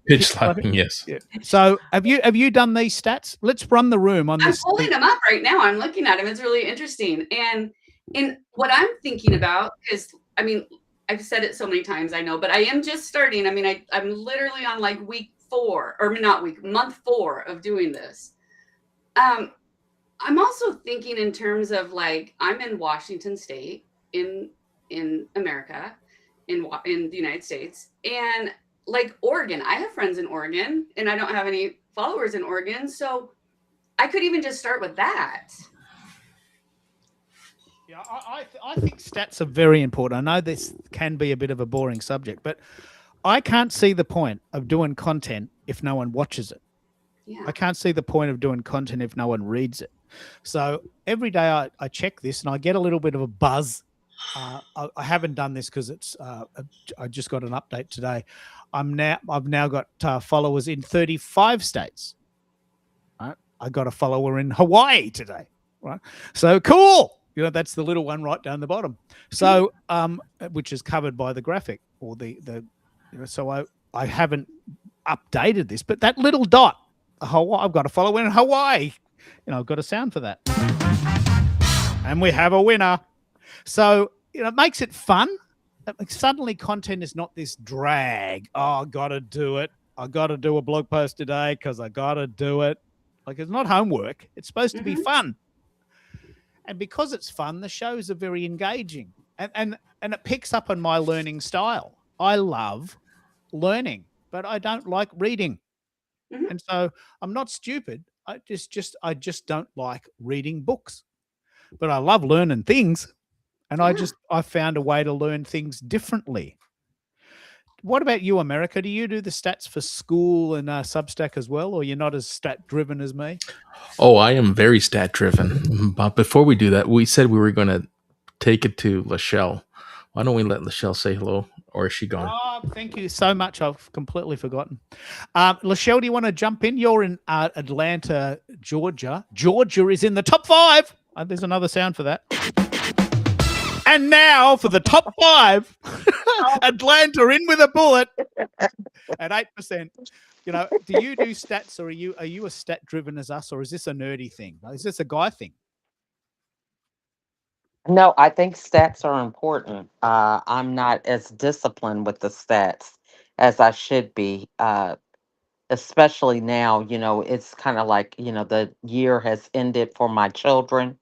Pitch slapping, yes. Yeah. So have you done these stats? Let's run the room on I'm this. pulling them up right now. I'm looking at them. It's really interesting. And what I'm thinking about is, I mean, I've said it so many times, I know, but I am just starting. I mean, I'm literally on like month 4 of doing this. I'm also thinking in terms of like, I'm in Washington State in America, in the United States, and like Oregon. I have friends in Oregon, and I don't have any followers in Oregon, so I could even just start with that. Yeah, I think stats are very important. I know this can be a bit of a boring subject, but I can't see the point of doing content if no one watches it. Yeah. I can't see the point of doing content if no one reads it. So every day I check this and I get a little bit of a buzz. I haven't done this because it's I just got an update today. I've now got followers in 35 states. Right, I got a follower in Hawaii today. Right, so cool. That's the little one right down the bottom. So which is covered by the graphic or so I haven't updated this, but that little dot, Hawaii, I've got a follower in Hawaii. I've got a sound for that. And we have a winner. So, it makes it fun. Suddenly content is not this drag. Oh, I got to do it. I got to do a blog post today because I got to do it. Like, it's not homework. It's supposed to be fun. And because it's fun, the shows are very engaging. And it picks up on my learning style. I love learning, but I don't like reading. And so I'm not stupid. I just don't like reading books. But I love learning things. And I found a way to learn things differently. What about you, America? Do you do the stats for school and Substack as well, or you're not as stat driven as me? Oh, I am very stat driven. But before we do that, we said we were going to take it to Lachelle. Why don't we let Lachelle say hello, or is she gone? Oh, thank you so much. I've completely forgotten. Lachelle, do you want to jump in? You're in Atlanta, Georgia. Georgia is in the top 5. There's another sound for that. And now for the top 5, Atlanta in with a bullet at 8%. Do you do stats, or are you as stat driven as us, or is this a nerdy thing? Is this a guy thing? No, I think stats are important. I'm not as disciplined with the stats as I should be. Especially now, it's kind of like, the year has ended for my children.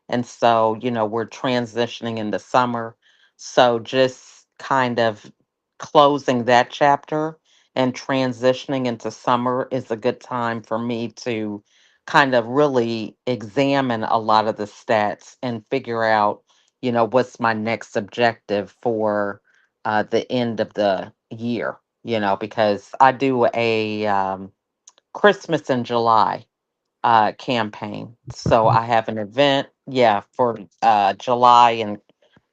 And so, we're transitioning into summer. So just kind of closing that chapter and transitioning into summer is a good time for me to kind of really examine a lot of the stats and figure out, what's my next objective for the end of the year, because I do a Christmas in July campaign. So I have an event, for July and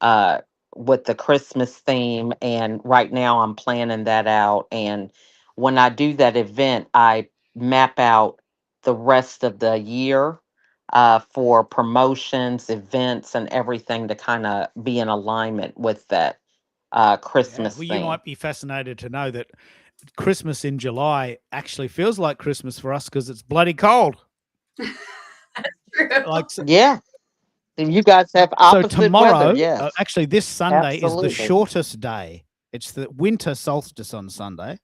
uh, with the Christmas theme. And right now I'm planning that out. And when I do that event, I map out the rest of the year for promotions, events, and everything to kind of be in alignment with that Christmas Well, you theme. might be fascinated to know that Christmas in July actually feels like Christmas for us because it's bloody cold. True. Like, Yeah. And you guys have so opposite tomorrow, weather, yes. actually this Sunday is Absolutely. the shortest day. It's the winter solstice on Sunday.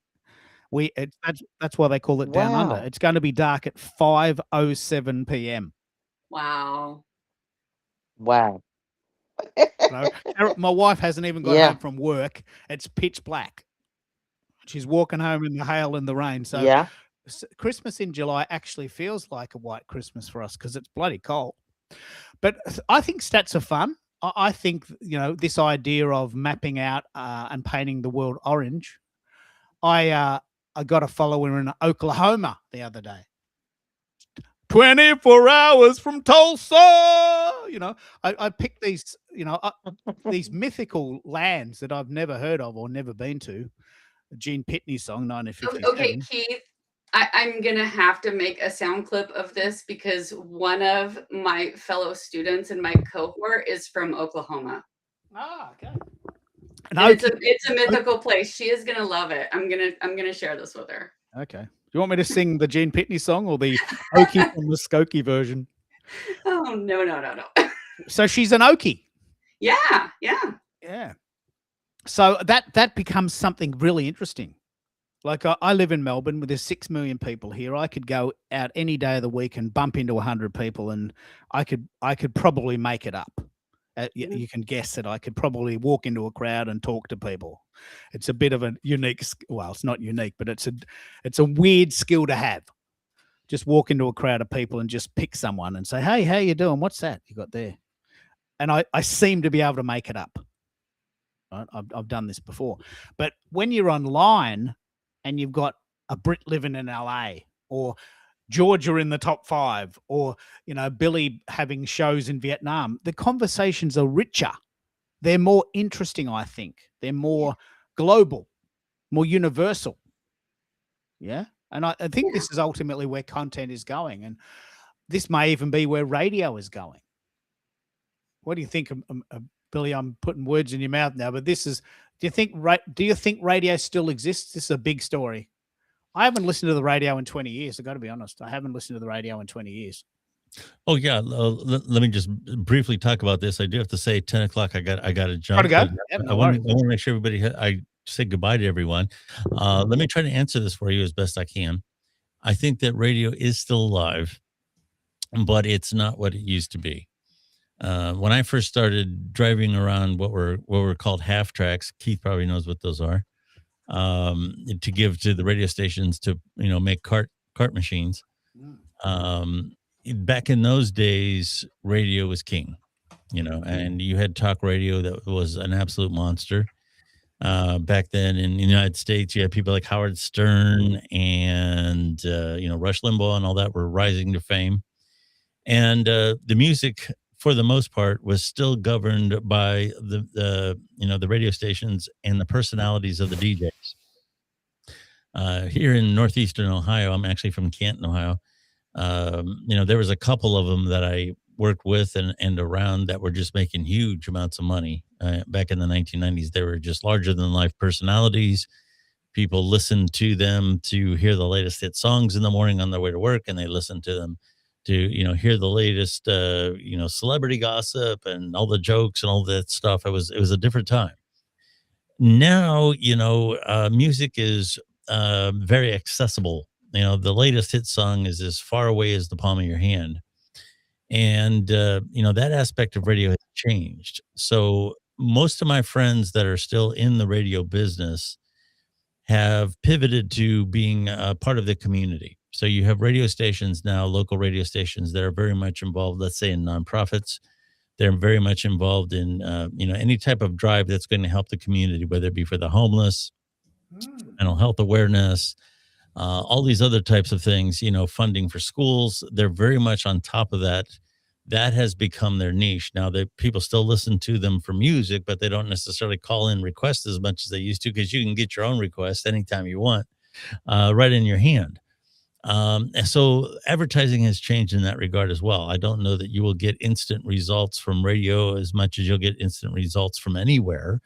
That's why they call it Down Under. Wow. It's going to be dark at 5:07 p.m. Wow. Wow. My wife hasn't even got Yeah. home from work. It's pitch black. She's walking home in the hail and the rain. So Yeah. Christmas in July actually feels like a white Christmas for us because it's bloody cold. But I think stats are fun. I think, this idea of mapping out and painting the world orange. I got a follower in Oklahoma the other day. 24 hours from Tulsa. I picked these, these mythical lands that I've never heard of or never been to. The Gene Pitney song, 1957. Okay, Keith, I'm going to have to make a sound clip of this because one of my fellow students in my cohort is from Oklahoma. Ah, okay. And it's a mythical place. She is going to love it. I'm going to share this with her. Okay. Do you want me to sing the Gene Pitney song or the Okie from the Skokie version? Oh, no. So she's an Okie. Yeah. Yeah. So that becomes something really interesting. Like I live in Melbourne where there's 6 million people here. I could go out any day of the week and bump into 100 people and I could probably make it up. You can guess that I could probably walk into a crowd and talk to people. It's a bit of a unique, well, it's not unique, but it's a weird skill to have. Just walk into a crowd of people and just pick someone and say, "Hey, how you doing? What's that you got there?" And I seem to be able to make it up. Right? I've done this before. But when you're online and you've got a Brit living in LA or Georgia in the top 5 or, Billy having shows in Vietnam, the conversations are richer. They're more interesting, I think. They're more global, more universal. Yeah. And I think this is ultimately where content is going. And this may even be where radio is going. What do you think, Billy? I'm putting words in your mouth now, but do you think radio still exists? This is a big story. I haven't listened to the radio in 20 years. I've got to be honest. I haven't listened to the radio in 20 years. Oh yeah, let me just briefly talk about this. I do have to say, 10 o'clock. I got to Gotta jump, go. but Yep, I no want to worries. make sure everybody. I say goodbye to everyone. Let me try to answer this for you as best I can. I think that radio is still alive, but it's not what it used to be. When I first started driving around what were called half tracks, Keith probably knows what those are. To give to the radio stations to make cart machines. Mm. Um, Back in those days, radio was king. And you had talk radio that was an absolute monster. Back then in the United States, you had people like Howard Stern and Rush Limbaugh and all that were rising to fame. And the music, for the most part, was still governed by the radio stations and the personalities of the DJs. Here in northeastern Ohio, I'm actually from Canton, Ohio. There was a couple of them that I worked with and around that were just making huge amounts of money. Back in the 1990s, they were just larger than life personalities. People listened to them to hear the latest hit songs in the morning on their way to work, and they listened to them to hear the latest celebrity gossip and all the jokes and all that stuff. It was a different time. Now music is very accessible. The latest hit song is as far away as the palm of your hand, and that aspect of radio has changed. So most of my friends that are still in the radio business have pivoted to being a part of the community. So you have radio stations now, local radio stations that are very much involved, let's say, in nonprofits. They're very much involved in any type of drive that's going to help the community, whether it be for the homeless, Mm. mental health awareness, all these other types of things, funding for schools. They're very much on top of that. That has become their niche. Now that people still listen to them for music, but they don't necessarily call in requests as much as they used to, because you can get your own request anytime you want, right in your hand. And so advertising has changed in that regard as well. I don't know that you will get instant results from radio as much as you'll get instant results from anywhere.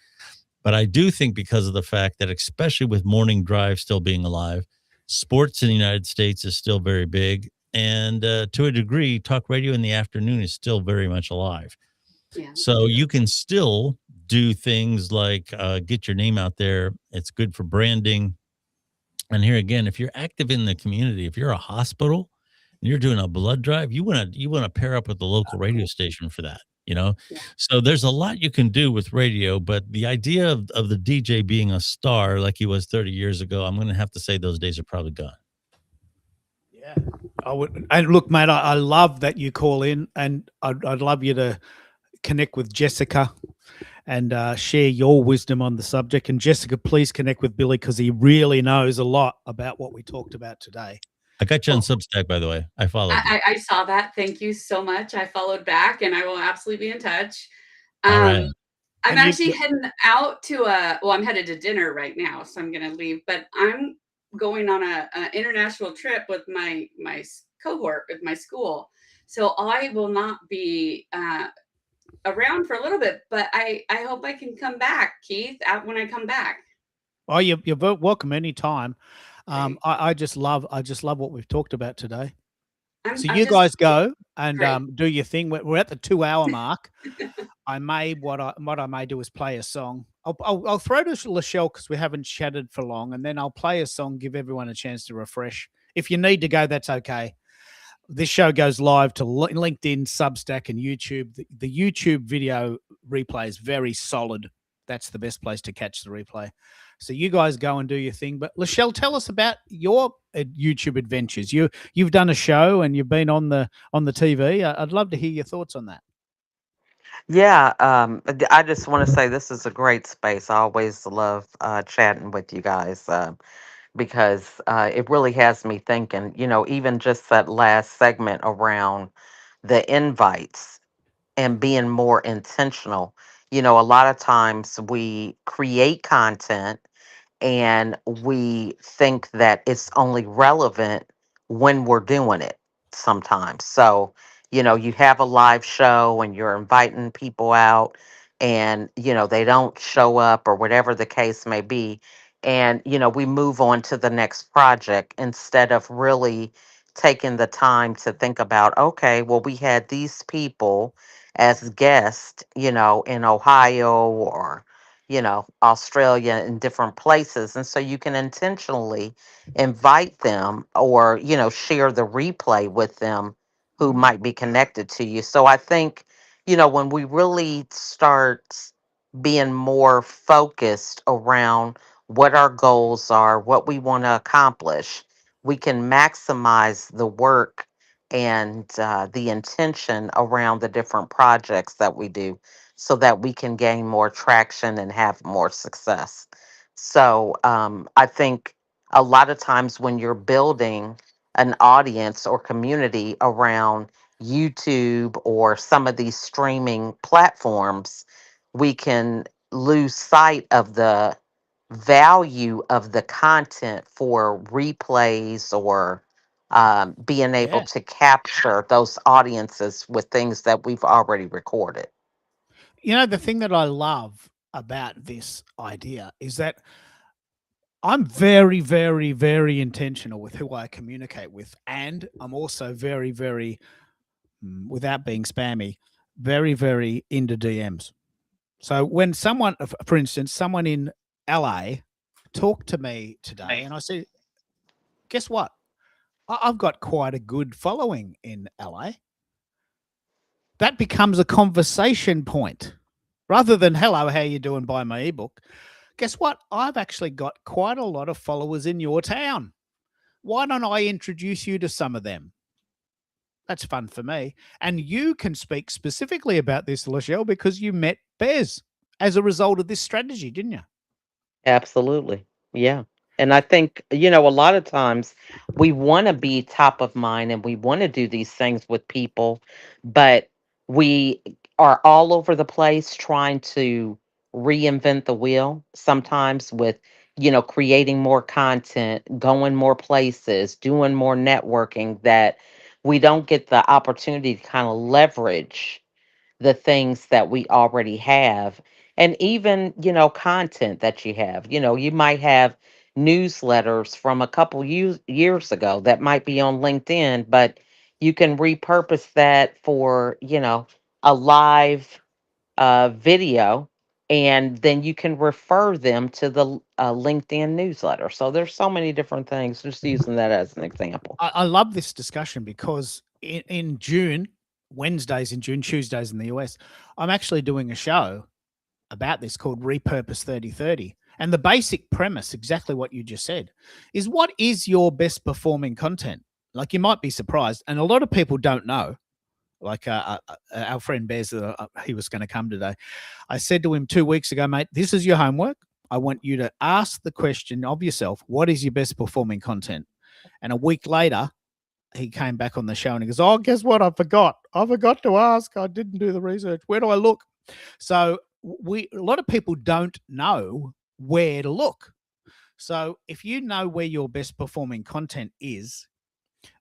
But I do think, because of the fact that, especially with morning drive still being alive, sports in the United States is still very big. And to a degree, talk radio in the afternoon is still very much alive. Yeah. So you can still do things like get your name out there. It's good for branding. And here again, if you're active in the community, if you're a hospital and you're doing a blood drive, you want to pair up with the local radio station for that. Yeah. So there's a lot you can do with radio, but the idea of the DJ being a star like he was 30 years ago, I'm going to have to say those days are probably gone. Yeah, I would. And look, mate, I love that you call in, and I'd love you to connect with Jessica and share your wisdom on the subject. And Jessica, please connect with Billy, because he really knows a lot about what we talked about today. I got you on Oh, Substack, by the way. I followed you. I saw that. Thank you so much. I followed back, and I will absolutely be in touch. All right. I'm And you, actually heading out to I'm headed to dinner right now, so I'm going to leave. But I'm going on a international trip with my cohort with my school, so I will not be around for a little bit. But I hope I can come back, Keith, out when I come back. oh, you're welcome anytime. Great. I just love what we've talked about today. So I'm you just guys go and great. do your thing. We're at the 2 hour mark. What I may do is play a song. I'll throw to Lachelle, because we haven't chatted for long, and then I'll play a song, give everyone a chance to refresh. If you need to go, that's okay. This show goes live to LinkedIn, Substack, and YouTube. The YouTube video replay is very solid. That's the best place to catch the replay. So you guys go and do your thing. But Lachelle, tell us about your YouTube adventures. You've done a show and you've been on the TV. I'd love to hear your thoughts on that. Yeah, I just want to say this is a great space. I always love chatting with you guys, because it really has me thinking, even just that last segment around the invites and being more intentional. A lot of times we create content and we think that it's only relevant when we're doing it sometimes. So, you have a live show and you're inviting people out and, they don't show up or whatever the case may be. And, we move on to the next project instead of really taking the time to think about, okay, well, we had these people as guests, in Ohio or, Australia and different places. And so you can intentionally invite them or, share the replay with them who might be connected to you. So I think, when we really start being more focused around what our goals are, what we want to accomplish, we can maximize the work and the intention around the different projects that we do so that we can gain more traction and have more success. So I think a lot of times when you're building an audience or community around YouTube or some of these streaming platforms, we can lose sight of the value of the content for replays or being able Yeah. to capture those audiences with things that we've already recorded. The thing that I love about this idea is that I'm very, very, very intentional with who I communicate with. And I'm also very, very, without being spammy, very, very into DMs. So when someone, for instance, someone in LA talked to me today and I said, guess what? I've got quite a good following in LA. That becomes a conversation point rather than, hello, how you doing, buy my ebook. Guess what? I've actually got quite a lot of followers in your town. Why don't I introduce you to some of them? That's fun for me. And you can speak specifically about this, Lachelle, because you met Bez as a result of this strategy, didn't you? Absolutely. Yeah. And I think, a lot of times we want to be top of mind and we want to do these things with people, but we are all over the place trying to reinvent the wheel sometimes with, creating more content, going more places, doing more networking that we don't get the opportunity to kind of leverage the things that we already have and even content that you have. You might have newsletters from a couple years ago that might be on LinkedIn, but you can repurpose that for a live video, and then you can refer them to the LinkedIn newsletter. So there's so many different things, just using that as an example. I love this discussion because in June, Wednesdays in June, Tuesdays in the US, I'm actually doing a show about this called Repurpose 3030. And the basic premise, exactly what you just said, is what is your best performing content? Like you might be surprised, and a lot of people don't know. Like our friend Bez, he was going to come today. I said to him 2 weeks ago, mate, this is your homework. I want you to ask the question of yourself, what is your best performing content? And a week later, he came back on the show and he goes, oh, guess what? I forgot to ask. I didn't do the research. Where do I look? So a lot of people don't know where to look. So if you know where your best performing content is,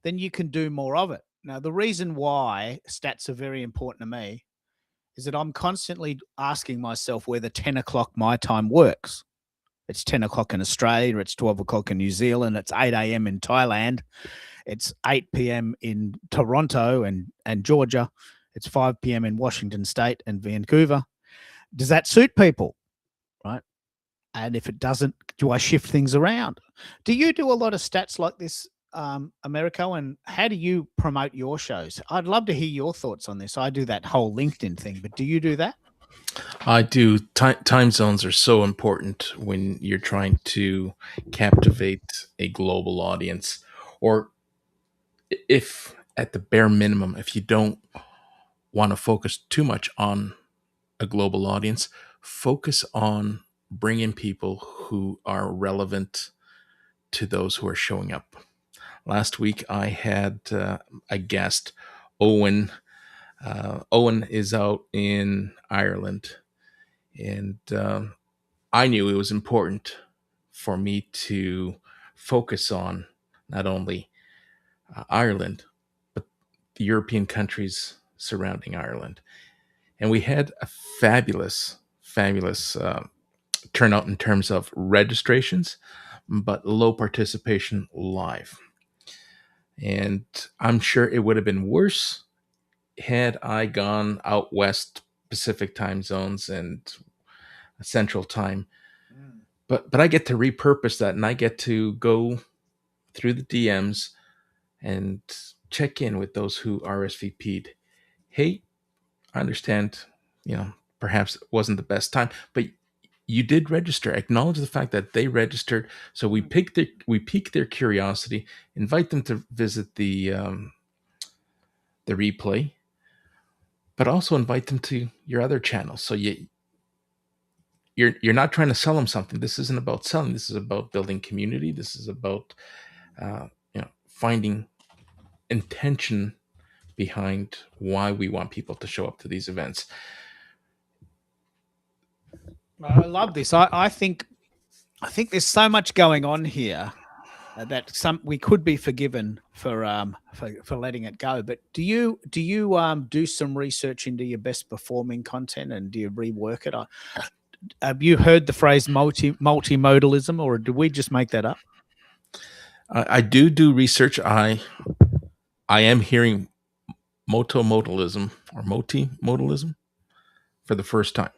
then you can do more of it. Now, the reason why stats are very important to me is that I'm constantly asking myself whether 10 o'clock my time works. It's 10 o'clock in Australia, it's 12 o'clock in New Zealand, it's 8 a.m. in Thailand, it's 8 p.m. in Toronto and Georgia, it's 5 p.m. in Washington State and Vancouver. Does that suit people? Right? And if it doesn't, do I shift things around? Do you do a lot of stats like this, Americo? And how do you promote your shows? I'd love to hear your thoughts on this. I do that whole LinkedIn thing, but do you do that? I do. Time zones are so important when you're trying to captivate a global audience, or if at the bare minimum, if you don't want to focus too much on a global audience, focus on bringing people who are relevant to those who are showing up. Last week, I had a guest, Owen. Owen is out in Ireland, and I knew it was important for me to focus on not only Ireland, but the European countries surrounding Ireland. And we had a fabulous, fabulous turnout in terms of registrations, but low participation live. And I'm sure it would have been worse had I gone out west, Pacific time zones and Central time. But I get to repurpose that, and I get to go through the DMs and check in with those who RSVP'd. Hey, I understand, perhaps it wasn't the best time, but you did register. Acknowledge the fact that they registered. So we pique their curiosity, invite them to visit the replay, but also invite them to your other channels. So you're not trying to sell them something. This isn't about selling. This is about building community. This is about finding intention behind why we want people to show up to these events. I love this. I think there's so much going on here that we could be forgiven for letting it go. But do you do some research into your best performing content, and do you rework it? Have you heard the phrase multimodalism, or did we just make that up? I do research. I am hearing multimodalism for the first time.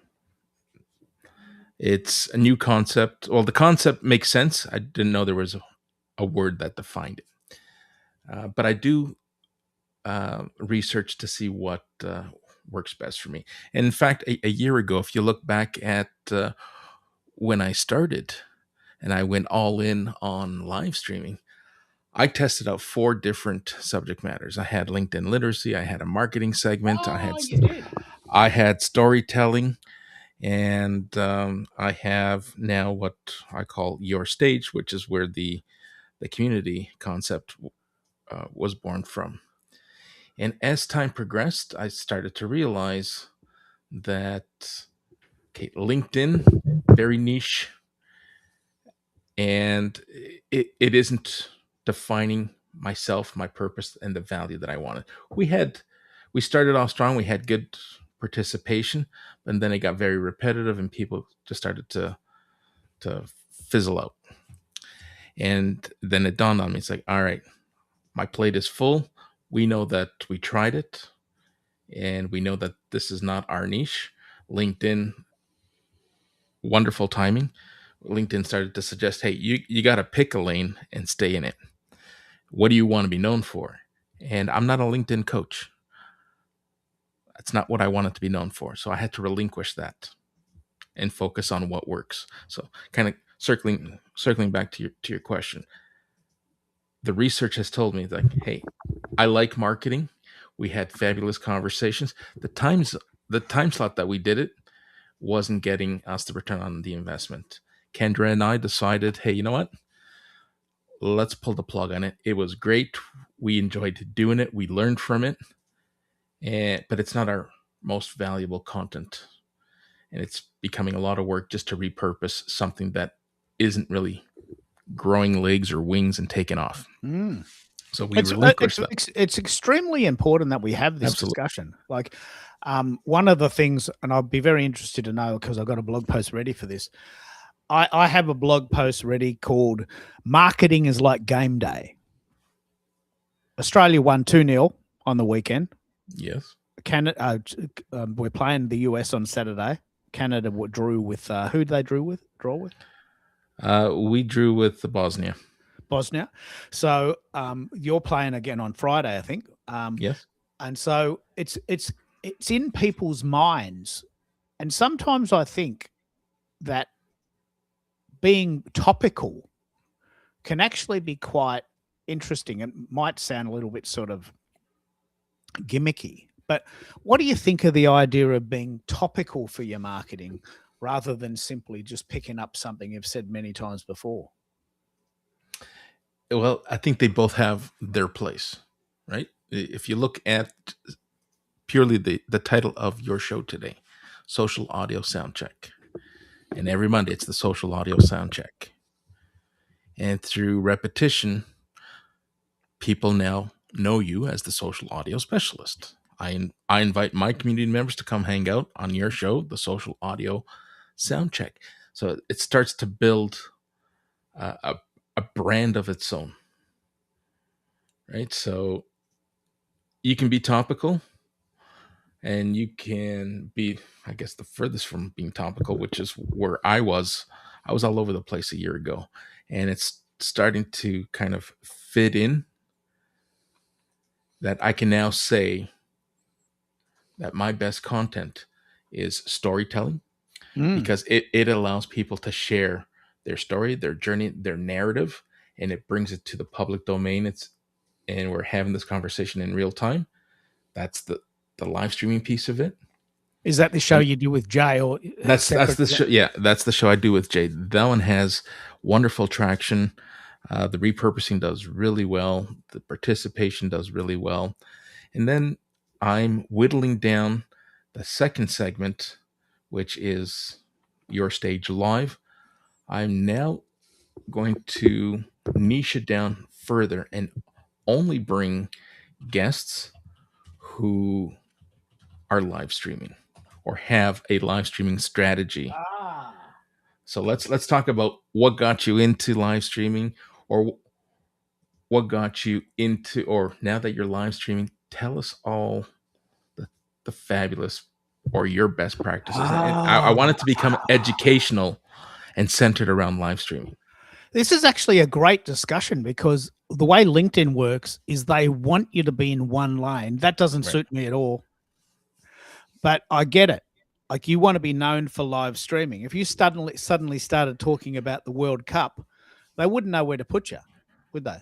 It's a new concept. Well, the concept makes sense. I didn't know there was a word that defined it. But I do research to see what works best for me. And in fact, a year ago, if you look back at when I started and I went all in on live streaming, I tested out 4 different subject matters. I had LinkedIn literacy. I had a marketing segment. I had storytelling. And I have now what I call Your Stage, which is where the community concept was born from. And as time progressed, I started to realize that LinkedIn, very niche, and it isn't defining myself, my purpose, and the value that I wanted. We started off strong. We had good participation, and then it got very repetitive, and people just started to fizzle out. And then it dawned on me, it's like, all right, my plate is full. We know that we tried it, and we know that this is not our niche. LinkedIn, wonderful timing. LinkedIn started to suggest, hey, you got to pick a lane and stay in it. What do you want to be known for? And I'm not a LinkedIn coach. That's not what I wanted to be known for. So I had to relinquish that and focus on what works. So kind of circling back to your question. The research has told me that, hey, I like marketing. We had fabulous conversations. The time slot that we did it wasn't getting us the return on the investment. Kendra and I decided, hey, you know what? Let's pull the plug on it. It was great. We enjoyed doing it. We learned from it. But it's not our most valuable content. And it's becoming a lot of work just to repurpose something that isn't really growing legs or wings and taking off. So we relinquish that. It's extremely important that we have this Absolutely. discussion. Like one of the things, and I'll be very interested to know because I've got a blog post ready for this. I have a blog post ready called "Marketing is Like Game Day." Australia won 2-0 on the weekend. Yes. Canada, we're playing the US on Saturday. Canada drew with who did they draw with? We drew with Bosnia. So you're playing again on Friday, I think. Yes. And so it's in people's minds, and sometimes I think that being topical can actually be quite interesting. It might sound a little bit sort of gimmicky, but what do you think of the idea of being topical for your marketing rather than simply just picking up something you've said many times before? Well, I think they both have their place, right? If you look at purely the title of your show today, Social Audio Soundcheck. And every Monday it's the Social Audio Soundcheck. And through repetition, people now know you as the social audio specialist. I invite my community members to come hang out on your show, the Social Audio Soundcheck. So it starts to build a brand of its own, right? So you can be topical, and you can be, I guess, the furthest from being topical, which is where I was. I was all over the place a year ago, and it's starting to kind of fit in that I can now say that my best content is storytelling, because it allows people to share their story, their journey, their narrative, and it brings it to the public domain. And we're having this conversation in real time. That's the live streaming piece of it. Is that the show And you do with Jay, or that's separate? the show. Yeah, that's the show I do with Jay. That one has wonderful traction. The repurposing does really well. The participation does really well. And then I'm whittling down the second segment, which is Your Stage Live. I'm now going to niche it down further and only bring guests who are live streaming or have a live streaming strategy. So let's talk about what got you into live streaming, or what got you into, or now that you're live streaming, tell us all the fabulous or your best practices. And I want it to become educational and centered around live streaming. This is actually a great discussion, because the way LinkedIn works is they want you to be in one lane. That doesn't Right. suit me at all. But I get it. Like, you want to be known for live streaming. If you suddenly started talking about the World Cup, they wouldn't know where to put you, would they?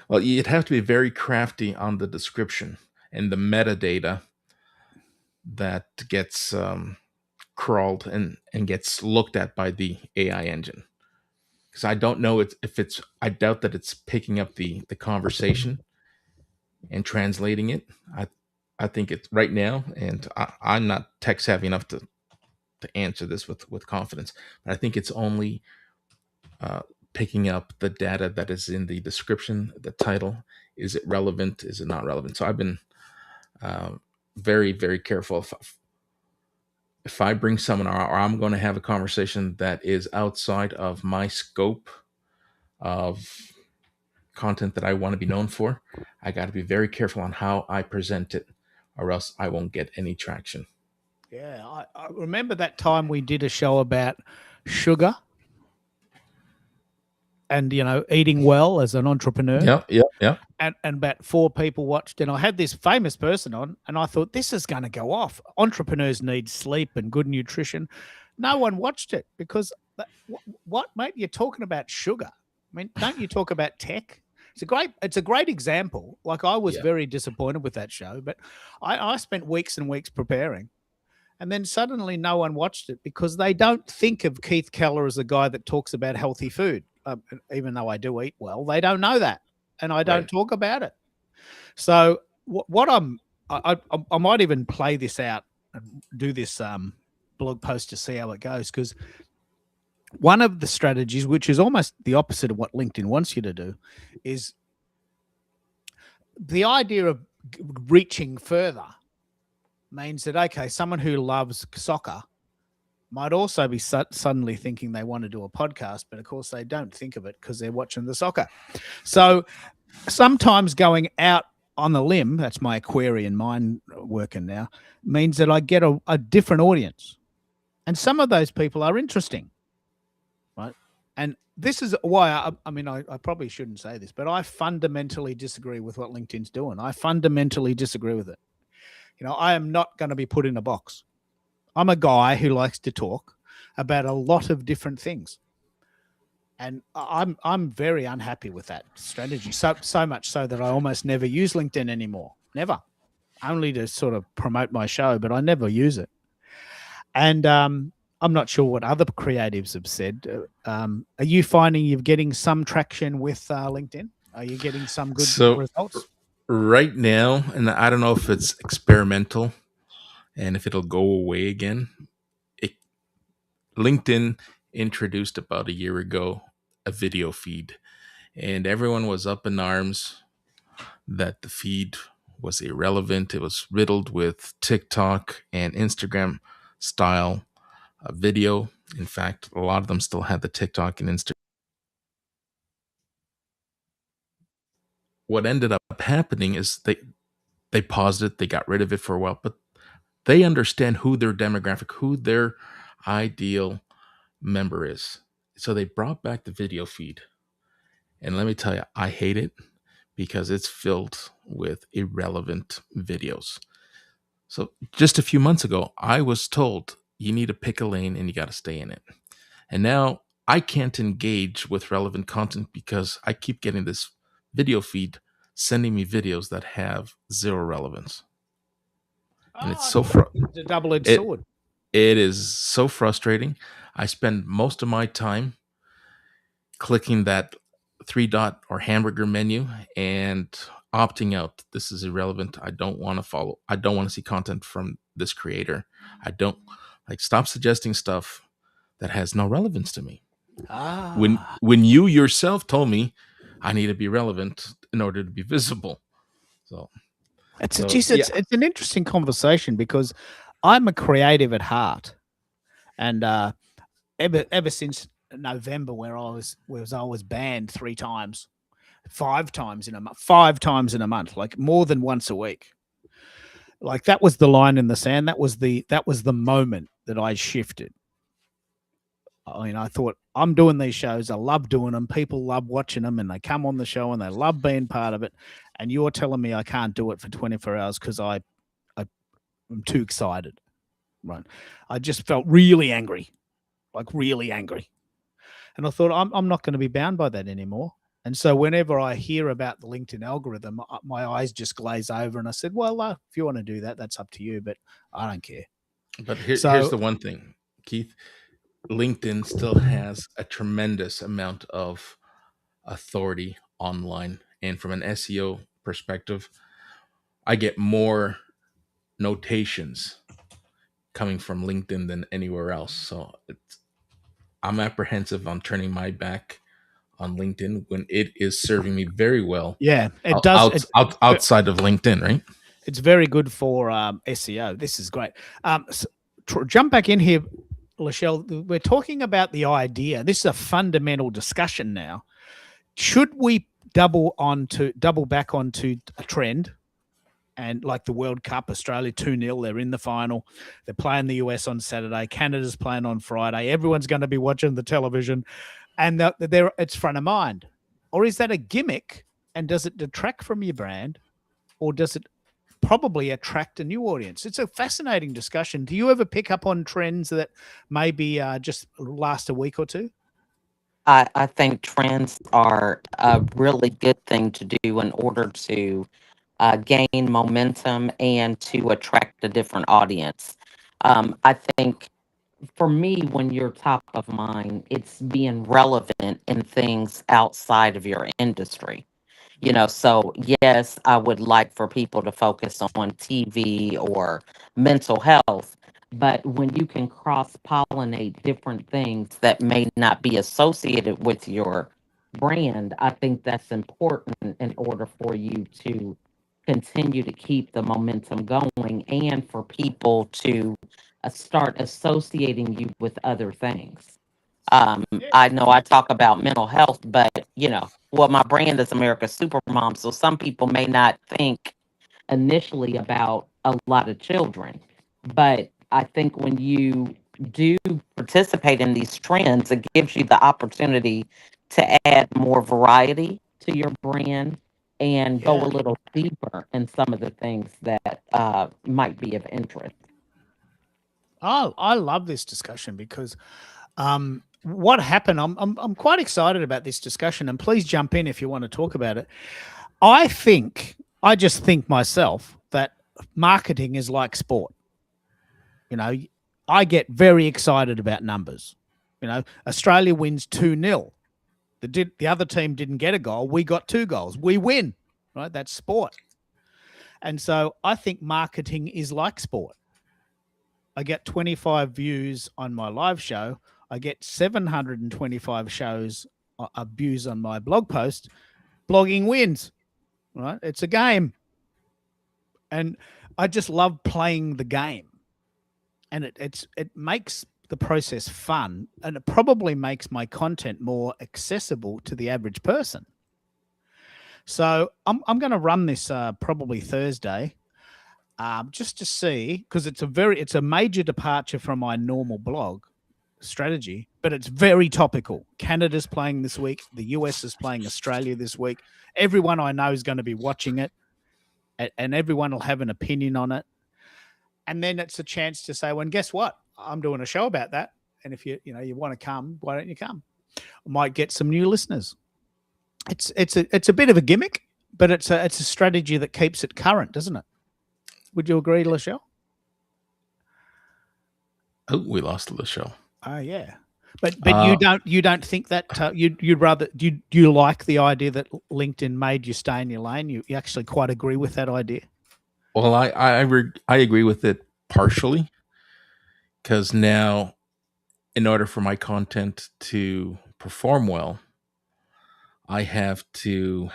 Well, you'd have to be very crafty on the description and the metadata that gets crawled and gets looked at by the AI engine. Because I don't know if it's, I doubt that it's picking up the conversation and translating it. I think it's right now, and I'm not tech savvy enough to answer this with confidence, but I think it's only picking up the data that is in the description, the title. Is it relevant? Is it not relevant? So I've been very, very careful. If I bring someone, or I'm going to have a conversation that is outside of my scope of content that I want to be known for, I got to be very careful on how I present it, or else I won't get any traction. Yeah, I remember that time we did a show about sugar and, eating well as an entrepreneur. Yeah. And about 4 people watched, and I had this famous person on, and I thought, this is going to go off. Entrepreneurs need sleep and good nutrition. No one watched it, because what, mate? You're talking about sugar. I mean, don't you talk about tech? It's a great example. Like, I was Yeah. very disappointed with that show, but I spent weeks and weeks preparing, and then suddenly no one watched it, because they don't think of Keith Keller as a guy that talks about healthy food. Even though I do eat well, they don't know that, and I don't Right. talk about it. So what I might even play this out and do this blog post to see how it goes, because one of the strategies, which is almost the opposite of what LinkedIn wants you to do, is the idea of reaching further means that, okay, someone who loves soccer might also be suddenly thinking they want to do a podcast, but of course they don't think of it because they're watching the soccer. So sometimes going out on the limb, that's my Aquarian mind working now, means that I get a different audience. And some of those people are interesting, right? And this is why, I probably shouldn't say this, but I fundamentally disagree with what LinkedIn's doing. I fundamentally disagree with it. I am not going to be put in a box. I'm a guy who likes to talk about a lot of different things. And I'm very unhappy with that strategy. So much so that I almost never use LinkedIn anymore. Never. Only to sort of promote my show, but I never use it. And I'm not sure what other creatives have said. Are you finding you're getting some traction with LinkedIn? Are you getting some good results? Right now, and I don't know if it's experimental and if it'll go away again, LinkedIn introduced about a year ago a video feed, and everyone was up in arms that the feed was irrelevant. It was riddled with TikTok and Instagram style video. In fact, a lot of them still had the TikTok and Instagram. what ended up happening is they paused it, they got rid of it for a while, but they understand who their demographic, who their ideal member is. So they brought back the video feed. And let me tell you, I hate it because it's filled with irrelevant videos. So just a few months ago, I was told you need to pick a lane and you got to stay in it. And now I can't engage with relevant content because I keep getting this video feed sending me videos that have zero relevance. And it's so It's a double-edged it, sword. it is so frustrating. I spend most of my time clicking that 3 dot or hamburger menu and opting out. This is irrelevant. I don't want to follow. I don't want to see content from this creator. I don't stop suggesting stuff that has no relevance to me. When you yourself told me I need to be relevant in order to be visible. So It's So, geez, yeah. it's an interesting conversation because I'm a creative at heart, and ever since November, where I was banned 3 times, 5 times in a month, 5 times in a month, like more than once a week. Like that was the line in the sand. That was the moment that I shifted. I mean, I thought I'm doing these shows. I love doing them. People love watching them, and they come on the show and they love being part of it. And you're telling me I can't do it for 24 hours because I'm too excited, right? I just felt really angry, like really angry, and I thought I'm not going to be bound by that anymore. And so whenever I hear about the LinkedIn algorithm, my eyes just glaze over, and I said, "Well, if you want to do that, that's up to you, but I don't care." But So- here's the one thing, Keith. LinkedIn still has a tremendous amount of authority online. And from an SEO perspective, I get more notations coming from LinkedIn than anywhere else. So I'm apprehensive on turning my back on LinkedIn when it is serving me very well. Yeah, it does. Outside of LinkedIn, right? It's very good for SEO. This is great. Jump back in here, Lachelle. We're talking about the idea. This is a fundamental discussion now. Should we double back onto a trend? And like the World Cup, Australia 2-0, they're in the final. They're playing the US on Saturday. Canada's playing on Friday. Everyone's going to be watching the television, and it's front of mind. Or is that a gimmick? And does it detract from your brand, or does it probably attract a new audience? It's a fascinating discussion. Do you ever pick up on trends that maybe just last a week or two? I think trends are a really good thing to do in order to gain momentum and to attract a different audience. I think for me, when you're top of mind, it's being relevant in things outside of your industry. So yes, I would like for people to focus on TV or mental health, but when you can cross pollinate different things that may not be associated with your brand, I think that's important in order for you to continue to keep the momentum going and for people to start associating you with other things. I know I talk about mental health, but well, my brand is America's Supermom, so some people may not think initially about a lot of children. But I think when you do participate in these trends, it gives you the opportunity to add more variety to your brand and go a little deeper in some of the things that might be of interest. Oh, I love this discussion because what happened, I'm quite excited about this discussion, and please jump in if you want to talk about it. I just think myself that marketing is like sport. I get very excited about numbers. Australia wins 2-0. The other team didn't get a goal. We got 2 goals. We win, right? That's sport. And so I think marketing is like sport. I get 25 views on my live show. I get 725 views on my blog post. Blogging wins, right? It's a game. And I just love playing the game. And it makes the process fun, and it probably makes my content more accessible to the average person. So I'm going to run this probably Thursday, just to see, because it's a major departure from my normal blog strategy, but it's very topical. Canada's playing this week. The US is playing Australia this week. Everyone I know is going to be watching it, and everyone will have an opinion on it. And then it's a chance to say, well, guess what? I'm doing a show about that. And if you want to come, why don't you come? I might get some new listeners. It's a bit of a gimmick, but it's a strategy that keeps it current, doesn't it? Would you agree, Lachelle? Oh, we lost Lachelle. Oh yeah, but you don't think that you'd rather you like the idea that LinkedIn made you stay in your lane? You actually quite agree with that idea? Well, I agree with it partially, because now, in order for my content to perform well, I have to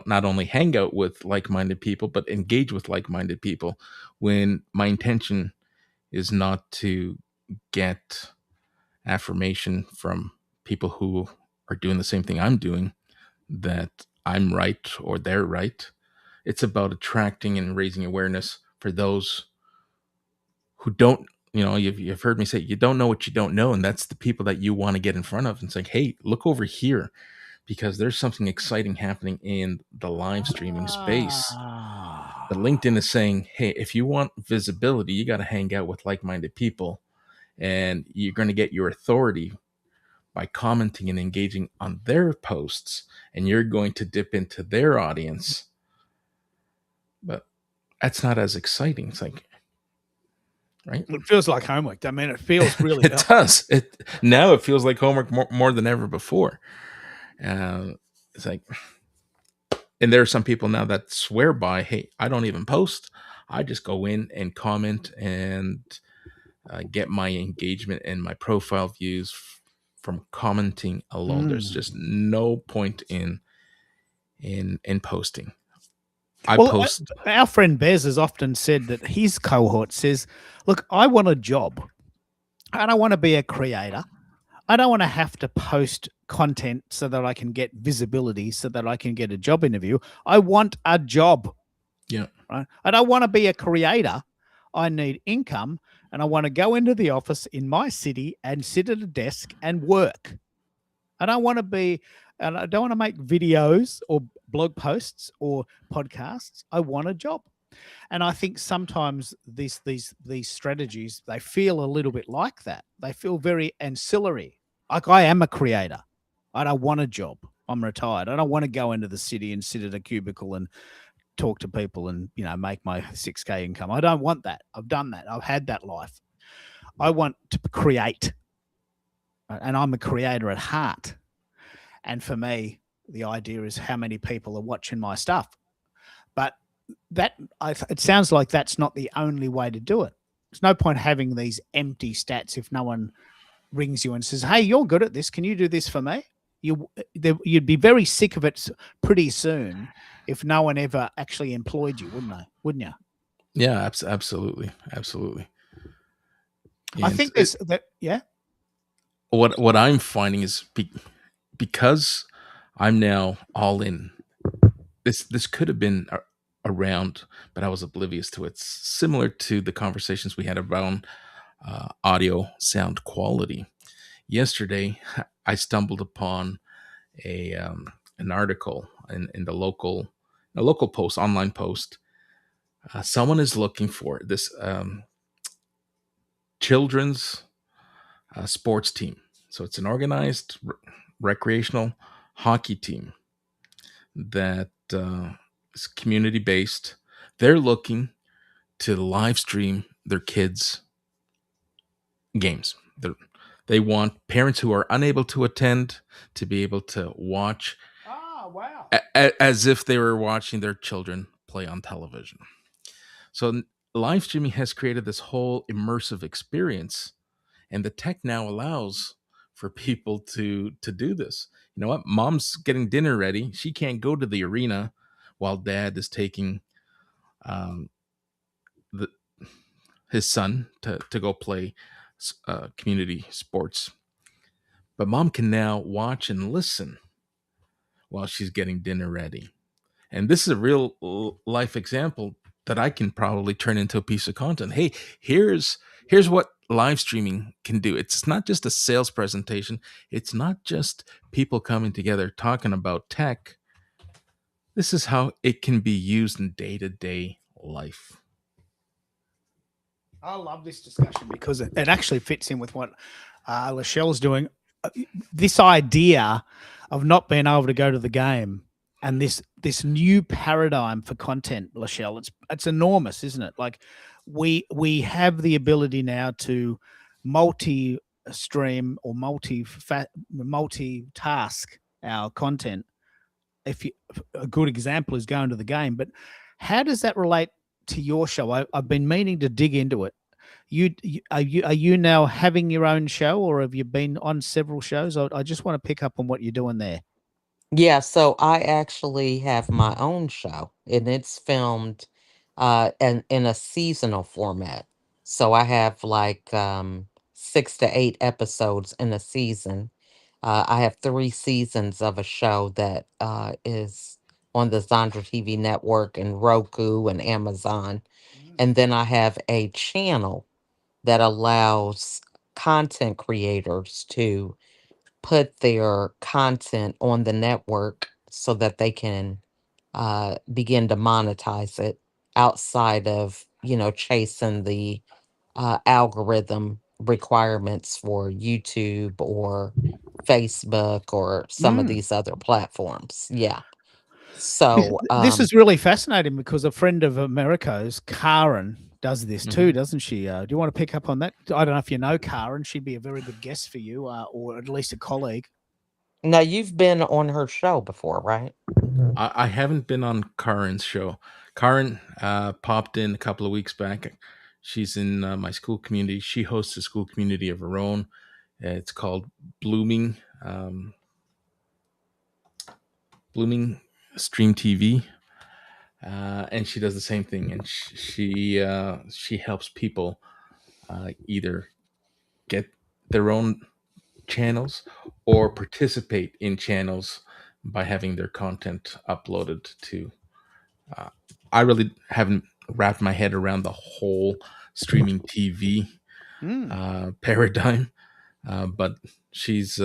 not only hang out with like-minded people, but engage with like-minded people, when my intention is not to get affirmation from people who are doing the same thing I'm doing, that I'm right or they're right. It's about attracting and raising awareness for those who don't, you've heard me say, you don't know what you don't know. And that's the people that you want to get in front of and say, hey, look over here, because there's something exciting happening in the live streaming space. But LinkedIn is saying, hey, if you want visibility, you got to hang out with like-minded people, and you're going to get your authority by commenting and engaging on their posts, and you're going to dip into their audience. But that's not as exciting. It's like, right? It feels like homework. I mean, it feels really. It does. Now it feels like homework more than ever before. It's like, and there are some people now that swear by, hey, I don't even post. I just go in and comment and get my engagement and my profile views from commenting alone. There's just no point in posting. Our friend Bez has often said that his cohort says, look, I want a job. I don't want to be a creator. I don't want to have to post content so that I can get visibility, so that I can get a job interview. I want a job. Yeah. Right. I don't want to be a creator. I need income, and I want to go into the office in my city and sit at a desk and work. I don't want to make videos or blog posts or podcasts. I want a job. And I think sometimes these strategies, they feel a little bit like that. They feel very ancillary. Like, I am a creator. I don't want a job. I'm retired. I don't want to go into the city and sit at a cubicle and talk to people and, make my 6K income. I don't want that. I've done that. I've had that life. I want to create. And I'm a creator at heart. And for me, the idea is how many people are watching my stuff. But it sounds like that's not the only way to do it. There's no point having these empty stats if no one rings you and says, hey, you're good at this. Can you do this for me? You'd be very sick of it pretty soon if no one ever actually employed you, wouldn't you? Yeah, absolutely. I think there's that. Yeah. What I'm finding is because I'm now all in. This could have been around, but I was oblivious to it. It's similar to the conversations we had around audio sound quality. Yesterday, I stumbled upon an article in the local post, online post. Someone is looking for this children's sports team. So it's an organized recreational hockey team that is community based. They're looking to live stream their kids' games. They want parents who are unable to attend to be able to watch as if they were watching their children play on television. So live streaming has created this whole immersive experience, and the tech now allows for people to do this. You know what? Mom's getting dinner ready. She can't go to the arena while dad is taking his son to go play community sports. But mom can now watch and listen while she's getting dinner ready. And this is a real life example that I can probably turn into a piece of content. Hey, here's what live streaming can do. It's not just a sales presentation. It's not just people coming together talking about tech. This is how it can be used in day-to-day life. I love this discussion because it actually fits in with what Lachelle's doing. This idea of not being able to go to the game and this new paradigm for content, Lachelle, it's enormous, isn't it? Like we have the ability now to multi-stream or multi-task our content. If you, a good example is going to the game, but how does that relate to your show? I've been meaning to dig into it. Are you now having your own show, or have you been on several shows? I just want to pick up on what you're doing there. Yeah, so I actually have my own show and it's filmed and in a seasonal format. So I have like 6 to 8 episodes in a season. I have 3 seasons of a show that is on the Zandra TV network and Roku and Amazon. And then I have a channel that allows content creators to put their content on the network so that they can begin to monetize it outside of chasing the algorithm requirements for YouTube or Facebook or some of Mm. these other platforms. Yeah. This, So this is really fascinating because a friend of Americo's, Karen, does this too, doesn't she? Do you want to pick up on that? I don't know if you know Karen. She'd be a very good guest for you, or at least a colleague. now you've been on her show before, right? I haven't been on Karen's show. Karen popped in a couple of weeks back. She's in my school community. She hosts a school community of her own. It's called Blooming Blooming Stream TV, and she does the same thing. And she helps people either get their own channels or participate in channels by having their content uploaded to. I really haven't wrapped my head around the whole streaming TV paradigm, but she's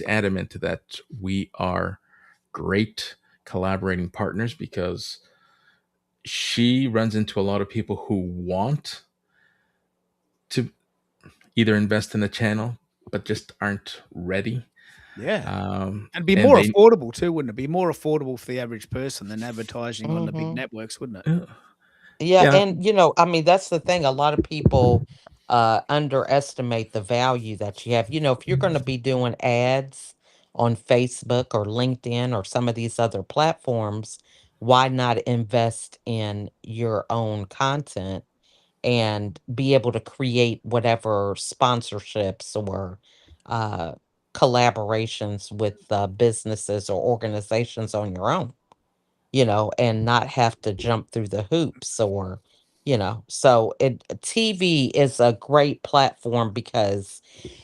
adamant that we are great collaborating partners because she runs into a lot of people who want to either invest in a channel but just aren't ready. Yeah. Um, And be and more they, affordable too, wouldn't it? Be more affordable for the average person than advertising on the big Hmm. networks, wouldn't it? Yeah, yeah, and I mean, that's the thing. A lot of people underestimate the value that you have. If you're going to be doing ads on Facebook or LinkedIn or some of these other platforms, why not invest in your own content and be able to create whatever sponsorships or uh, collaborations with businesses or organizations on your own? And not have to jump through the hoops so TV is a great platform because,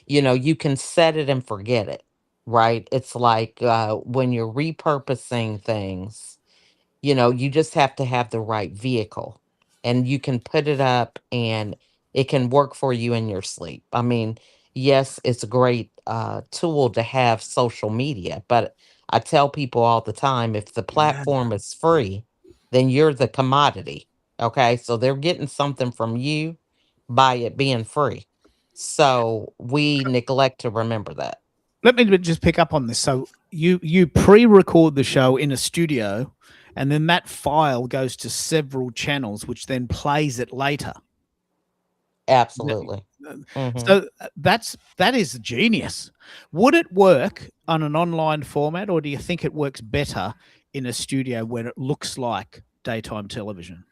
you can set it and forget it, right? It's like when you're repurposing things, you just have to have the right vehicle and you can put it up and it can work for you in your sleep. I mean, yes, it's a great tool to have social media, but I tell people all the time if the Yeah. platform is free, then you're the commodity. Okay. So they're getting something from you by it being free. So we neglect to remember that. Let me just pick up on this. So you pre-record the show in a studio, and then that file goes to several channels, which then plays it later. Absolutely. Hmm. So that is genius. Would it work on an online format, or do you think it works better in a studio where it looks like daytime television?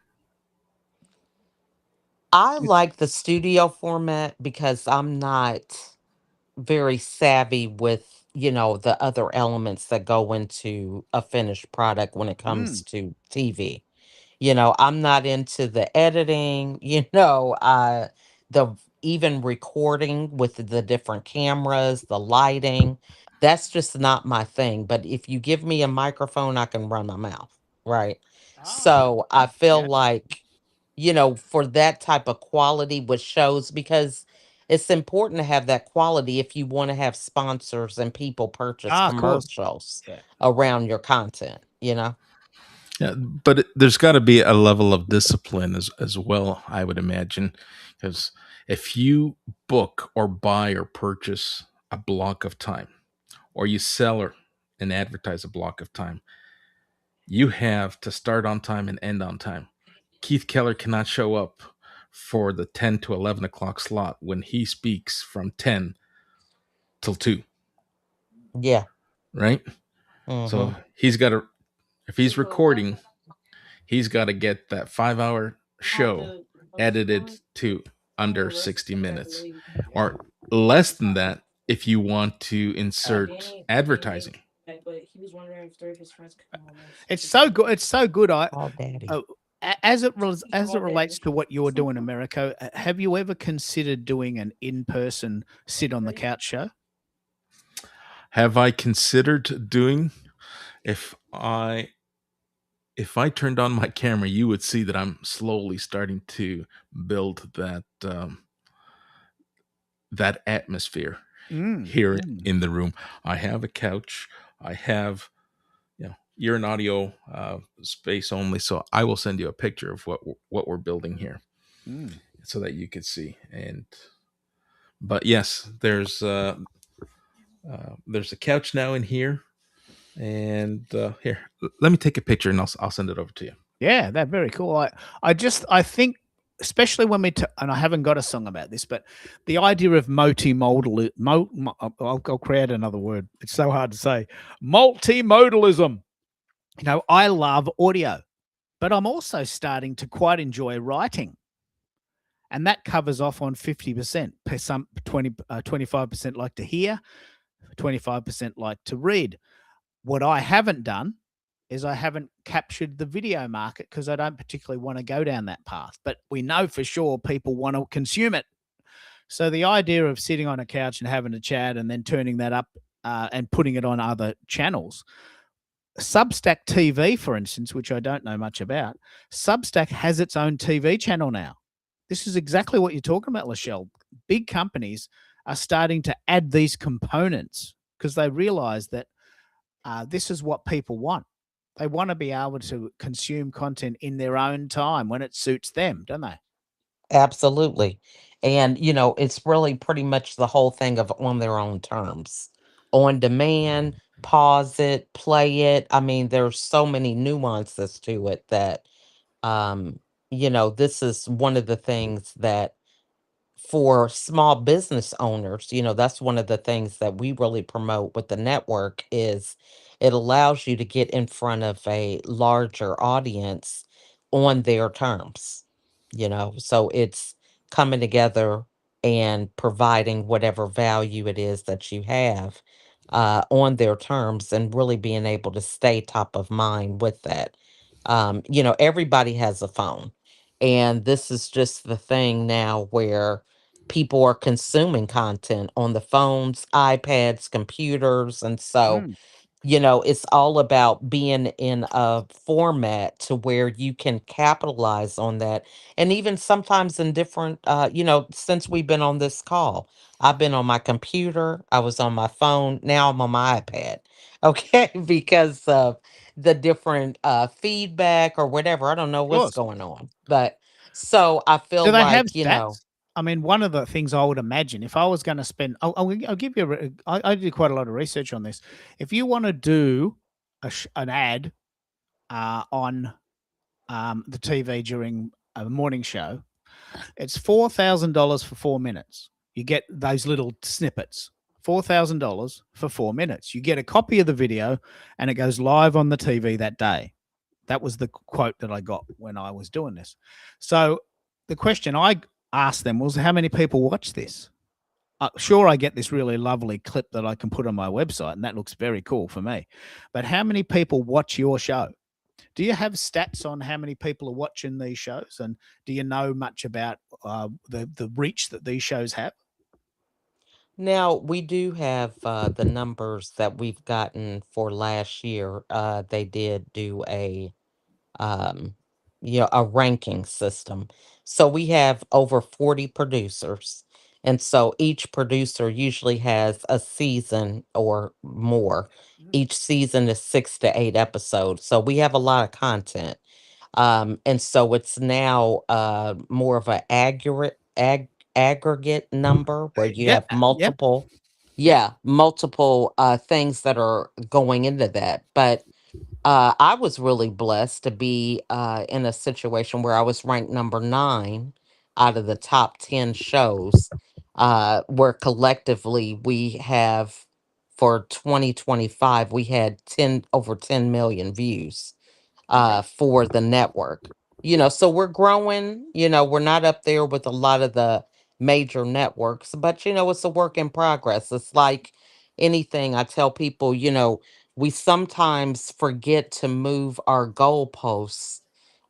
I like the studio format because I'm not very savvy with, the other elements that go into a finished product when it comes Mm. to TV. I'm not into the editing, the even recording with the different cameras, the lighting. That's just not my thing. But if you give me a microphone, I can run my mouth. right? Ah, So I feel yeah. like, for that type of quality with shows, because it's important to have that quality if you want to have sponsors and people purchase Ah, of course. commercials Yeah. around your content. Yeah, but there's got to be a level of discipline as well, I would imagine, because if you book or buy or purchase a block of time, or you sell or and advertise a block of time, you have to start on time and end on time. Keith Keller cannot show up for the 10 to 11 o'clock slot when he speaks from 10 till 2, Yeah. right? Hmm. So he's got to, if he's recording, he's got to get that 5 hour show edited to under 60 minutes or less than that if you want to insert advertising. It's so good. It's so good. Oh, daddy. Uh, as it relates to what you're doing, Americo, have you ever considered doing an in-person sit on the couch show? Have I considered doing, if I turned on my camera, you would see that I'm slowly starting to build that atmosphere here Mm. in the room. I have a couch. I have, you're an audio space only, so I will send you a picture of what we're building here Mm. so that you could see. But yes, there's a couch now in here, and here, let me take a picture and I'll send it over to you. Yeah, that's very cool. I think, especially when and I haven't got a song about this, but the idea of multimodal, I'll create another word. It's so hard to say. Multimodalism. I love audio, but I'm also starting to quite enjoy writing, and that covers off on 50%. Some 25% like to hear, 25% like to read. What I haven't done is I haven't captured the video market because I don't particularly want to go down that path. But we know for sure people want to consume it. So the idea of sitting on a couch and having a chat and then turning that up and putting it on other channels. Substack TV, for instance, which I don't know much about, Substack has its own TV channel now. This is exactly what you're talking about, Lachelle. Big companies are starting to add these components because they realize that this is what people want. They want to be able to consume content in their own time when it suits them, don't they? Absolutely. And, it's really pretty much the whole thing of on their own terms. On demand, pause it, play it. I mean, there's so many nuances to it that, um, this is one of the things that for small business owners, that's one of the things that we really promote with the network is it allows you to get in front of a larger audience on their terms. So it's coming together and providing whatever value it is that you have on their terms and really being able to stay top of mind with that. Everybody has a phone. And this is just the thing now where people are consuming content on the phones, iPads, computers. And so, Mm, it's all about being in a format to where you can capitalize on that. And even sometimes in different, since we've been on this call, I've been on my computer, I was on my phone, now I'm on my iPad. Okay. Because of the different feedback or whatever. I don't know of what's course. going on. But so I Do feel they have like, stats? I mean, one of the things I would imagine if I was going to spend, I'll give you, I did quite a lot of research on this. If you want to do an ad on the TV during a morning show, it's $4,000 for 4 minutes. You get those little snippets. $4,000 for 4 minutes. You get a copy of the video, and it goes live on the TV that day. That was the quote that I got when I was doing this. So the question I asked them was, how many people watch this? Sure, I get this really lovely clip that I can put on my website, and that looks very cool for me. But how many people watch your show? Do you have stats on how many people are watching these shows, and do you know much about the reach that these shows have? now we do have the numbers that we've gotten for last year. They did do a um, a ranking system. So we have over 40 producers. And so each producer usually has a season or more. Each season is 6 to 8 episodes. So we have a lot of content. And so it's now more of an aggregate number where you Yep. have multiple, yeah, multiple things that are going into that. But I was really blessed to be in a situation where I was ranked number 9 out of the top 10 shows, where collectively we have, for 2025, we had over 10 million views for the network. So we're growing. We're not up there with a lot of the major networks, but it's a work in progress. It's like anything. I tell people, we sometimes forget to move our goalposts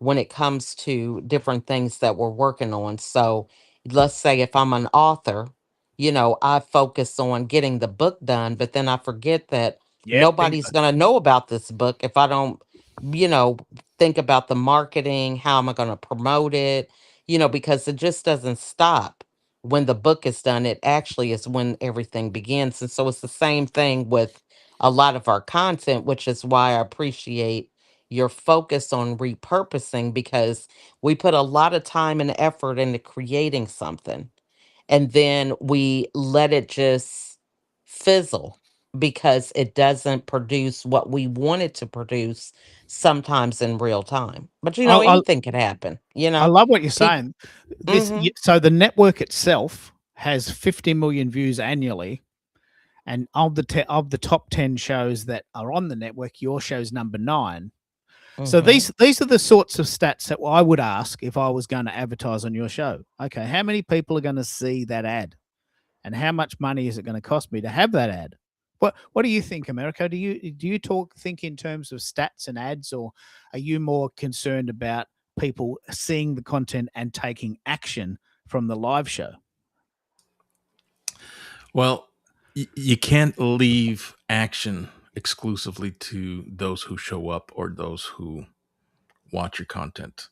when it comes to different things that we're working on. So let's say if I'm an author, I focus on getting the book done, but then I forget that Yep. nobody's going to know about this book if I don't, you know, think about the marketing, how am I going to promote it, because it just doesn't stop when the book is done. It actually is when everything begins. And so it's the same thing with a lot of our content, which is why I appreciate your focus on repurposing, because we put a lot of time and effort into creating something, and then we let it just fizzle because it doesn't produce what we want it to produce sometimes in real time. But I, anything could happen, I love what you're Peop- saying. Mhm. So the network itself has 50 million views annually, and of the top 10 shows that are on the network, your show's number 9. So Mhm. these are the sorts of stats that I would ask if I was going to advertise on your show. Okay, how many people are going to see that ad, and how much money is it going to cost me to have that ad? What do you think, Americo? Do you think in terms of stats and ads, or are you more concerned about people seeing the content and taking action from the live show? Well, you can't leave action exclusively to those who show up or those who watch your content.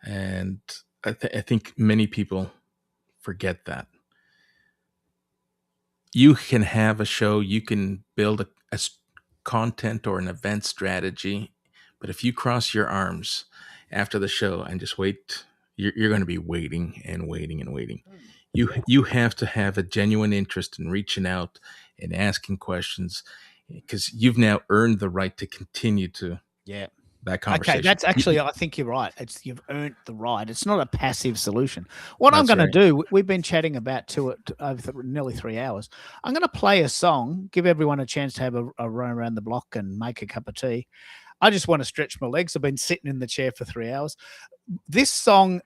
And I think many people forget that. You can have a show, you can build content or an event strategy, but if you cross your arms after the show and just wait, you're going to be waiting and waiting and waiting. You have to have a genuine interest in reaching out and asking questions, because you've now earned the right to continue to Yeah. that conversation. Okay, that's actually, I think you're right. You've earned the right. It's not a passive solution. What I'm That's going to right. do, we've been chatting about over nearly 3 hours. I'm going to play a song, give everyone a chance to have a run around the block and make a cup of tea. I just want to stretch my legs. I've been sitting in the chair for 3 hours. This song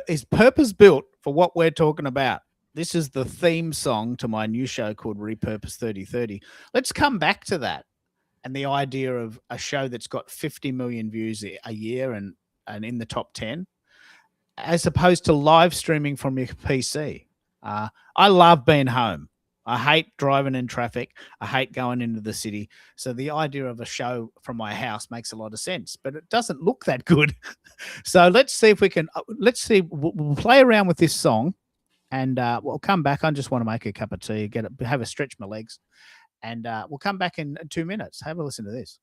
is purpose built for what we're talking about. This is the theme song to my new show called Repurpose 3030. Let's come back to that and the idea of a show that's got 50 million views a year and in the top 10, as opposed to live streaming from your PC. I love being home. I hate driving in traffic. I hate going into the city. So the idea of a show from my house makes a lot of sense, but it doesn't look that good. So let's see if we can, we'll play around with this song, and we'll come back. I just want to make a cup of tea, have a stretch my legs, and we'll come back in 2 minutes. Have a listen to this.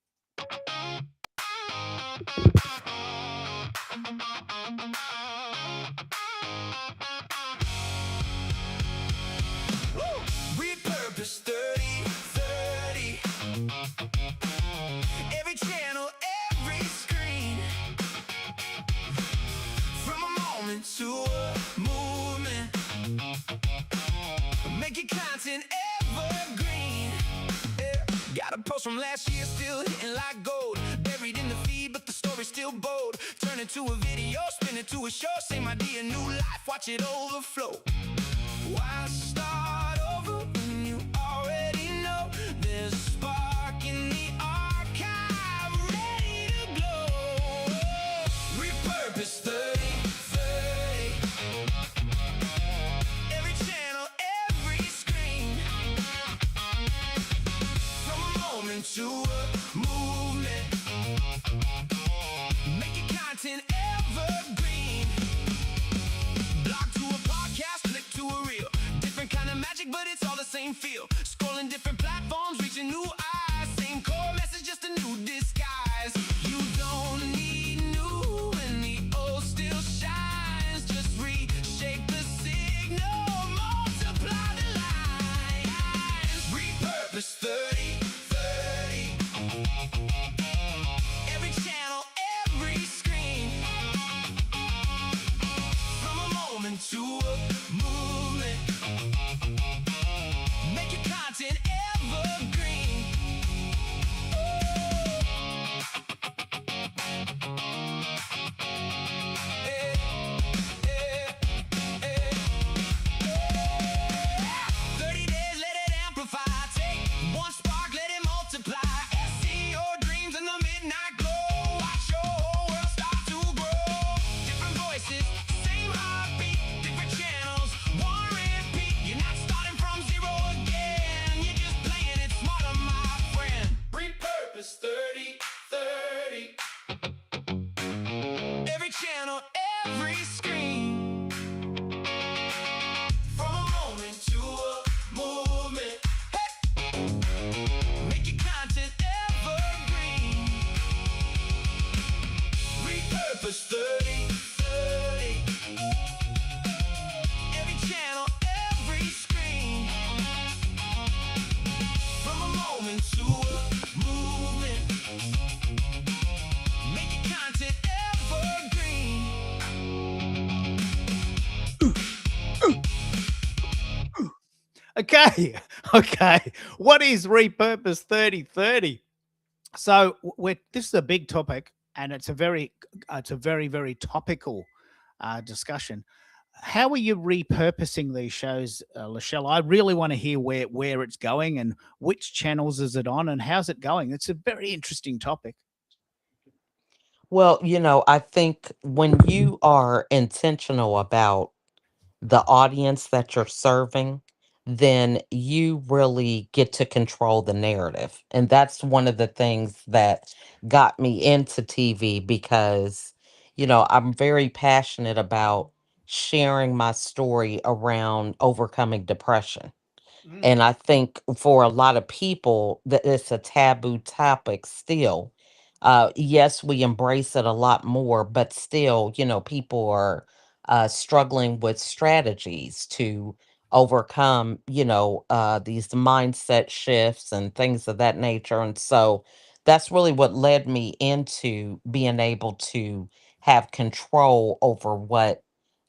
Repurpose 3030. Every channel, every screen. From a moment to a movement. Make your content evergreen. Yeah. Got a post from last year still hitting like gold. Buried in the feed, but the story's still bold. Turn it to a video, spin it to a show. Same idea, new life, watch it overflow. Why start over when you already know there's a spark in the archive ready to glow? Repurpose 3030. Every channel, every screen. From a moment to a movement. big, but it's all the same feel. Scrolling different platforms, reaching new eyes. Same core message, just a new disguise. You don't need new when the old still shines. Just reshape the signal, multiply the lines. Repurpose 30, 30. Every channel, every screen. From a moment to a movement. Make your content evergreen. Eh, eh, eh. 30 days, let it amplify. Take one spark, let it multiply. See your dreams in the midnight glow. Watch your whole world start to grow. Different voices, same heartbeat. Different channels, one repeat. You're not starting from zero again. You're just playing it smarter, my friend. Repurpose 30, 30. Every channel, every screen. From a moment to a movement. Hey! Make your content evergreen. Repurpose 30, 30. Every channel, every screen. From a moment to a movement. Make your content evergreen. Okay. Okay. What is repurpose 3030? So this is a big topic, and it's a very very topical discussion. How are you repurposing these shows, Lachelle? I really want to hear where it's going and which channels is it on and how's it going. It's a very interesting topic. Well, I think when you are intentional about the audience that you're serving, then you really get to control the narrative. And that's one of the things that got me into TV because, I'm very passionate about sharing my story around overcoming depression. And I think for a lot of people that it's a taboo topic still. Yes, we embrace it a lot more, but still, people are struggling with strategies to overcome, these mindset shifts and things of that nature. And so that's really what led me into being able to have control over what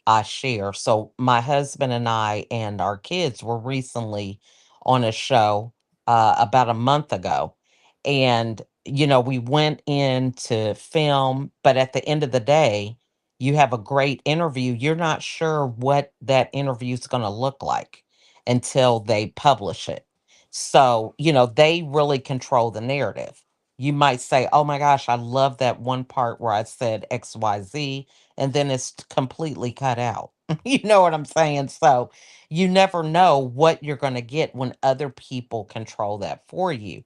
I share. So my husband and I and our kids were recently on a show about a month ago. And, we went in to film, but at the end of the day, you have a great interview. You're not sure what that interview is going to look like until they publish it. So, they really control the narrative. You might say, oh my gosh, I love that one part where I said XYZ and then it's completely cut out. You know what I'm saying? So you never know what you're going to get when other people control that for you.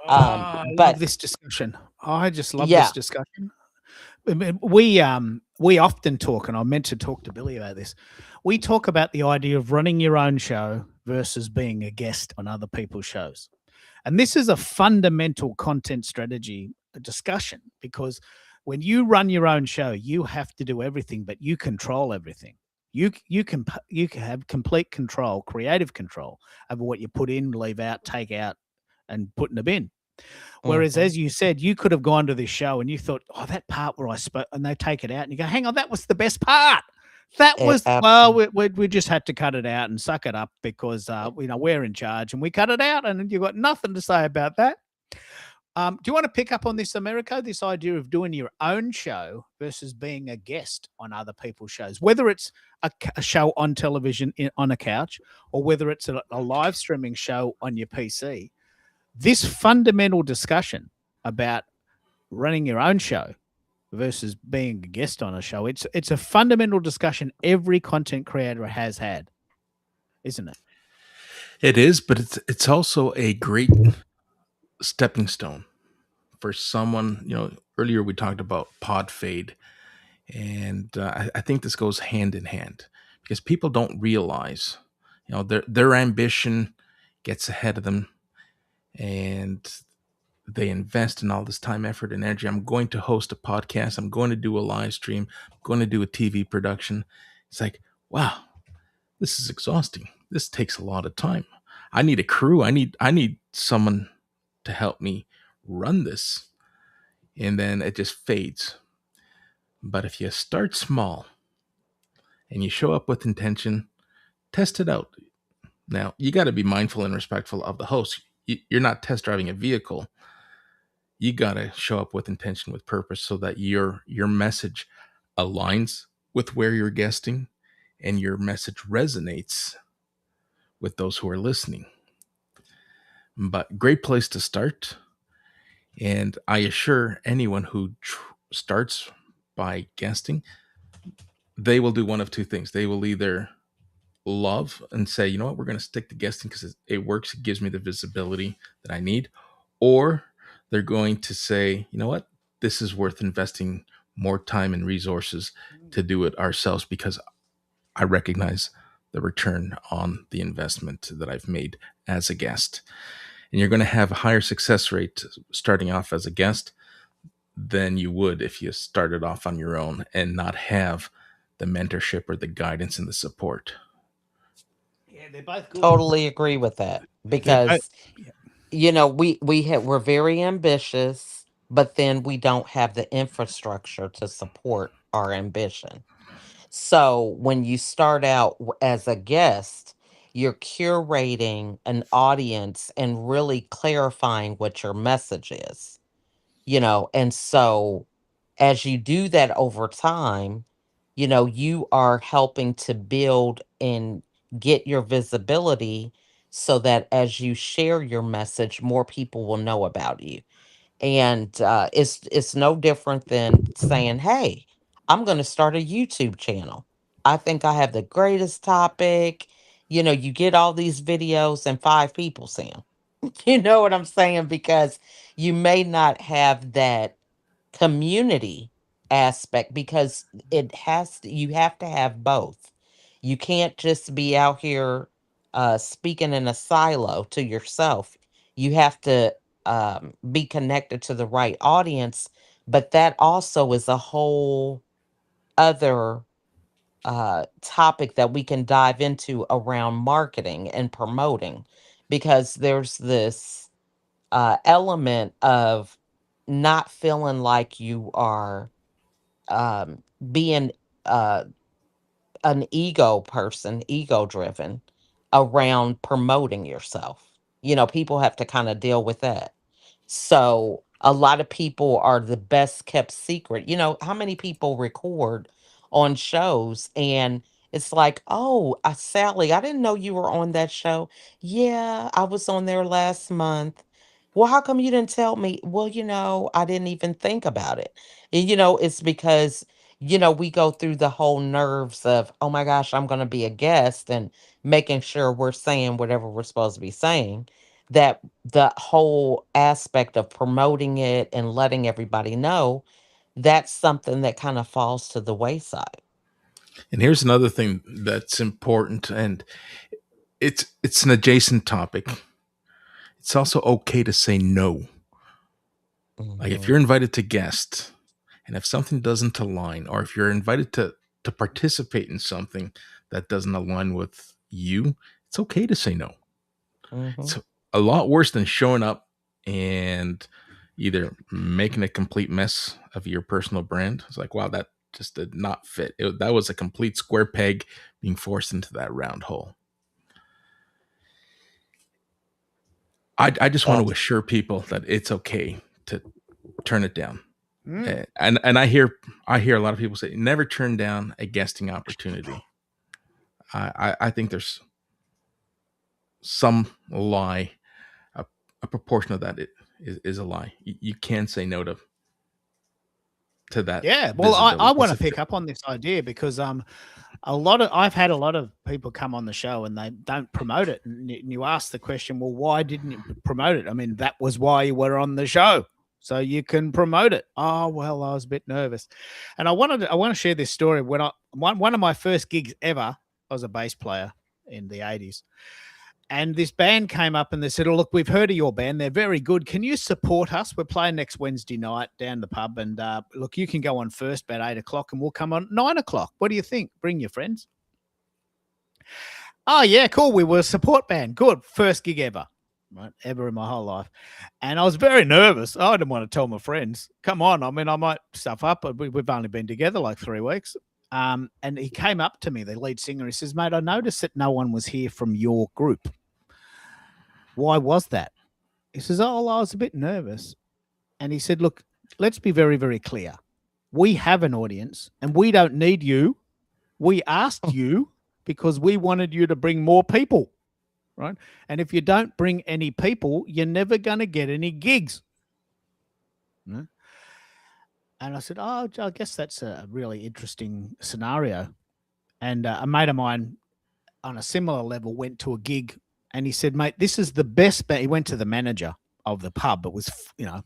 I love But this discussion. I just love yeah, this discussion. I mean, we often talk, and I meant to talk to Billy about this. We talk about the idea of running your own show versus being a guest on other people's shows. And this is a fundamental content strategy discussion because when you run your own show, you have to do everything, but you control everything. You can have complete control, creative control over what you put in, leave out, take out, and put in the bin. Whereas, hmm as you said, you could have gone to this show and you thought, oh, that part where I spoke, and they take it out, and you go, hang on, that was the best part. That was well, absolutely. we just had to cut it out and suck it up because we're in charge and we cut it out, and you got nothing to say about that. Do you want to pick up on this, Americo? This idea of doing your own show versus being a guest on other people's shows, whether it's a show on television on a couch or whether it's a live streaming show on your PC. This fundamental discussion about running your own show versus being a guest on a show, it's a fundamental discussion every content creator has had, isn't it? It is, but it's also a great stepping stone for someone. Earlier we talked about pod fade, and I think this goes hand in hand because people don't realize their ambition gets ahead of them, and they invest in all this time, effort, and energy. I'm going to host a podcast. I'm going to do a live stream. I'm going to do a TV production. It's like, wow, this is exhausting. This takes a lot of time. I need a crew. I need someone to help me run this. And then it just fades. But if you start small and you show up with intention, test it out. Now, you got to be mindful and respectful of the host. You're not test driving a vehicle. You got to show up with intention, with purpose, so that your message aligns with where you're guesting and your message resonates with those who are listening. But great place to start. And I assure anyone who starts by guesting, they will do one of two things. They will either love and say, you know what, we're going to stick to guesting because it works. It gives me the visibility that I need. Or they're going to say, you know what, this is worth investing more time and resources to do it ourselves because I recognize the return on the investment that I've made as a guest. And you're going to have a higher success rate starting off as a guest than you would if you started off on your own and not have the mentorship or the guidance and the support. Yeah, they're both good. Totally agree with that because we're very ambitious, but then we don't have the infrastructure to support our ambition. So when you start out as a guest, you're curating an audience and really clarifying what your message is, and so as you do that over time, you are helping to build and get your visibility so that as you share your message, more people will know about you. And it's no different than saying, "Hey, I'm going to start a YouTube channel. I think I have the greatest topic." You get all these videos and 5 people see them. You know what I'm saying? Because you may not have that community aspect because you have to have both. You can't just be out here speaking in a silo to yourself. You have to be connected to the right audience, but that also is a whole other topic that we can dive into around marketing and promoting because there's this element of not feeling like you are being uh, an ego driven around promoting yourself. People have to kind of deal with that. So a lot of people are the best kept secret. How many people record on shows and it's like, oh, Sally, I didn't know you were on that show. Yeah, I was on there last month. Well, how come you didn't tell me? Well, I didn't even think about it. And, it's because, we go through the whole nerves of, oh my gosh, I'm going to be a guest and making sure we're saying whatever we're supposed to be saying. That the whole aspect of promoting it and letting everybody know, that's something that kind of falls to the wayside. And here's another thing that's important, and it's an adjacent topic. It's also okay to say no. Like if Mhm. you're invited to guest, and if something doesn't align, or if you're invited to participate in something that doesn't align with you, it's okay to say no. Mhm. It's a lot worse than showing up and either making a complete mess of your personal brand. It's like, wow, that just did not fit. That was a complete square peg being forced into that round hole. I just want to assure people that it's okay to turn it down. And I hear a lot of people say never turn down a guesting opportunity. I think there's some lie, a proportion of that is a lie. You can say no to that. Yeah, well, I visibility. want to pick up on this idea because I've had a lot of people come on the show and they don't promote it, and you ask the question, well, why didn't you promote it? I mean, that was why you were on the show, so you can promote it. Oh well, I was a bit nervous, and I want to share this story. When one of my first gigs ever, I was a bass player, in the 80s. And this band came up and they said, "Oh, look, we've heard of your band. They're very good. Can you support us? We're playing next Wednesday night down the pub. And look, you can go on first about 8 o'clock and we'll come on 9 o'clock. What do you think? Bring your friends." Oh, yeah, cool. We were a support band. Good. First gig ever, right? Ever in my whole life. And I was very nervous. I didn't want to tell my friends. Come on. I mean, I might stuff up. But we've only been together like 3 weeks. And he came up to me, the lead singer. He says, "Mate, I noticed that no one was here from your group. Why was that?" He says, "Oh, I was a bit nervous." And he said, "Look, let's be very, very clear. We have an audience and we don't need you. We asked you because we wanted you to bring more people, right? And if you don't bring any people, you're never going to get any gigs." No? And I said, "Oh, I guess that's a really interesting scenario." And a mate of mine on a similar level went to a gig and he said, "Mate, this is the best band." He went to the manager of the pub. It was, it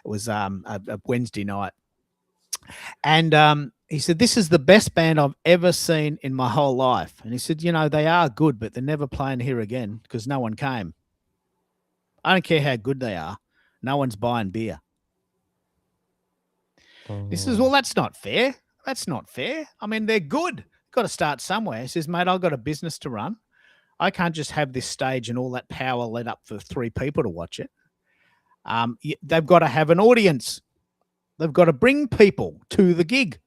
was a Wednesday night. And he said, "This is the best band I've ever seen in my whole life." And he said, "They are good, but they're never playing here again because no one came. I don't care how good they are. No one's buying beer." He says, "Well, that's not fair. That's not fair. I mean, they're good. Got to start somewhere." He says, "Mate, I've got a business to run. I can't just have this stage and all that power let up for 3 people to watch it. They've got to have an audience. They've got to bring people to the gig.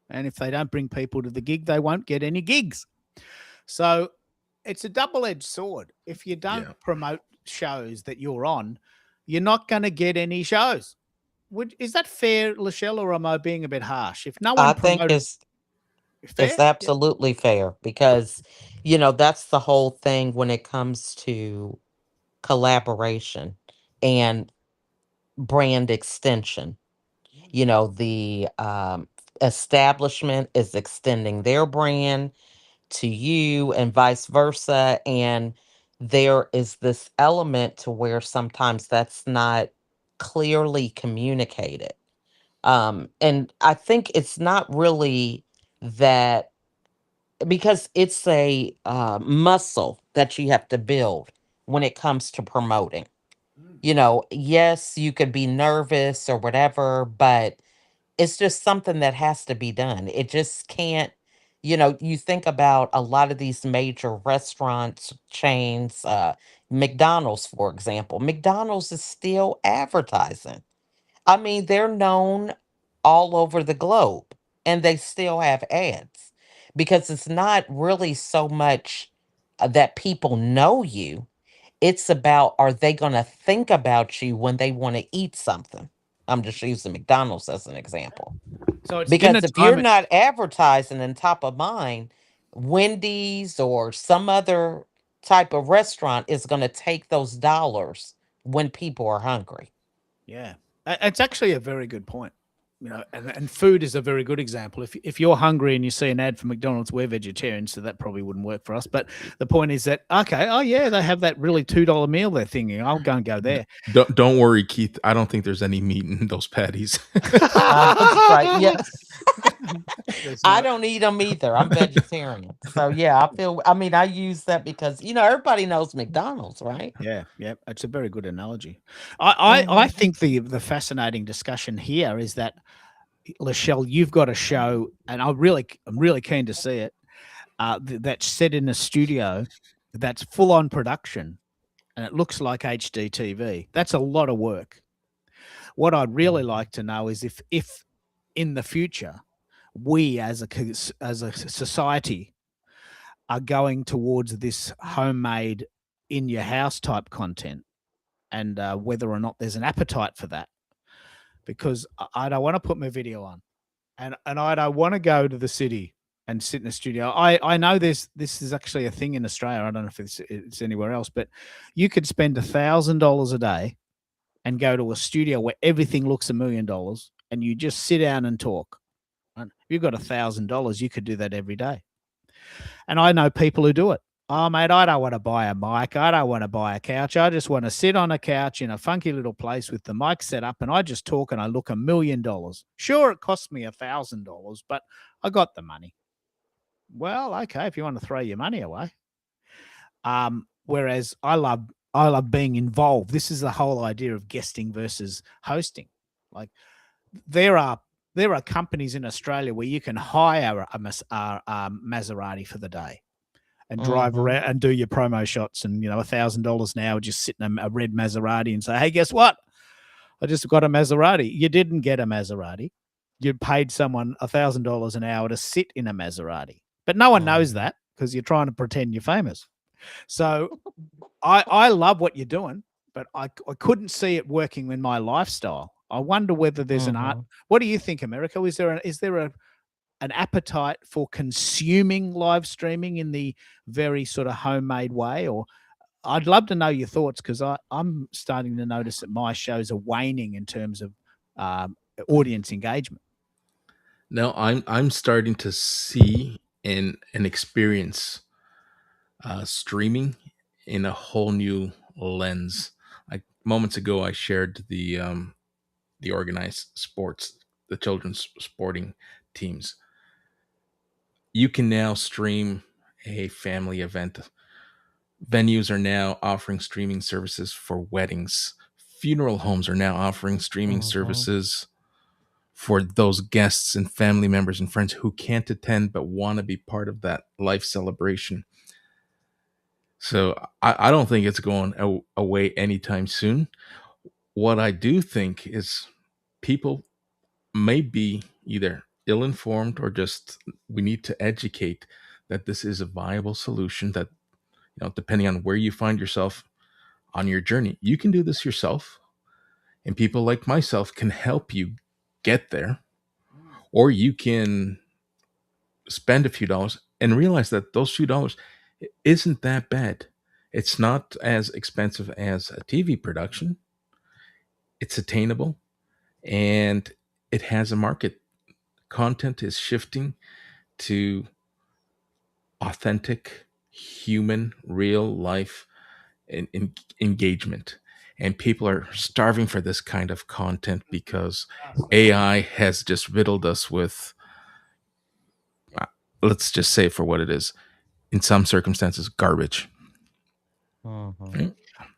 And if they don't bring people to the gig, they won't get any gigs." So it's a double-edged sword. If you don't promote shows that you're on, you're not going to get any shows. Is that fair, Lachelle, or am I being a bit harsh? If no one I think promoted, it's fair? absolutely fair because, that's the whole thing when it comes to collaboration and brand extension. The establishment is extending their brand to you and vice versa. And there is this element to where sometimes that's not clearly communicated. And I think it's not really that because it's a muscle that you have to build when it comes to promoting. Yes, you could be nervous or whatever, but it's just something that has to be done. It just can't, you think about a lot of these major restaurants chains, McDonald's, for example. McDonald's is still advertising. I mean, they're known all over the globe and they still have ads because it's not really so much that people know you. It's about are they going to think about you when they want to eat something? I'm just using McDonald's as an example. So it's dinner Because if you're time. not advertising and top of mind, Wendy's or some other type of restaurant is going to take those dollars when people are hungry. Yeah, it's actually a very good point. And food is a very good example. If you're hungry and you see an ad for McDonald's, we're vegetarians, so that probably wouldn't work for us. But the point is that, okay, oh yeah, they have that really $2 meal they're thinking. I'll go and go there. Don't worry, Keith. I don't think there's any meat in those patties. That's right. Yeah. There's I not. don't eat them either. I'm vegetarian. So yeah, I use that because, everybody knows McDonald's, right? Yeah, it's a very good analogy. I Mhm. think the fascinating discussion here is that, Lachelle, you've got a show, and I'm really keen to see it. That's set in a studio, that's full on production, and it looks like HD TV. That's a lot of work. What I'd really like to know is if in the future we as a society are going towards this homemade in your house type content, and whether or not there's an appetite for that, because I don't want to put my video on, and I don't want to go to the city and sit in a studio. I know this is actually a thing in Australia. I don't know if it's anywhere else, but you could spend $1,000 a day and go to a studio where everything looks $1 million, and you just sit down and talk. Right? If you've got $1,000, you could do that every day. And I know people who do it. Oh, mate, I don't want to buy a mic. I don't want to buy a couch. I just want to sit on a couch in a funky little place with the mic set up, and I just talk and I look $1 million. Sure, it cost me $1,000, but I got the money. Well, okay, if you want to throw your money away, Whereas I love being involved. This is the whole idea of guesting versus hosting. Like there are companies in Australia where you can hire a Maserati for the day and drive around and do your promo shots, and $1,000 an hour, just sit in a red Maserati and say, hey, guess what? I just got a Maserati. You didn't get a Maserati. You paid someone $1,000 an hour to sit in a Maserati. But no one knows that because you're trying to pretend you're famous. So I love what you're doing, but I couldn't see it working in my lifestyle. I wonder whether there's an art. What do you think, America? Is there an appetite for consuming live streaming in the very sort of homemade way? Or I'd love to know your thoughts, because I'm starting to notice that my shows are waning in terms of audience engagement. No, I'm starting to see and experience streaming in a whole new lens. Like moments ago, I shared the organized sports, the children's sporting teams. You can now stream a family event. Venues are now offering streaming services for weddings. Funeral homes are now offering streaming services for those guests and family members and friends who can't attend but want to be part of that life celebration. So I don't think it's going away anytime soon. What I do think is people may be either ill-informed or just we need to educate that this is a viable solution, that depending on where you find yourself on your journey, you can do this yourself, and people like myself can help you get there. Or you can spend a few dollars and realize that those few dollars isn't that bad. It's not as expensive as a TV production. It's attainable, and it has a market. Content is shifting to authentic, human, real life engagement. And people are starving for this kind of content because AI has just riddled us with, let's just say it for what it is, in some circumstances, garbage. Right?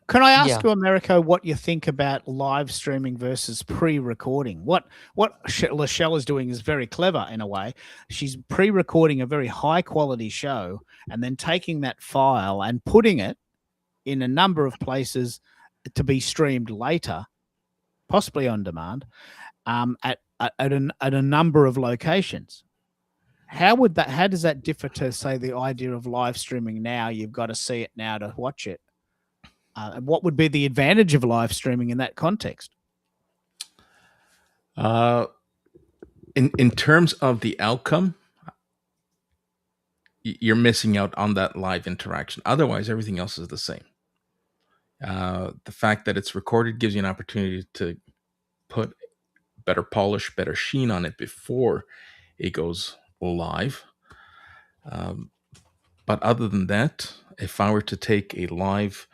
Can I ask you, Americo, what you think about live streaming versus pre-recording? What Lachelle is doing is very clever in a way. She's pre-recording a very high-quality show and then taking that file and putting it in a number of places to be streamed later, possibly on demand, at a number of locations. How does that differ to, say, the idea of live streaming now? You've got to see it now to watch it. What would be the advantage of live streaming in that context? In terms of the outcome, you're missing out on that live interaction. Otherwise, everything else is the same. The fact that it's recorded gives you an opportunity to put better polish, better sheen on it before it goes live. But other than that, if I were to take a live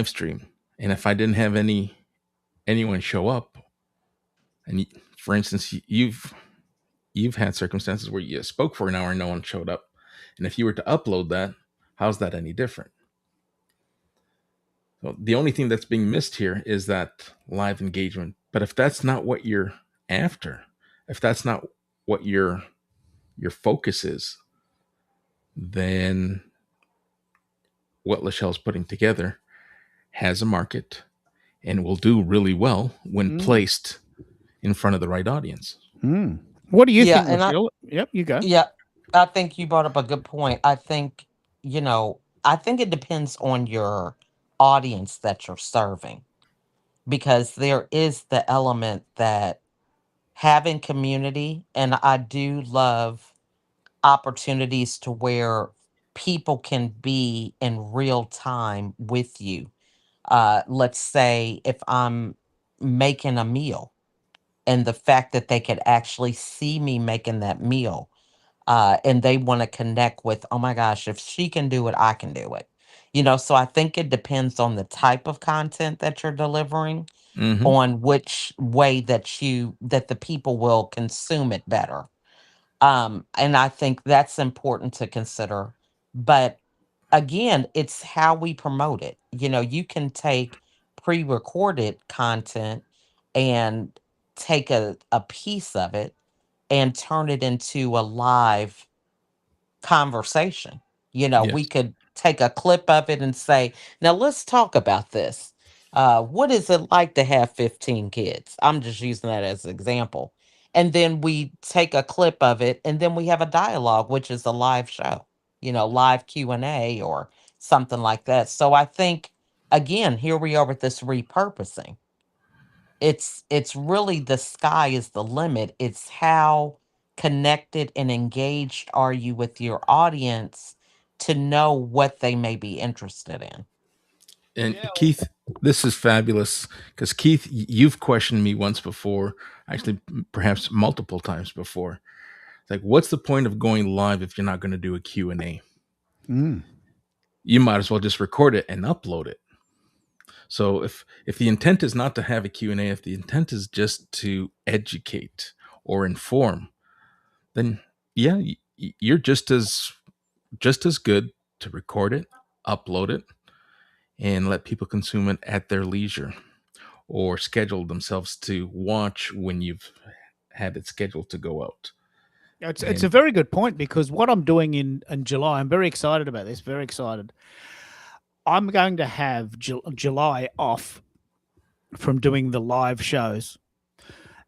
stream, and if I didn't have anyone show up, and for instance, you've had circumstances where you spoke for an hour and no one showed up, and if you were to upload that, how's that any different? So the only thing that's being missed here is that live engagement. But if that's not what you're after, if that's not what your focus is, then what Lachelle's putting together has a market and will do really well when placed in front of the right audience. What do you think, Lachelle? Yep, you go. Yeah, I think you brought up a good point. I think it depends on your audience that you're serving, because there is the element that having community, and I do love opportunities to where people can be in real time with you. Let's say if I'm making a meal, and the fact that they could actually see me making that meal, and they want to connect with, oh my gosh, if she can do it, I can do it. So I think it depends on the type of content that you're delivering, on which way that the people will consume it better. And I think that's important to consider. But again, it's how we promote it. You can take pre-recorded content and take a piece of it and turn it into a live conversation. We Yes. could take a clip of it and say, now let's talk about this. What is it like to have 15 kids? I'm just using that as an example. And then we take a clip of it and then we have a dialogue, which is a live show, live Q&A or something like that. So I think, again, here we are with this repurposing. It's really the sky is the limit. It's how connected and engaged are you with your audience to know what they may be interested in. And Yeah. Keith, this is fabulous because Keith, you've questioned me once before, actually, perhaps multiple times before. Like, what's the point of going live if you're not going to do a Q&A? Mm. You might as well just record it and upload it. So if the intent is not to have a Q&A, if the intent is just to educate or inform, then yeah, you're just as good to record it, upload it, and let people consume it at their leisure or schedule themselves to watch when you've had it scheduled to go out. It's a very good point, because what I'm doing in July, I'm very excited about this, very excited. I'm going to have July off from doing the live shows,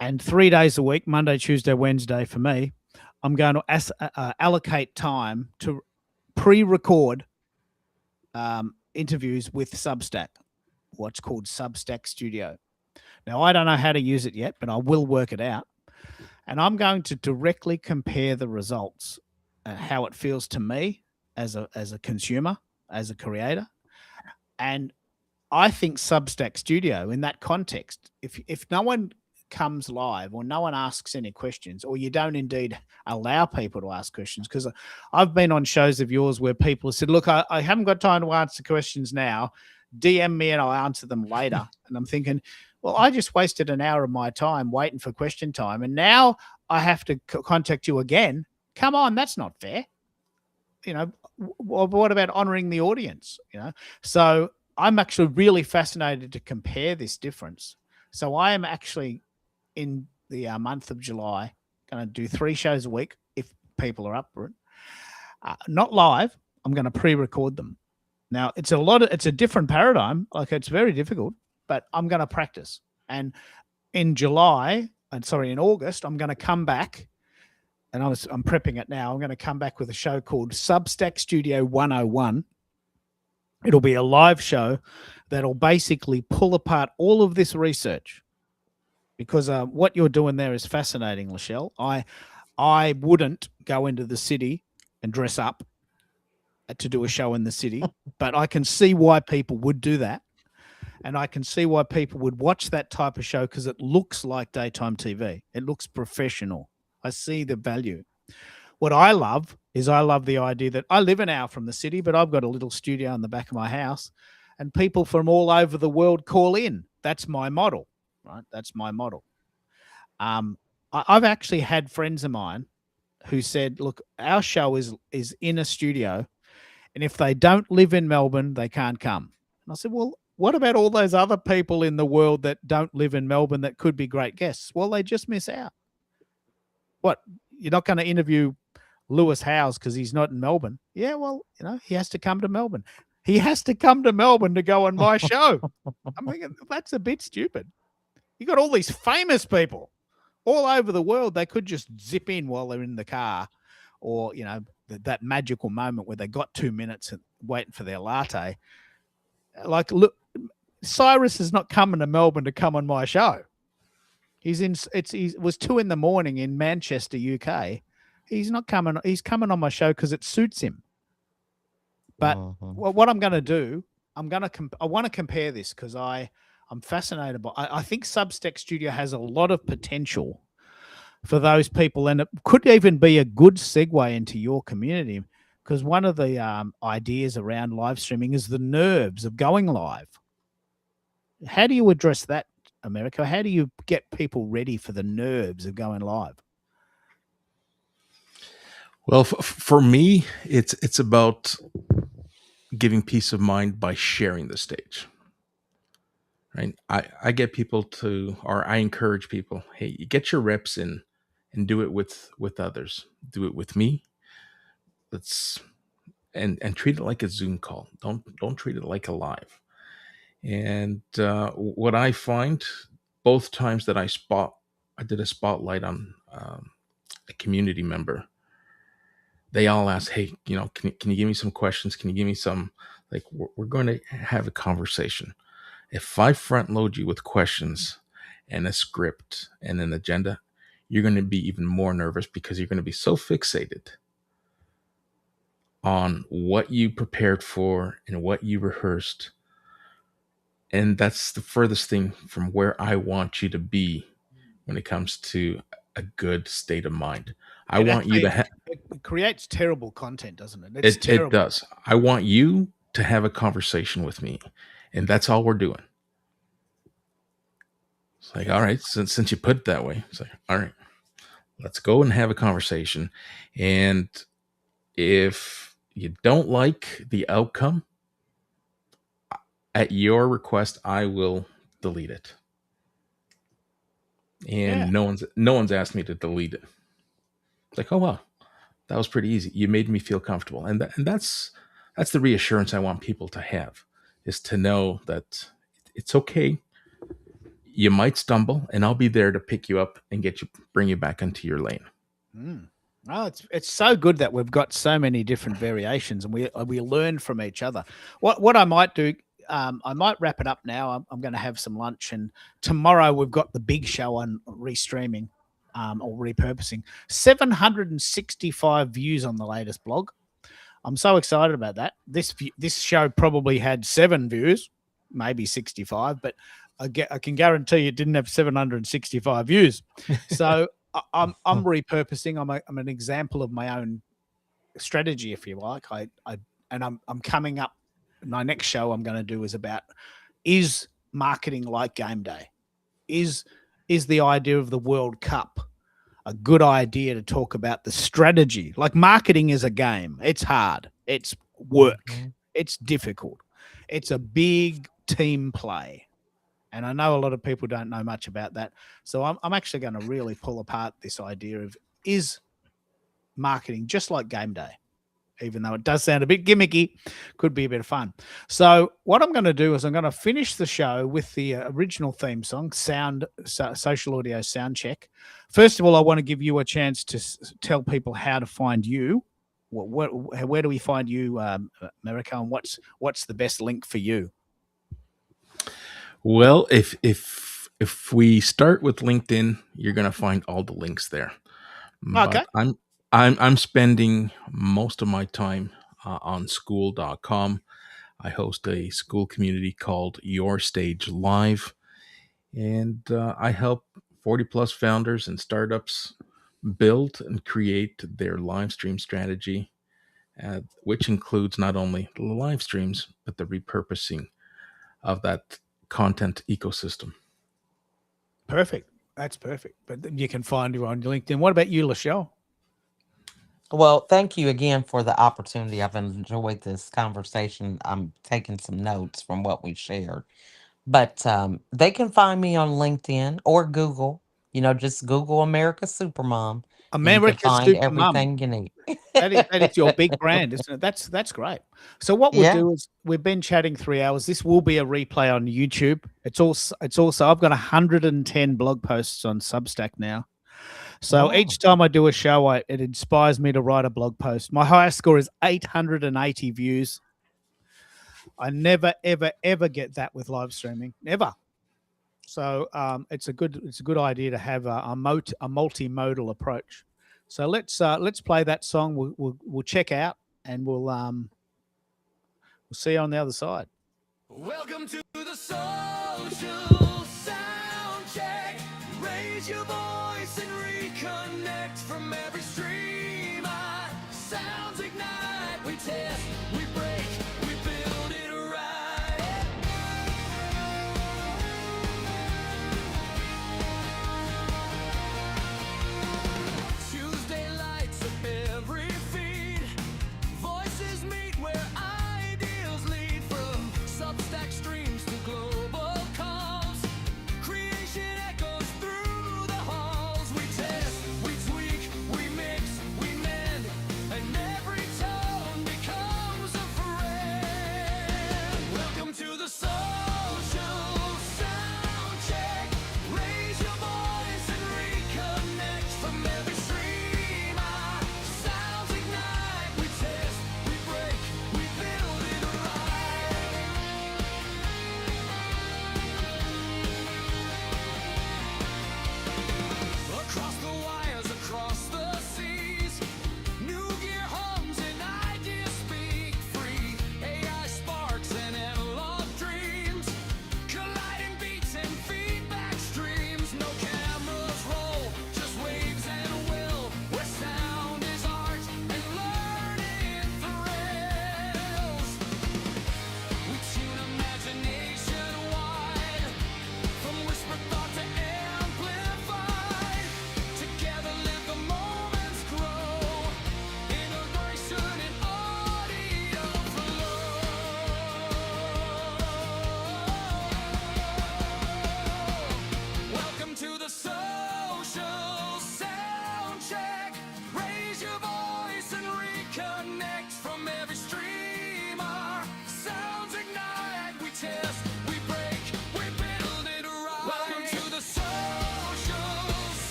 and 3 days a week, Monday, Tuesday, Wednesday for me, I'm going to allocate time to pre-record interviews with Substack, what's called Substack Studio. Now, I don't know how to use it yet, but I will work it out. And I'm going to directly compare the results, how it feels to me as a consumer, as a creator. And I think Substack Studio, in that context, if no one comes live or no one asks any questions, or you don't indeed allow people to ask questions, because I've been on shows of yours where people have said, look, I haven't got time to answer questions now. DM me and I'll answer them later. And I'm thinking, well, I just wasted an hour of my time waiting for question time, and now I have to contact you again. Come on, that's not fair. What about honoring the audience? So I'm actually really fascinated to compare this difference. So I am actually in the month of July going to do 3 shows a week if people are up for it. Not live. I'm going to pre-record them. Now it's a different paradigm. Like, it's very difficult, but I'm going to practice. And in August, I'm going to come back, and I'm prepping it now. I'm going to come back with a show called Substack Studio 101. It'll be a live show that'll basically pull apart all of this research, because what you're doing there is fascinating, Lachelle. I wouldn't go into the city and dress up to do a show in the city, but I can see why people would do that. And I can see why people would watch that type of show, because it looks like daytime TV. It looks professional. I see the value. What I love is the idea that I live an hour from the city, but I've got a little studio in the back of my house, and people from all over the world call in. That's my model, right? That's my model. I've actually had friends of mine who said, look, our show is in a studio, and if they don't live in Melbourne, they can't come. And I said, well, what about all those other people in the world that don't live in Melbourne that could be great guests? Well, they just miss out. What? You're not going to interview Lewis Howes because he's not in Melbourne? Yeah, well, he has to come to Melbourne. He has to come to Melbourne to go on my show. I'm thinking, that's a bit stupid. You got all these famous people all over the world. They could just zip in while they're in the car, or, that magical moment where they got 2 minutes and waiting for their latte. Like, look, Cyrus is not coming to Melbourne to come on my show. It was 2 a.m. in Manchester, UK. He's not coming. He's coming on my show because it suits him. But what I'm going to do, I want to compare this, because I'm fascinated by. I think Substack Studio has a lot of potential for those people, and it could even be a good segue into your community, because one of the ideas around live streaming is the nerves of going live. How do you address that, America? How do you get people ready for the nerves of going live? Well, for me, it's about giving peace of mind by sharing the stage. Right? I get people to, or I encourage people, hey, you get your reps in and do it with others. Do it with me. Let's and treat it like a Zoom call. Don't treat it like a live. And what I find, both times that I did a spotlight on a community member, they all ask, hey, can you give me some questions? Can you give me some, like, we're going to have a conversation. If I front load you with questions and a script and an agenda, you're going to be even more nervous because you're going to be so fixated on what you prepared for and what you rehearsed. And that's the furthest thing from where I want you to be when it comes to a good state of mind. I It want you to actually- it creates terrible content, doesn't it? it does. I want you to have a conversation with me, and that's all we're doing. It's like, all right, since you put it that way, it's like, all right, let's go and have a conversation. And if you don't like the outcome, at your request, I will delete it. And Yeah. no one's asked me to delete it. It's like, oh wow, that was pretty easy. You made me feel comfortable, and that's the reassurance I want people to have, is to know that it's okay. You might stumble, and I'll be there to pick you up and bring you back into your lane. Mm. Oh, it's so good that we've got so many different variations, and we learn from each other. What I might do, I might wrap it up now. I'm going to have some lunch, and tomorrow we've got the big show on restreaming, or repurposing. 765 views on the latest blog. I'm so excited about that. This show probably had 7 views, maybe 65, but I can guarantee you it didn't have 765 views. So I'm repurposing. I'm an example of my own strategy, if you like. I'm coming up. My next show I'm going to do is about, is marketing like game day? Is the idea of the World Cup a good idea to talk about the strategy? Like, marketing is a game. It's hard. It's work. It's difficult. It's a big team play. And I know a lot of people don't know much about that. So I'm actually going to really pull apart this idea of, is marketing just like game day? Even though it does sound a bit gimmicky, could be a bit of fun. So what I'm going to do is I'm going to finish the show with the original theme song, Social Audio Sound Check. First of all, I want to give you a chance to tell people how to find you. Where do we find you, Mariko, and what's the best link for you? Well, if we start with LinkedIn, you're going to find all the links there. Okay. But I'm spending most of my time on school.com. I host a school community called Your Stage Live, and I help 40 plus founders and startups build and create their live stream strategy, which includes not only the live streams, but the repurposing of that content ecosystem. Perfect. That's perfect. But then you can find you on LinkedIn. What about you, Lachelle? Well, thank you again for the opportunity. I've enjoyed this conversation. I'm taking some notes from what we shared. But they can find me on LinkedIn or Google. Just Google America Supermom, and you can America's find Super Mum. everything you need. That is your big brand, isn't it? That's great. So what we'll Yeah. do is, we've been chatting 3 hours. This will be a replay on YouTube. It's also I've got 110 blog posts on Substack now. So Oh. each time I do a show, it inspires me to write a blog post. My highest score is 880 views. I never, ever, ever get that with live streaming. Never. So it's a good idea to have a multimodal approach. So let's play that song. We'll check out, and we'll see you on the other side. Welcome to the Social Sound Check. Raise your voice and reconnect from every stream.